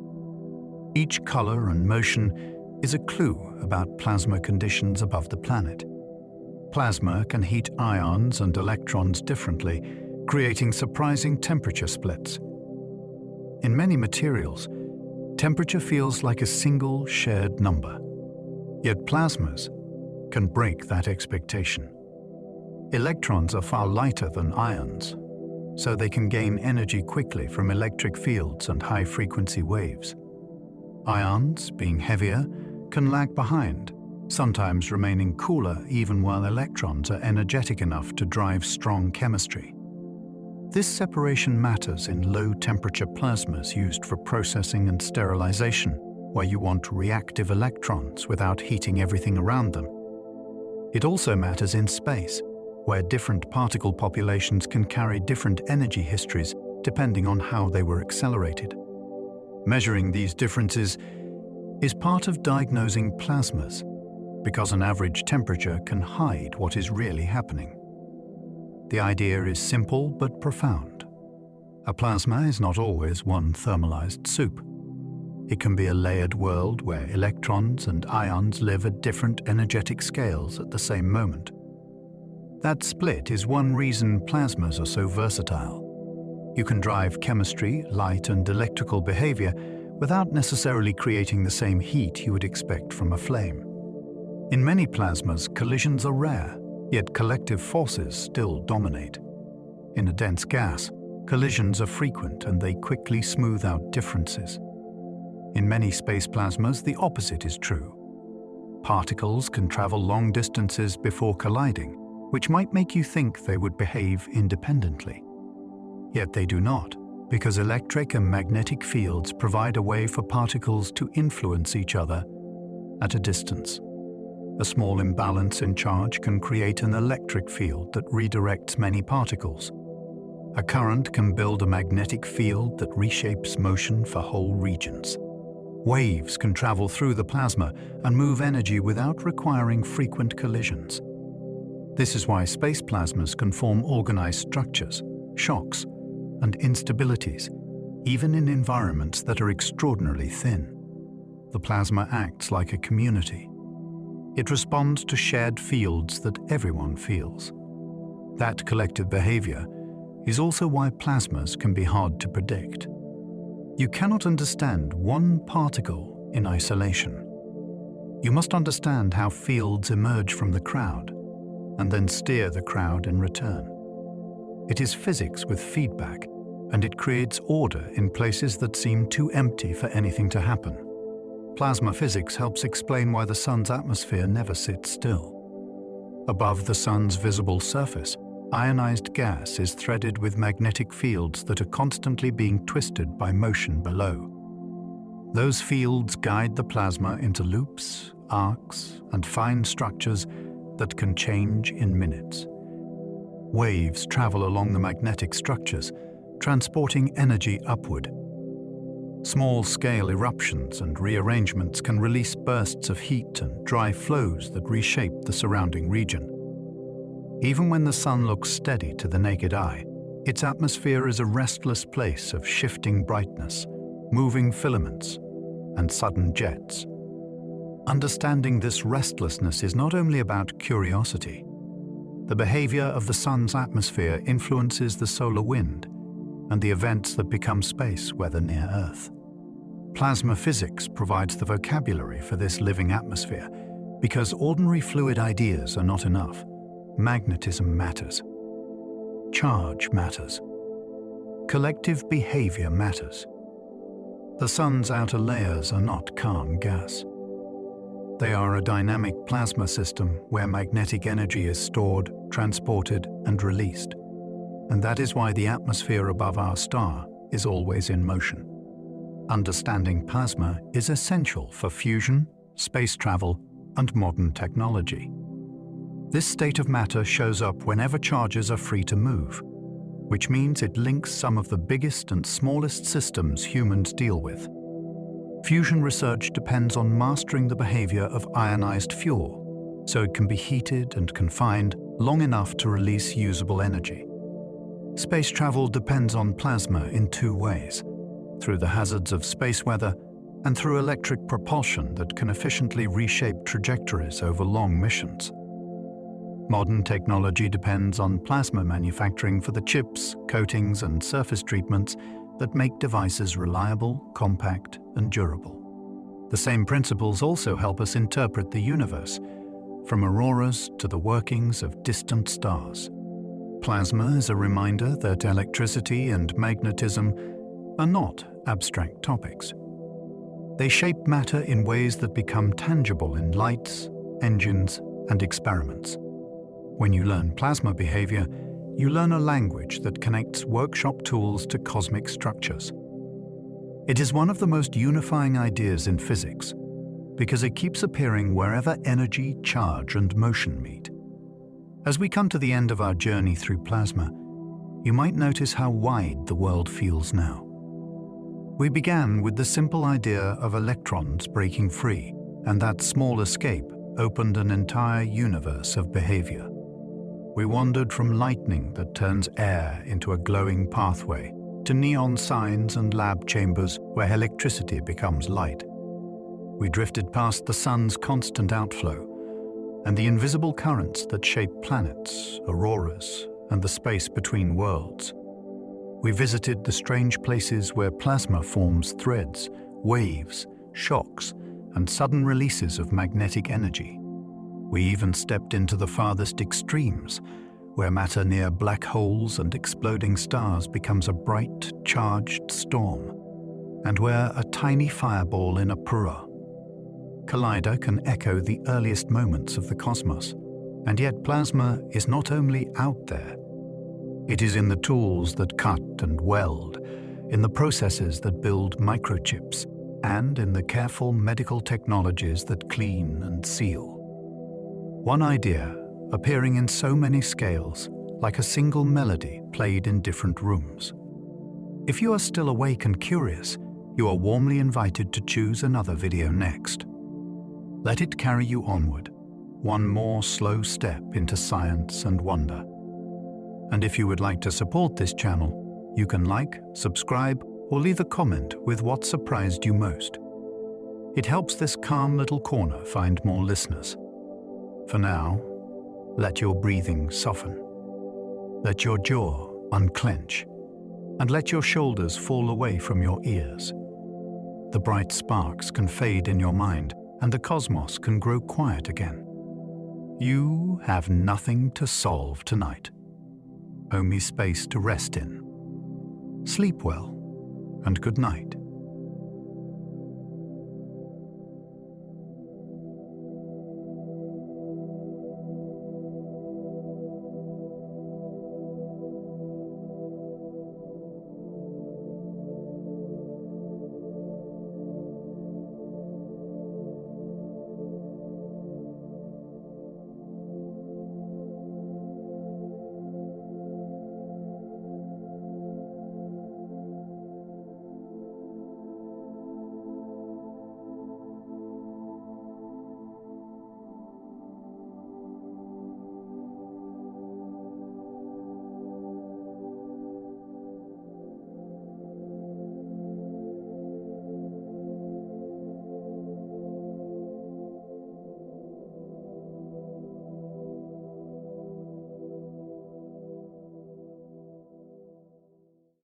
Each color and motion is a clue about plasma conditions above the planet. Plasma can heat ions and electrons differently, creating surprising temperature splits. In many materials, temperature feels like a single shared number. Yet plasmas can break that expectation. Electrons are far lighter than ions, so they can gain energy quickly from electric fields and high-frequency waves. Ions, being heavier, can lag behind, sometimes remaining cooler even while electrons are energetic enough to drive strong chemistry. This separation matters in low-temperature plasmas used for processing and sterilization, where you want reactive electrons without heating everything around them. It also matters in space, where different particle populations can carry different energy histories depending on how they were accelerated. Measuring these differences is part of diagnosing plasmas, because an average temperature can hide what is really happening. The idea is simple but profound. A plasma is not always one thermalized soup. It can be a layered world where electrons and ions live at different energetic scales at the same moment. That split is one reason plasmas are so versatile. You can drive chemistry, light, and electrical behavior without necessarily creating the same heat you would expect from a flame. In many plasmas, collisions are rare, yet collective forces still dominate. In a dense gas, collisions are frequent and they quickly smooth out differences. In many space plasmas, the opposite is true. Particles can travel long distances before colliding, which might make you think they would behave independently. Yet they do not, because electric and magnetic fields provide a way for particles to influence each other at a distance. A small imbalance in charge can create an electric field that redirects many particles. A current can build a magnetic field that reshapes motion for whole regions. Waves can travel through the plasma and move energy without requiring frequent collisions. This is why space plasmas can form organized structures, shocks, and instabilities, even in environments that are extraordinarily thin. The plasma acts like a community. It responds to shared fields that everyone feels. That collective behavior is also why plasmas can be hard to predict. You cannot understand one particle in isolation. You must understand how fields emerge from the crowd and then steer the crowd in return. It is physics with feedback, and it creates order in places that seem too empty for anything to happen. Plasma physics helps explain why the sun's atmosphere never sits still. Above the sun's visible surface, ionized gas is threaded with magnetic fields that are constantly being twisted by motion below. Those fields guide the plasma into loops, arcs, and fine structures that can change in minutes. Waves travel along the magnetic structures, transporting energy upward. Small-scale eruptions and rearrangements can release bursts of heat and dry flows that reshape the surrounding region. Even when the sun looks steady to the naked eye, its atmosphere is a restless place of shifting brightness, moving filaments, and sudden jets. Understanding this restlessness is not only about curiosity. The behavior of the sun's atmosphere influences the solar wind and the events that become space weather near Earth. Plasma physics provides the vocabulary for this living atmosphere because ordinary fluid ideas are not enough. Magnetism matters. Charge matters. Collective behavior matters. The sun's outer layers are not calm gas. They are a dynamic plasma system where magnetic energy is stored, transported, and released. And that is why the atmosphere above our star is always in motion. Understanding plasma is essential for fusion, space travel, and modern technology. This state of matter shows up whenever charges are free to move, which means it links some of the biggest and smallest systems humans deal with. Fusion research depends on mastering the behavior of ionized fuel, so it can be heated and confined long enough to release usable energy. Space travel depends on plasma in two ways: through the hazards of space weather and through electric propulsion that can efficiently reshape trajectories over long missions. Modern technology depends on plasma manufacturing for the chips, coatings, and surface treatments that make devices reliable, compact, and durable. The same principles also help us interpret the universe, from auroras to the workings of distant stars. Plasma is a reminder that electricity and magnetism are not abstract topics. They shape matter in ways that become tangible in lights, engines, and experiments. When you learn plasma behavior, you learn a language that connects workshop tools to cosmic structures. It is one of the most unifying ideas in physics because it keeps appearing wherever energy, charge, and motion meet. As we come to the end of our journey through plasma, you might notice how wide the world feels now. We began with the simple idea of electrons breaking free, and that small escape opened an entire universe of behavior. We wandered from lightning that turns air into a glowing pathway to neon signs and lab chambers where electricity becomes light. We drifted past the sun's constant outflow and the invisible currents that shape planets, auroras, and the space between worlds. We visited the strange places where plasma forms threads, waves, shocks, and sudden releases of magnetic energy. We even stepped into the farthest extremes, where matter near black holes and exploding stars becomes a bright, charged storm, and where a tiny fireball in a Pura collider can echo the earliest moments of the cosmos. And yet plasma is not only out there. It is in the tools that cut and weld, in the processes that build microchips, and in the careful medical technologies that clean and seal. One idea, appearing in so many scales, like a single melody played in different rooms. If you are still awake and curious, you are warmly invited to choose another video next. Let it carry you onward, one more slow step into science and wonder. And if you would like to support this channel, you can like, subscribe, or leave a comment with what surprised you most. It helps this calm little corner find more listeners. For now, let your breathing soften. Let your jaw unclench, and let your shoulders fall away from your ears. The bright sparks can fade in your mind, and the cosmos can grow quiet again. You have nothing to solve tonight, only space to rest in. Sleep well, and good night.